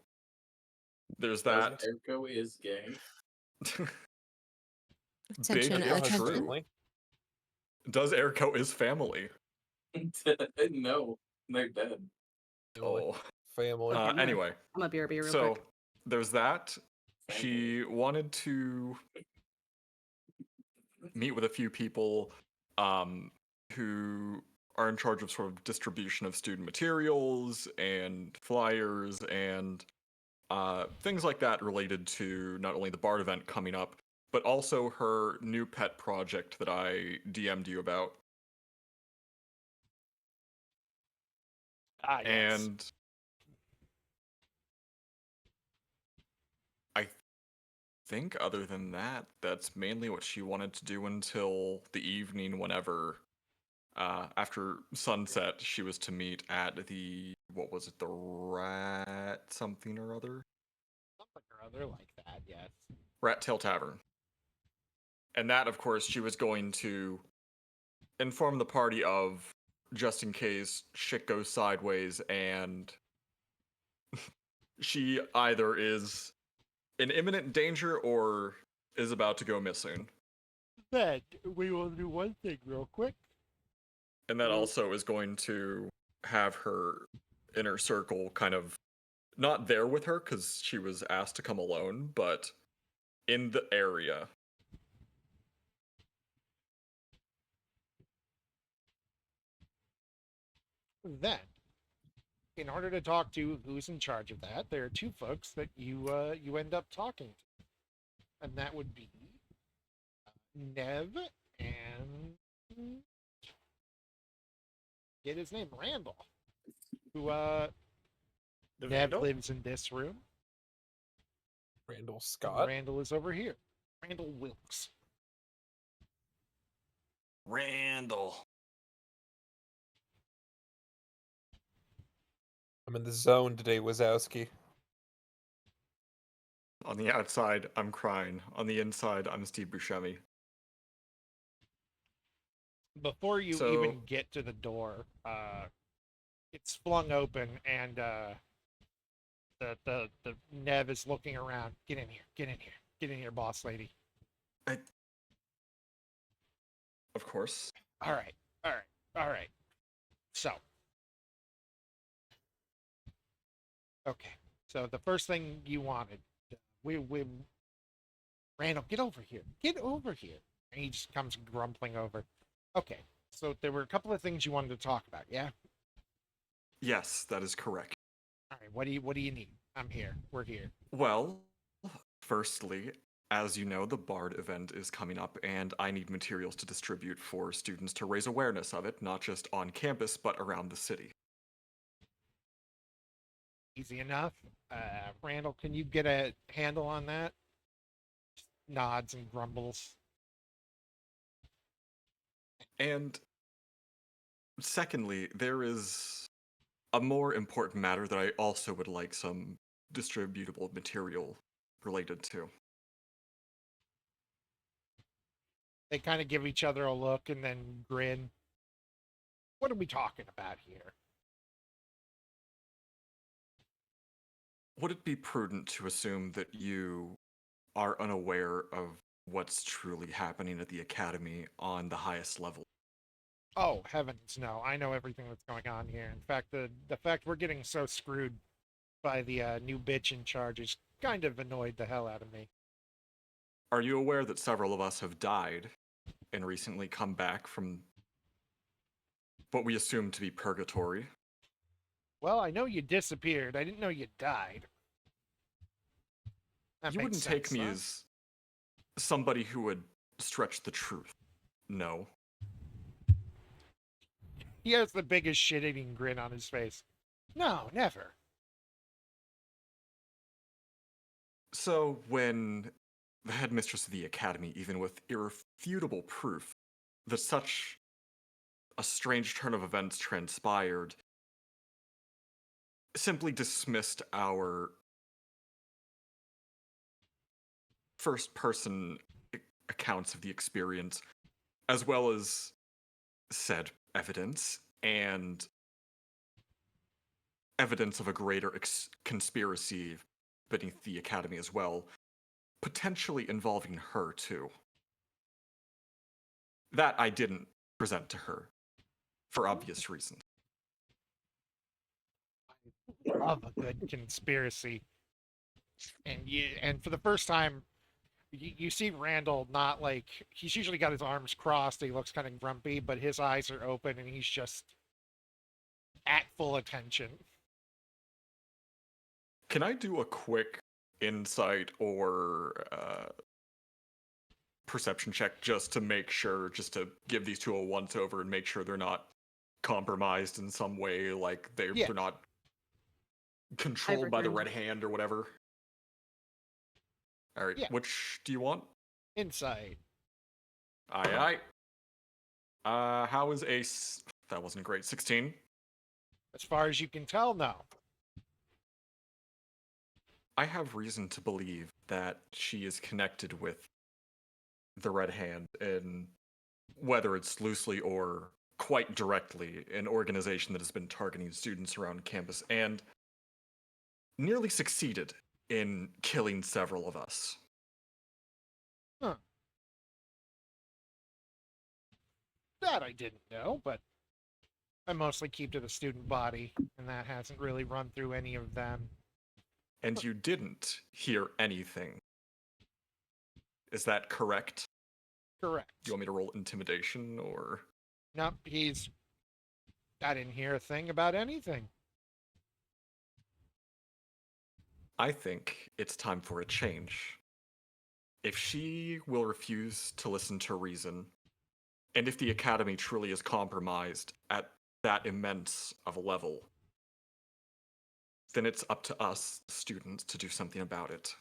there's that. Erko is gay. Attention, Big if attention. true. Recently. Does Eriko is family? No, they're dead. Oh. Family. Anyway, I'm a BRB real so quick. there's that. She wanted to meet with a few people who are in charge of sort of distribution of student materials and flyers and things like that related to not only the BARD event coming up, but also her new pet project that I DM'd you about. Yes. And I think other than that, that's mainly what she wanted to do until the evening whenever, after sunset, she was to meet at the, what was it, the Rat something or other? Something or other like that, yes. Rat Tail Tavern. And that, of course, she was going to inform the party of, just in case shit goes sideways and she either is in imminent danger or is about to go missing. Then we will do one thing real quick. And that also is going to have her inner circle kind of not there with her because she was asked to come alone, but in the area. Then, in order to talk to who's in charge of that, there are two folks that you end up talking to, and that would be Nev and get his name Randall, who The Nev Vandal? lives in this room. Randall And Scott. Randall is over here. Randall Wilkes. Randall. I'm in the zone today, Wazowski. On the outside, I'm crying. On the inside, I'm Steve Buscemi. Before you So- even get to the door, it's flung open, and the Nev is looking around. Get in here! Get in here! Get in here, boss lady! Of course. All right, all right, all right. So, okay. So the first thing you wanted, we Randall, get over here! Get over here! And he just comes grumbling over. Okay. So there were a couple of things you wanted to talk about, yeah? Yes, that is correct. All right. What do you need? I'm here. We're here. Well, firstly, as you know, the BARD event is coming up, and I need materials to distribute for students to raise awareness of it, not just on campus, but around the city. Easy enough. Randall, can you get a handle on that? Just nods and grumbles. And secondly, there is a more important matter that I also would like some distributable material related to. They kind of give each other a look and then grin. What are we talking about here? Would it be prudent to assume that you are unaware of what's truly happening at the Academy on the highest level? Oh, heavens, no. I know everything that's going on here. In fact, the fact we're getting so screwed by the new bitch in charge is kind of annoyed the hell out of me. Are you aware that several of us have died and recently come back from what we assume to be purgatory? Well, I know you disappeared. I didn't know you died. That You makes wouldn't take sense, me huh? as somebody who would stretch the truth. No. He has the biggest shit-eating grin on his face. No, never. So, when the headmistress of the academy, even with irrefutable proof that such a strange turn of events transpired, simply dismissed our first-person accounts of the experience, as well as said evidence and evidence of a greater conspiracy beneath the academy as well, potentially involving her too. That I didn't present to her, for obvious reasons. Love a good conspiracy. And for the first time, you see Randall not like he's usually got his arms crossed. He looks kind of grumpy, but his eyes are open and he's just at full attention. Can I do a quick insight or perception check just to make sure, just to give these two a once over and make sure they're not compromised in some way, like they're not controlled by the Red Hand or whatever? All right, which do you want? Insight. Aye, aye. How is Ace? That wasn't great. 16? As far as you can tell, no. I have reason to believe that she is connected with the Red Hand, and whether it's loosely or quite directly, an organization that has been targeting students around campus. And nearly succeeded in killing several of us. Huh. That I didn't know, but I mostly keep to the student body, and that hasn't really run through any of them. And you didn't hear anything. Is that correct? Correct. Do you want me to roll intimidation or? Nope, I didn't hear a thing about anything. I think it's time for a change. If she will refuse to listen to reason, and if the Academy truly is compromised at that immense of a level, then it's up to us, students, to do something about it.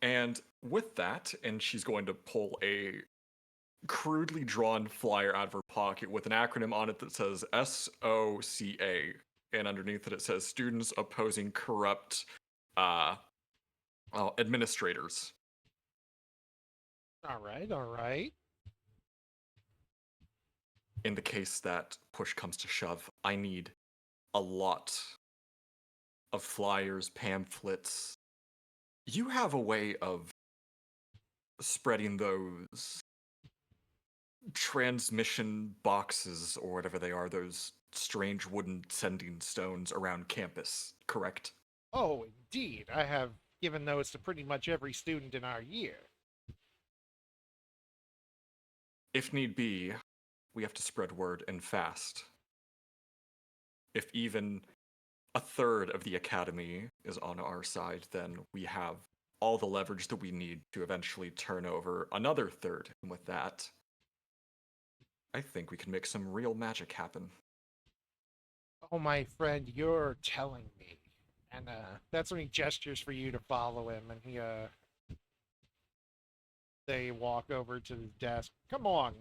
And with that, and she's going to pull a crudely drawn flyer out of her pocket with an acronym on it that says SOCA, and underneath it says Students Opposing Corrupt Administrators. All right, all right. In the case that push comes to shove, I need a lot of flyers, pamphlets. You have a way of spreading those transmission boxes or whatever they are, those strange wooden sending stones around campus, correct? Oh, indeed. I have given those to pretty much every student in our year. If need be, we have to spread word and fast. If even a third of the Academy is on our side, then we have all the leverage that we need to eventually turn over another third. And with that, I think we can make some real magic happen. Oh, my friend, you're telling me. And that's when he gestures for you to follow him, and they walk over to the desk. Come on,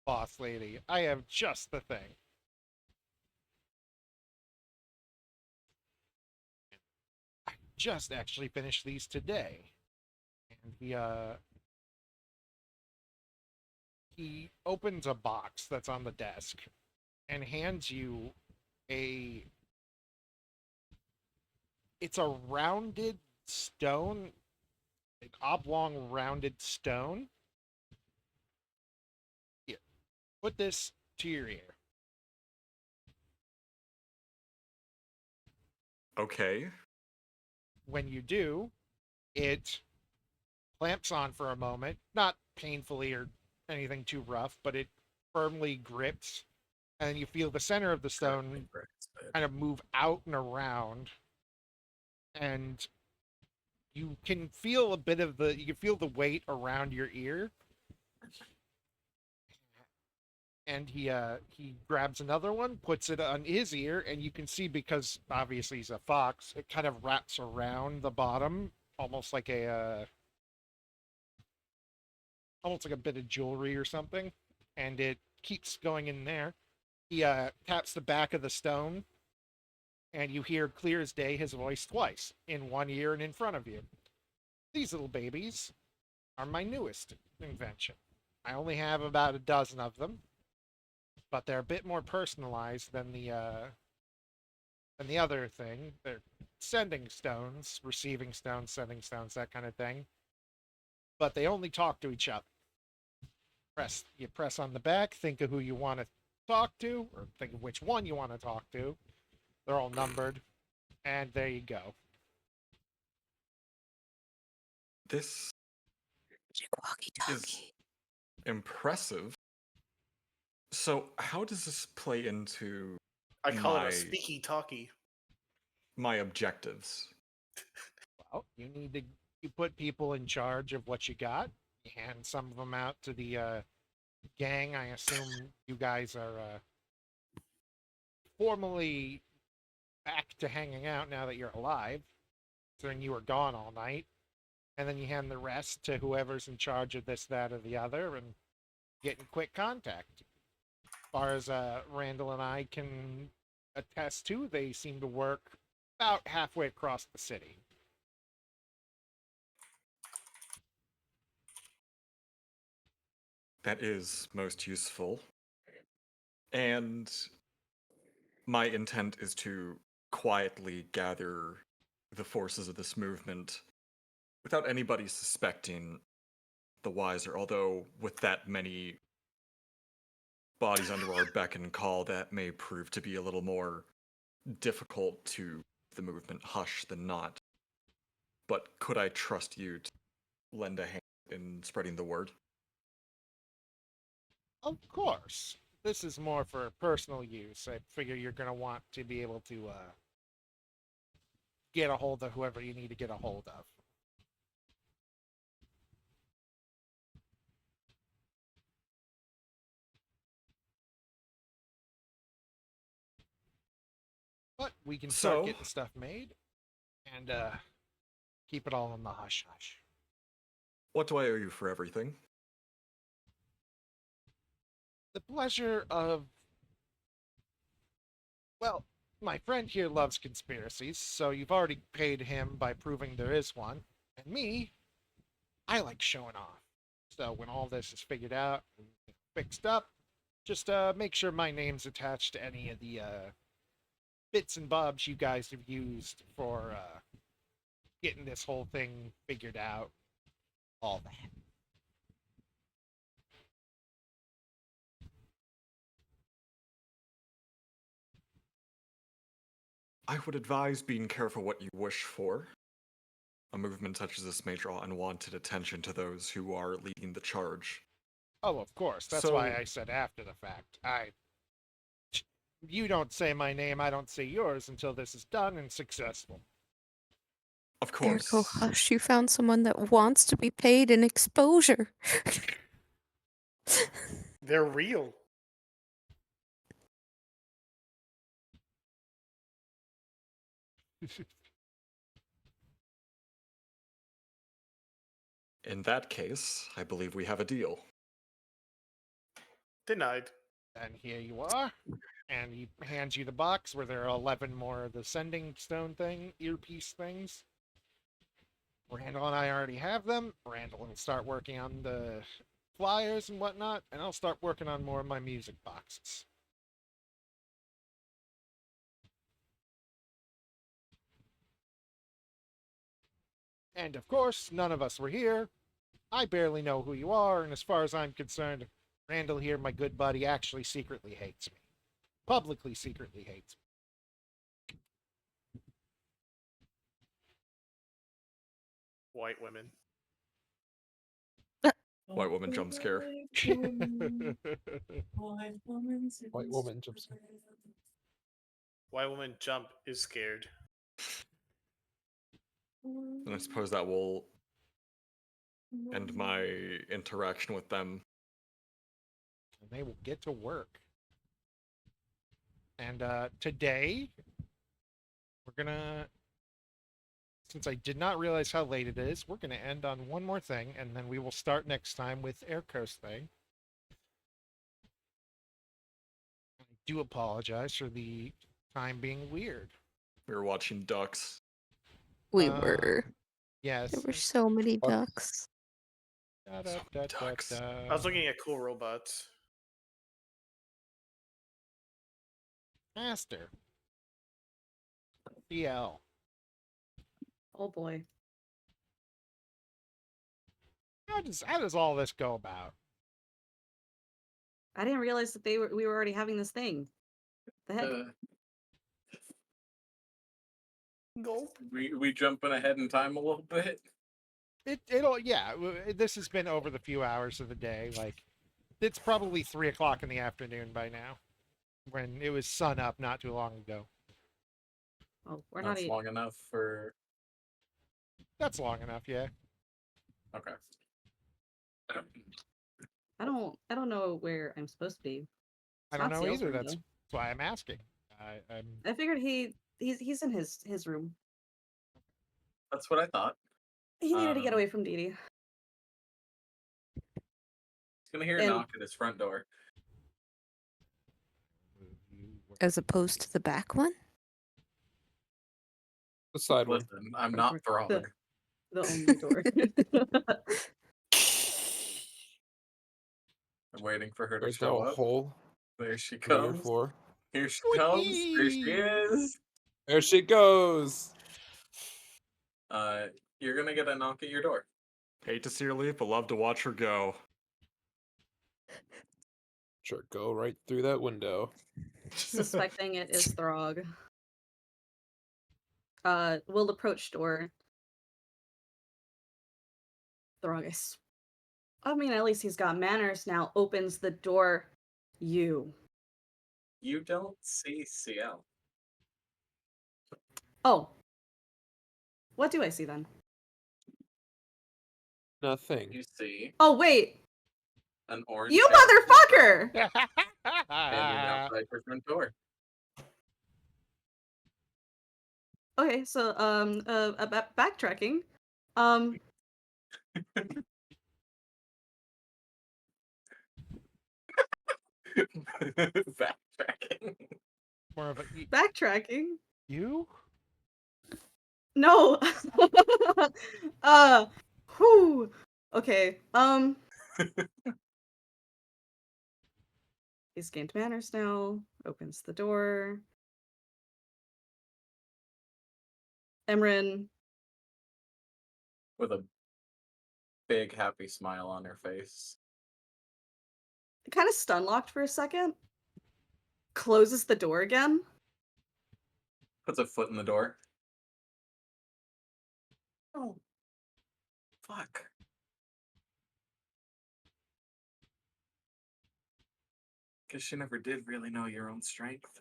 boss lady. I have just the thing. I just actually finished these today. And he opens a box that's on the desk and hands you it's a rounded stone, like oblong rounded stone. Here, put this to your ear. Okay. When you do, it clamps on for a moment, not painfully or anything too rough, but it firmly grips, and you feel the center of the stone kind of move out and around, and you can feel you can feel the weight around your ear. And he grabs another one, puts it on his ear, and you can see, because obviously he's a fox, it kind of wraps around the bottom, almost like almost like a bit of jewelry or something, and it keeps going in there. He taps the back of the stone, and you hear clear as day his voice twice, in one ear and in front of you. These little babies are my newest invention. I only have about a dozen of them, but they're a bit more personalized than the other thing. They're sending stones, receiving stones, sending stones, that kind of thing. But they only talk to each other. You press on the back, think of who you want to talk to, or think of which one you want to talk to. They're all numbered, and there you go. This Walkie-talkie. is impressive. So, how does this play into I call it a speaky talkie. my objectives? Well, you put people in charge of what you got. You hand some of them out to the gang. I assume you guys are formally back to hanging out now that you're alive. Considering you were gone all night. And then you hand the rest to whoever's in charge of this, that, or the other, and get in quick contact. As far as Randall and I can attest to, they seem to work about halfway across the city. That is most useful. And my intent is to quietly gather the forces of this movement without anybody suspecting the wiser. Although, with that many bodies under our beck and call, that may prove to be a little more difficult to the movement hush than not. But could I trust you to lend a hand in spreading the word? Of course. This is more for personal use. I figure you're going to want to be able to get a hold of whoever you need to get a hold of. But we can start So- getting stuff made and keep it all in the hush hush. What do I owe you for everything? The pleasure of. Well, my friend here loves conspiracies, so you've already paid him by proving there is one. And me, I like showing off. So when all this is figured out and fixed up, just make sure my name's attached to any of the bits and bobs you guys have used for getting this whole thing figured out. All that. I would advise being careful what you wish for. A movement such as this may draw unwanted attention to those who are leading the charge. Oh, of course. That's why I said after the fact. You don't say my name, I don't say yours until this is done and successful. Of course. Ergo, hush, you found someone that wants to be paid in exposure. They're real. In that case, I believe we have a deal. Denied. And here you are. And he hands you the box where there are 11 more of the sending stone thing, earpiece things. Randall and I already have them. Randall will start working on the flyers and whatnot, and I'll start working on more of my music boxes. And of course, none of us were here. I barely know who you are, and as far as I'm concerned, Randall here, my good buddy, actually secretly hates me. Publicly secretly hates me. White women. White woman jump scare. White woman jumps. White woman jump is scared. And I suppose that will end my interaction with them. And they will get to work. And today, we're gonna, since I did not realize how late it is, we're gonna end on one more thing, and then we will start next time with Air Coast thing. I do apologize for the time being weird. We were watching ducks. We Uh, were. Yes. There were so many ducks. Ducks. I was looking at cool robots. Master. CL. Oh boy. How does all this go about? I didn't realize that we were already having this thing. The heck? Gulp. We jumping ahead in time a little bit. It'll yeah. This has been over the few hours of the day. Like, it's probably 3 o'clock in the afternoon by now, when it was sun up not too long ago. Oh, we're not That's even. long enough for. That's long enough, yeah. Okay. I don't know where I'm supposed to be. I It's don't not know Ciel's either. room, That's though. why I'm asking. I'm I figured he's in his room. That's what I thought. He needed to get Um, away from Dee Dee. He's gonna hear a And- knock at his front door. As opposed to the back one? The side one. Listen, I'm not Throg. The only door. I'm waiting for her to There's show now a up. hole There she on your comes. floor. Here she Would comes. There she be- is. There she goes. You're gonna get a knock at your door. Hate to see her leave, but love to watch her go. Sure, go right through that window. Suspecting it is Throg. Will approach door. Throg is. I mean, at least he's got manners now. Opens the door. You. You don't see CL. Oh. What do I see then? Nothing. You see Oh, wait. an orange. You motherfucker! Standing outside her front door. Okay, so, backtracking. Backtracking. More of a Backtracking? you? No! Whew. Okay, he's gained manners now. Opens the door. Emrin. With a big happy smile on her face. Kind of stun locked for a second. Closes the door again. Puts a foot in the door. Oh. Fuck. Guess you never did really know your own strength.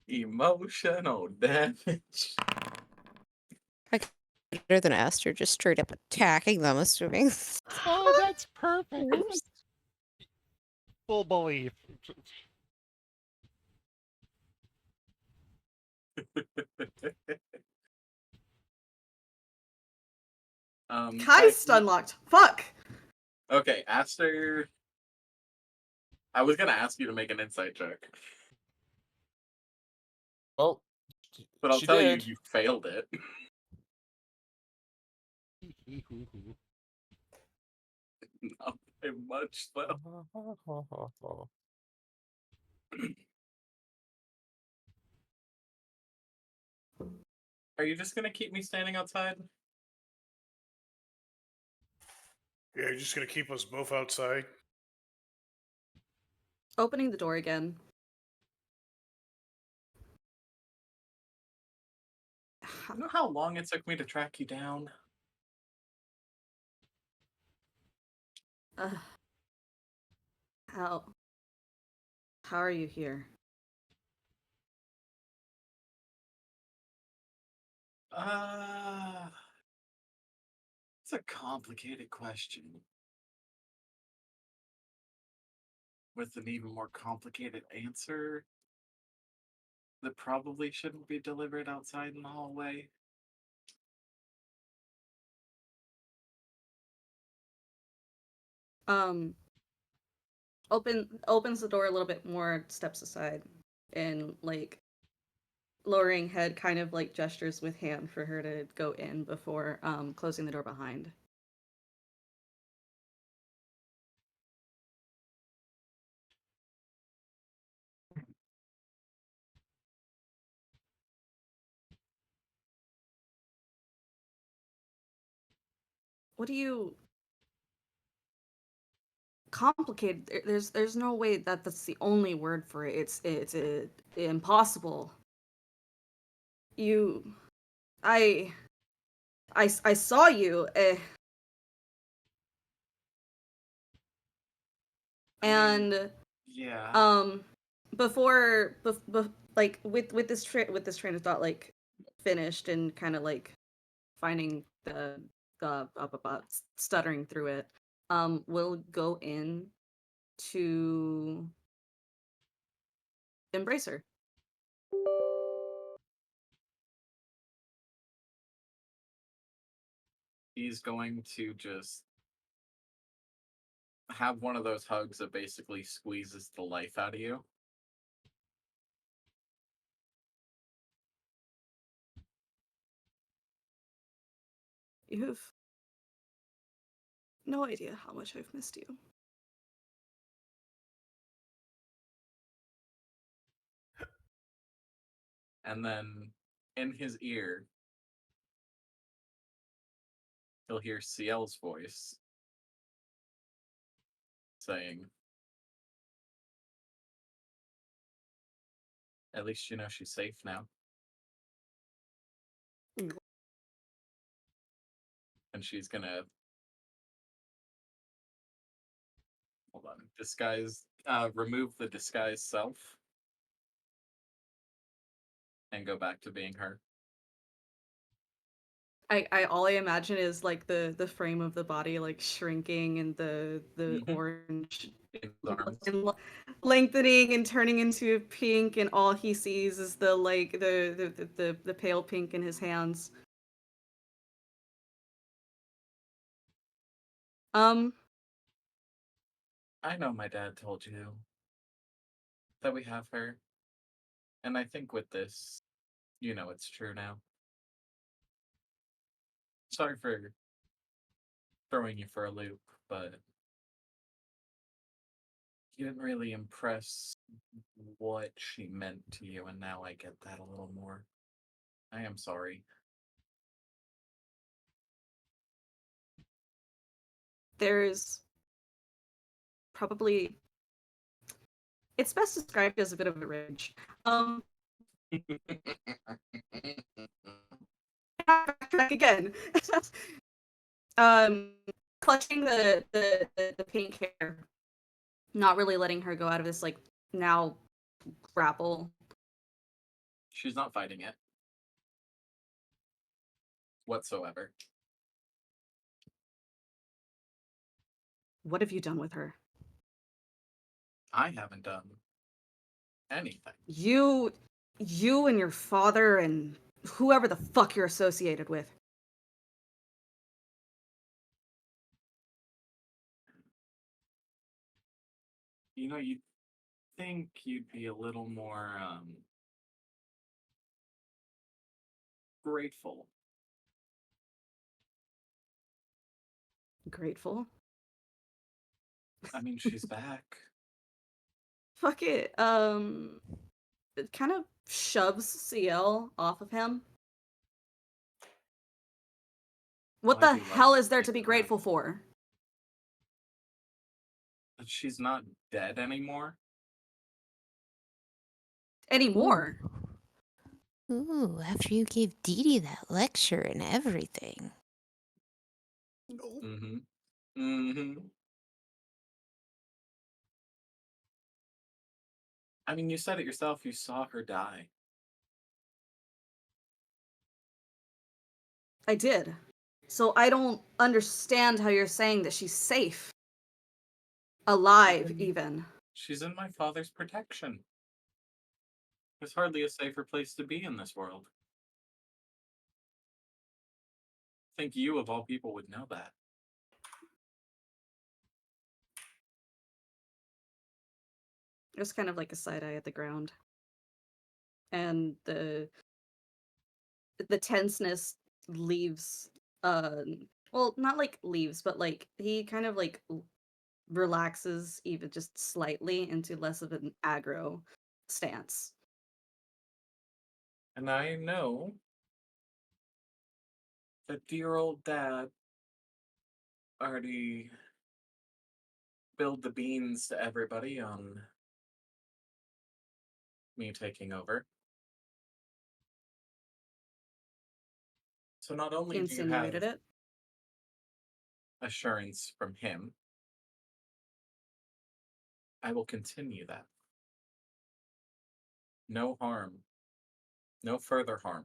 Emotional damage. Better than Aster just straight up attacking them, assuming. Oh, that's perfect. Full belief. Kai's stun locked. Fuck! Okay, Aster. I was gonna ask you to make an insight check, Well, but I'll she tell did. you failed it. Not by much, though. Are you just gonna keep me standing outside? Yeah, you're just gonna keep us both outside. Opening the door again. You know how long it took me to track you down? Uh, how are you here? It's a complicated question. With an even more complicated answer that probably shouldn't be delivered outside in the hallway. Opens the door a little bit more, steps aside, and like lowering head, kind of like gestures with hand for her to go in before closing the door behind. What do you complicated? There's no way that that's the only word for it. It's impossible. You, I saw you, and Yeah. before like with this train of thought like finished and kind of like finding the stuttering through it, we'll go in to embrace her. He's going to just have one of those hugs that basically squeezes the life out of you. You have no idea how much I've missed you. And then in his ear, he'll hear Ciel's voice saying, "At least you know she's safe now." And she's gonna hold on, remove the disguise self and go back to being her. I all I imagine is like the frame of the body like shrinking and the Mhm. orange In his arms. lengthening and turning into pink, and all he sees is the like the pale pink in his hands. I know my dad told you that we have her. And I think with this, you know it's true now. Sorry for throwing you for a loop, but you didn't really impress what she meant to you, and now I get that a little more. I am sorry. There's probably it's best described as a bit of a rage. Back again. um, Clutching the pink hair, not really letting her go out of this like now grapple. She's not fighting it whatsoever. What have you done with her? I haven't done anything. You and your father and whoever the fuck you're associated with. You know, you'd think you'd be a little more grateful. Grateful. I mean, she's back. Fuck it. It kind of shoves CL off of him. What Oh, I the do love hell that is there you to be did that. grateful for? That she's not dead anymore. Anymore. Ooh, after you gave Dee Dee that lecture and everything. Mm-hmm. Mm-hmm. I mean, you said it yourself. You saw her die. I did. So I don't understand how you're saying that she's safe. Alive, even. She's in my father's protection. There's hardly a safer place to be in this world. I think you, of all people, would know that. It was kind of like a side eye at the ground. And the tenseness leaves well, not like leaves, but like he kind of like relaxes even just slightly into less of an aggro stance. And I know that dear old dad already spilled the beans to everybody on me taking over. So not only do you have Insinuated it. assurance from him, I will continue that. No harm, no further harm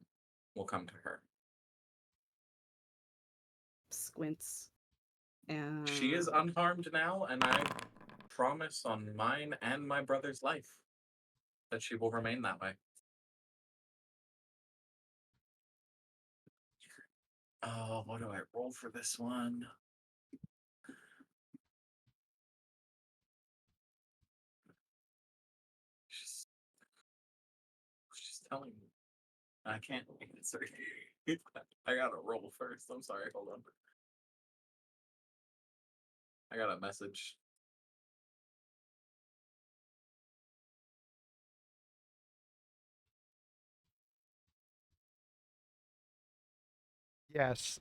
will come to her. Squints. She is unharmed now, and I promise on mine and my brother's life that she will remain that way. Oh, what do I roll for this one? She's telling me. I can't answer. I gotta roll first. I'm sorry. Hold on. I got a message. Yes.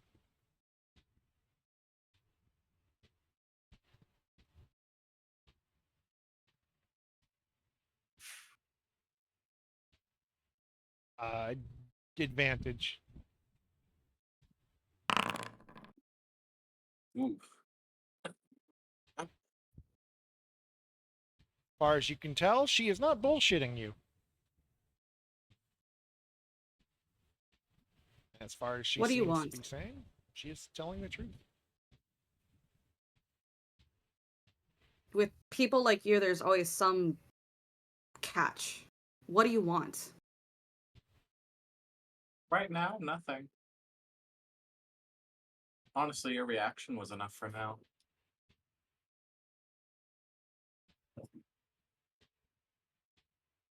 Uh, advantage. Oof. Far as you can tell, she is not bullshitting you. As far as she What do you seems to want? be saying, she is telling the truth. With people like you, there's always some catch. What do you want? Right now, nothing. Honestly, your reaction was enough for now.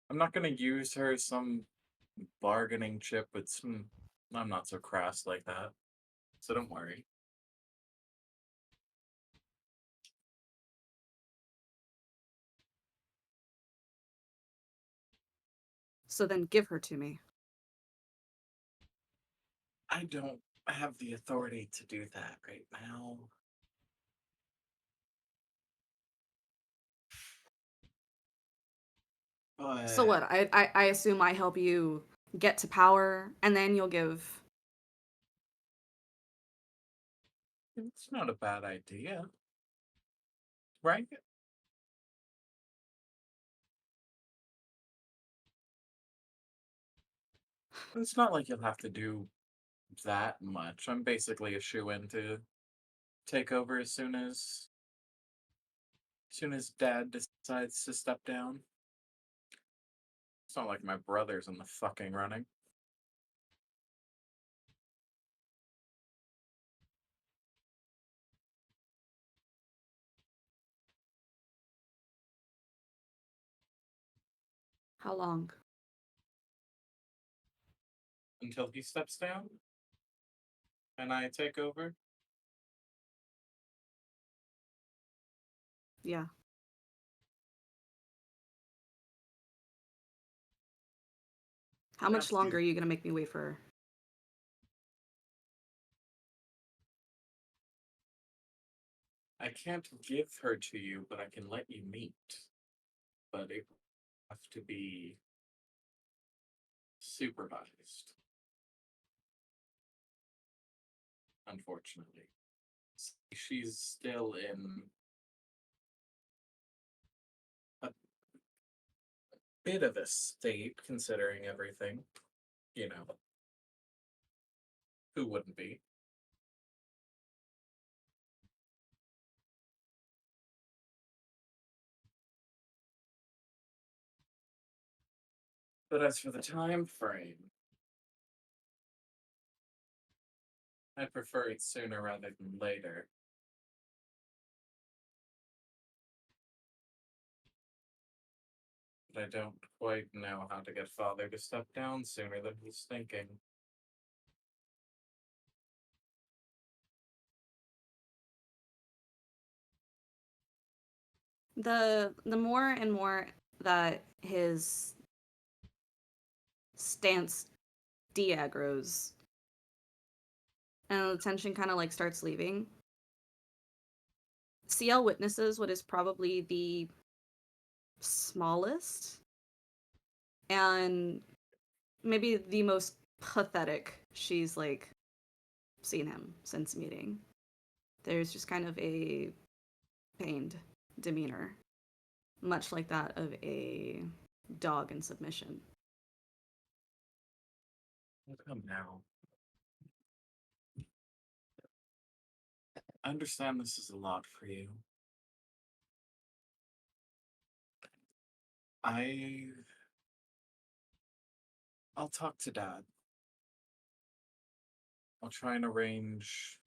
I'm not gonna use her as some bargaining chip. I'm not so crass like that. So don't worry. So then give her to me. I don't have the authority to do that right now. So what? But I assume I help you get to power, and then you'll give. it's not a bad idea, right? It's not like you'll have to do that much. I'm basically a shoe-in to take over as soon as Dad decides to step down. It's not like my brother's in the fucking running. How long? Until he steps down and I take over. Yeah. How much That's longer the- are you gonna make me wait for her? I can't give her to you, but I can let you meet. But it will have to be supervised. Unfortunately. She's still in a bit of a state considering everything. You know, who wouldn't be? But as for the time frame, I prefer it sooner rather than later. But I don't quite know how to get Father to step down sooner than he's thinking. The more and more that his stance de-aggroes and the tension kind of like starts leaving, CL witnesses what is probably the smallest and maybe the most pathetic she's like seen him since meeting. There's just kind of a pained demeanor, much like that of a dog in submission. How come now? I understand this is a lot for you. I I'll talk to Dad. I'll try and arrange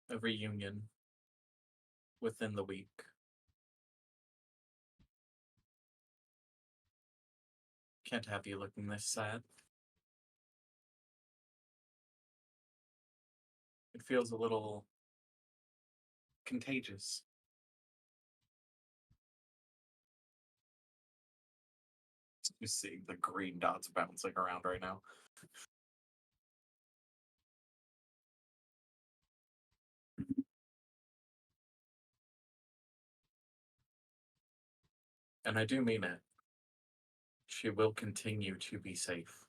a reunion within the week. Can't have you looking this sad. It feels a little contagious. You see the green dots bouncing around right now. And I do mean it. She will continue to be safe.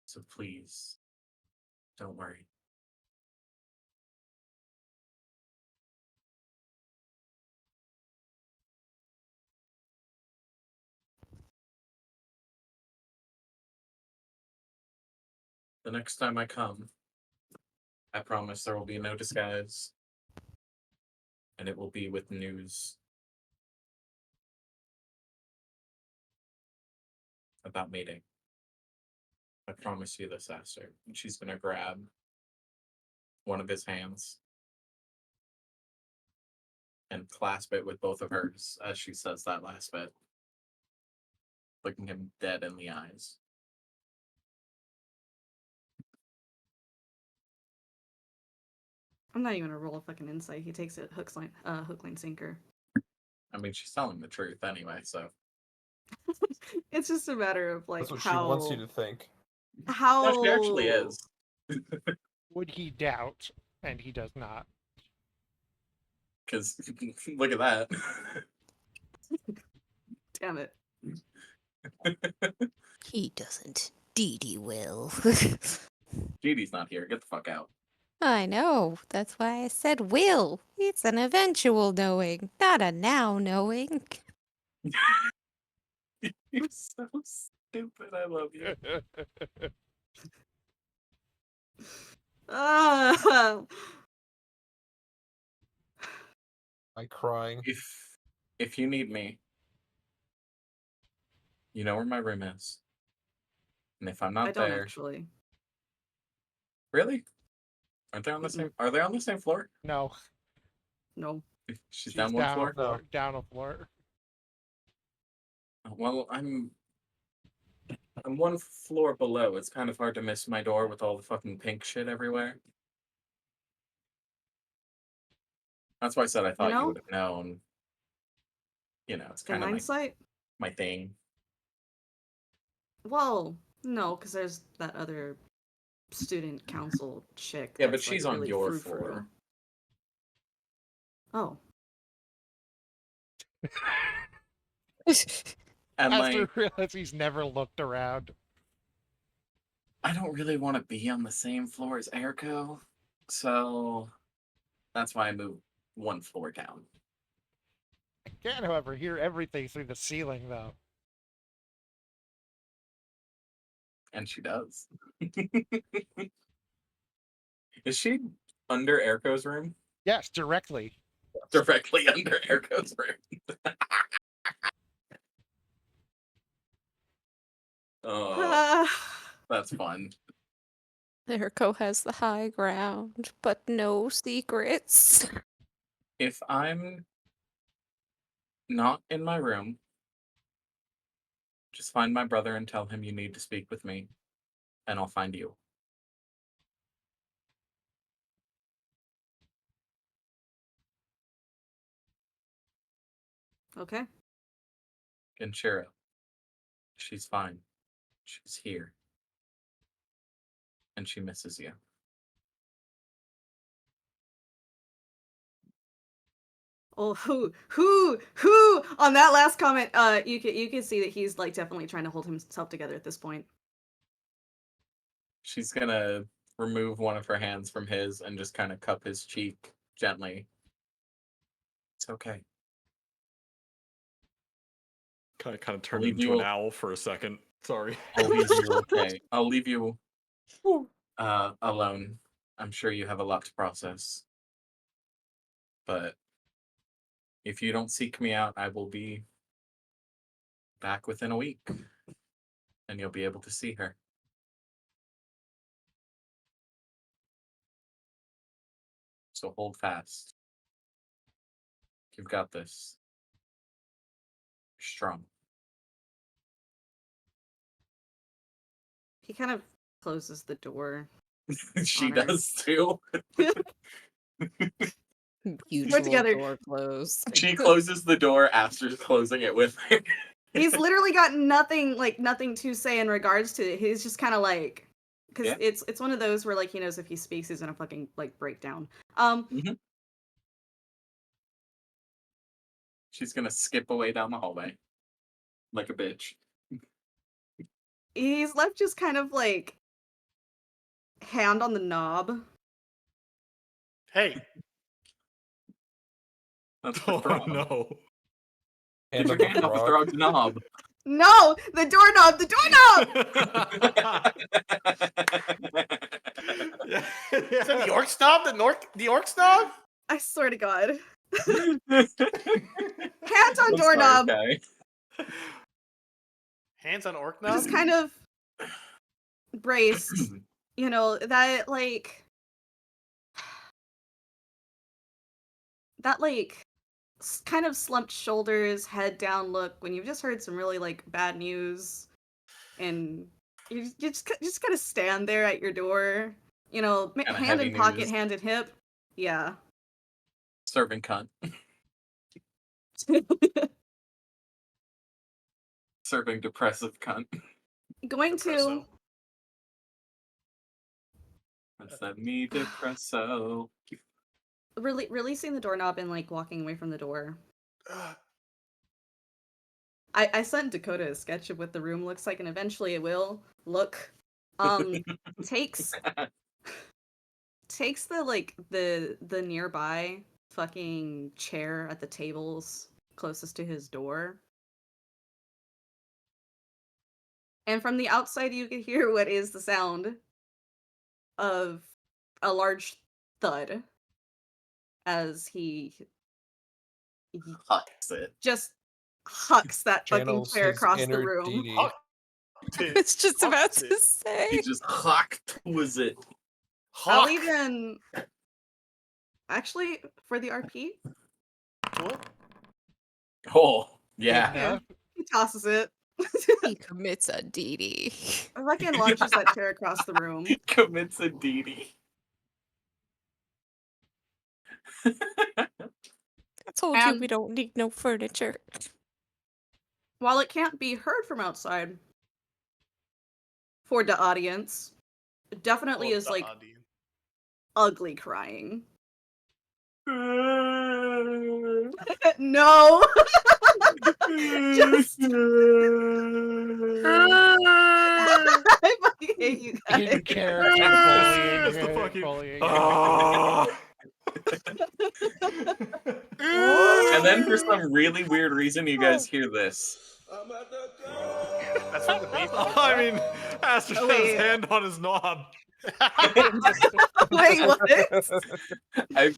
So please, don't worry. The next time I come, I promise there will be no disguise. And it will be with news about mating. I promise you this, Aster. And she's gonna grab one of his hands and clasp it with both of hers as she says that last bit, looking him dead in the eyes. I'm not even gonna roll a fucking insight. He takes it hook, line, sinker. I mean, she's telling the truth anyway, so. It's just a matter of like That's what how she wants you to think. how No, she actually is. Would he doubt? And he does not. Because look at that. Damn it. He doesn't. Dee Dee will. Judy's not here. Get the fuck out. I know. That's why I said will. It's an eventual knowing, not a now knowing. You're so stupid. I love you. Ah. I'm crying. If you need me, you know where my room is. And if I'm not I don't there, actually. really? Aren't they on the same? Are they on the same floor? No, No. She's she's down one down floor. a floor. Down a floor. Well, I'm one floor below. It's kind of hard to miss my door with all the fucking pink shit everywhere. That's why I said I thought you know? would have known. You know, it's In kind of hindsight? my thing. Well, no, because there's that other student council chick. Yeah, but that's, she's like, on really your frou-frou. floor. Oh. And After like, realize he's never looked around. I don't really want to be on the same floor as Eriko, so that's why I moved one floor down. I can, however, hear everything through the ceiling, though. And she does. Is she under Eriko's room? Yes, directly. Directly under Eriko's room. Oh, that's fun. Eriko has the high ground, but no secrets. If I'm not in my room, just find my brother and tell him you need to speak with me, and I'll find you. Okay. And Shira, she's fine. She's here. And she misses you. Oh, who? On that last comment, you can see that he's like definitely trying to hold himself together at this point. She's gonna remove one of her hands from his and just kind of cup his cheek gently. It's okay. Kind of I'll turned leave into you an owl for a second. Sorry. I'll leave you okay. I'll leave you alone. I'm sure you have a lot to process. But if you don't seek me out, I will be back within a week. And you'll be able to see her. So hold fast. You've got this. You're strong. He kind of closes the door. She Honor. does too. Usual together. door close. She closes the door after closing it with her. He's literally got nothing to say in regards to it. He's just kind of like, because Yeah. it's one of those where like he knows if he speaks, he's gonna fucking like break down. She's gonna skip away down the hallway like a bitch. He's left just kind of like hand on the knob. Hey, That's the Oh frog. no. Get And your the hand off the frog. frog's knob. No, the doorknob, the doorknob. is that the orc snob? The orc snob? I swear to God, I'm hands on doorknob. Sorry, Kai. Hands on orc knob? Just kind of braced. You know, that like kind of slumped shoulders, head down look when you've just heard some really like bad news, and you just kind of stand there at your door, you know, Kinda hand heavy in pocket, news. hand in hip. Yeah. Serving cunt. Serving depressive cunt. Going to Depresso. What's that me depresso? releasing the doorknob and like walking away from the door. I sent Dakota a sketch of what the room looks like, and eventually it will look. Takes the nearby fucking chair at the tables closest to his door. And from the outside you can hear what is the sound of a large thud as he Hucks it. just hucks that fucking Channels chair his across the inner room. DD. Huck I it. was just about Hucked to it. say. He just hucked was it. I'll Huck. even actually for the RP, What? Oh, Good yeah. yeah, enough. he tosses it. He commits a DD. Fucking launches that chair across the room. He commits a DD. I told you And we don't need no furniture. while it can't be heard from outside, for the audience, it definitely Well, is the like audience. ugly crying. No. Just I fucking hate you guys. In character bullying. It's the fucking. bullying. Ah. And then for some really weird reason, you guys hear this. That's from the basement. I mean, Aster Oh, has his wait. hand on his knob. Wait, what?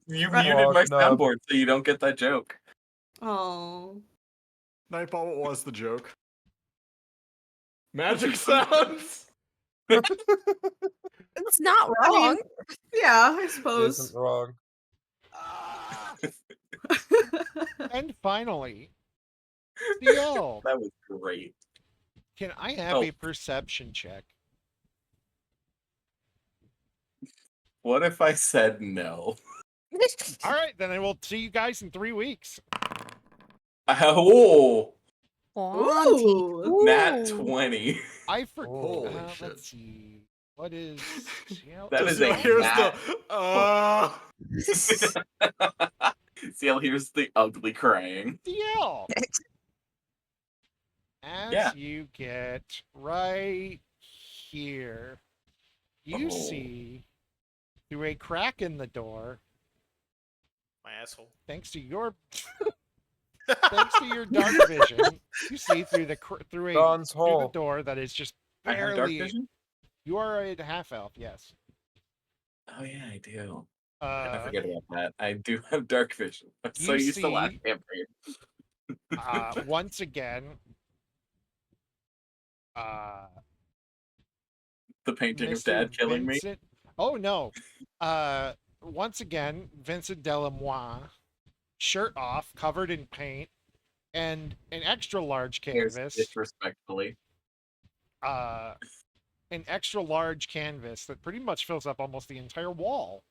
You Right. muted my Frog knob. soundboard so you don't get that joke. Oh. Nightball, what was the joke? Magic sounds? It's not I mean, wrong. yeah, I It suppose. isn't wrong. And finally, CL, That was great. can I have Oh. a perception check? What if I said no? All right, then I will see you guys in 3 weeks. Oh, Auntie. Ooh. nat Ooh. 20. I forgot. Holy shit. Let's see. What is CL? That is CL, a here's nat. the. CL, here's the ugly crying. CL. As Yeah. you get right here, you Oh. see through a crack in the door, My asshole. thanks to your dark vision, you see through through Dawn's the hole. door that is just I have dark barely. vision? You are a half elf, yes. Oh, yeah, I do. I Uh, forget about that. I do have dark vision. I'm so You used to Last see- Vampire. once again, The painting of Mr. Dad killing me. Vincent. Oh no! Once again, Vincent Delamoine, shirt off, covered in paint, and an extra large Here's canvas. disrespectfully. an extra large canvas that pretty much fills up almost the entire wall.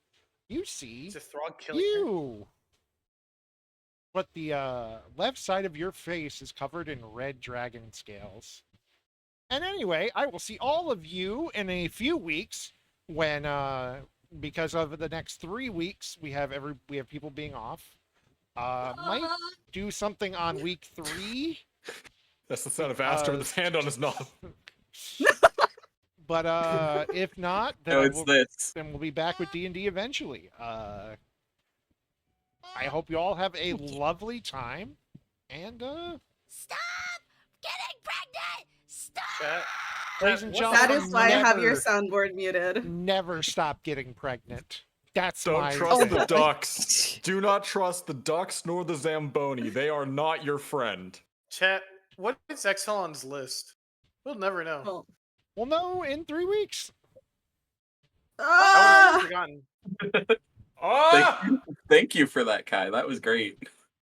You see Is a Throg killing her? you. But the left side of your face is covered in red dragon scales. And anyway, I will see all of you in a few weeks when, because of the next 3 weeks, we have people being off. Might do something on week 3. That's the sound of Aster with his hand on his knob. But if not, then No, it's this. then we'll be back with D&D eventually. I hope you all have a lovely time, and Stop getting pregnant! Stop! Chat. ladies and What- gentlemen, That is why I have your never- soundboard muted. never stop getting pregnant. That's Don't my trust the boy. ducks. Do not trust the ducks nor the Zamboni. They are not your friend. Chat, what is Exelon's list? We'll never know. Oh. Well, no, in 3 weeks. I would have Ah! forgotten. Ah! Thank you for that, Kai. That was great.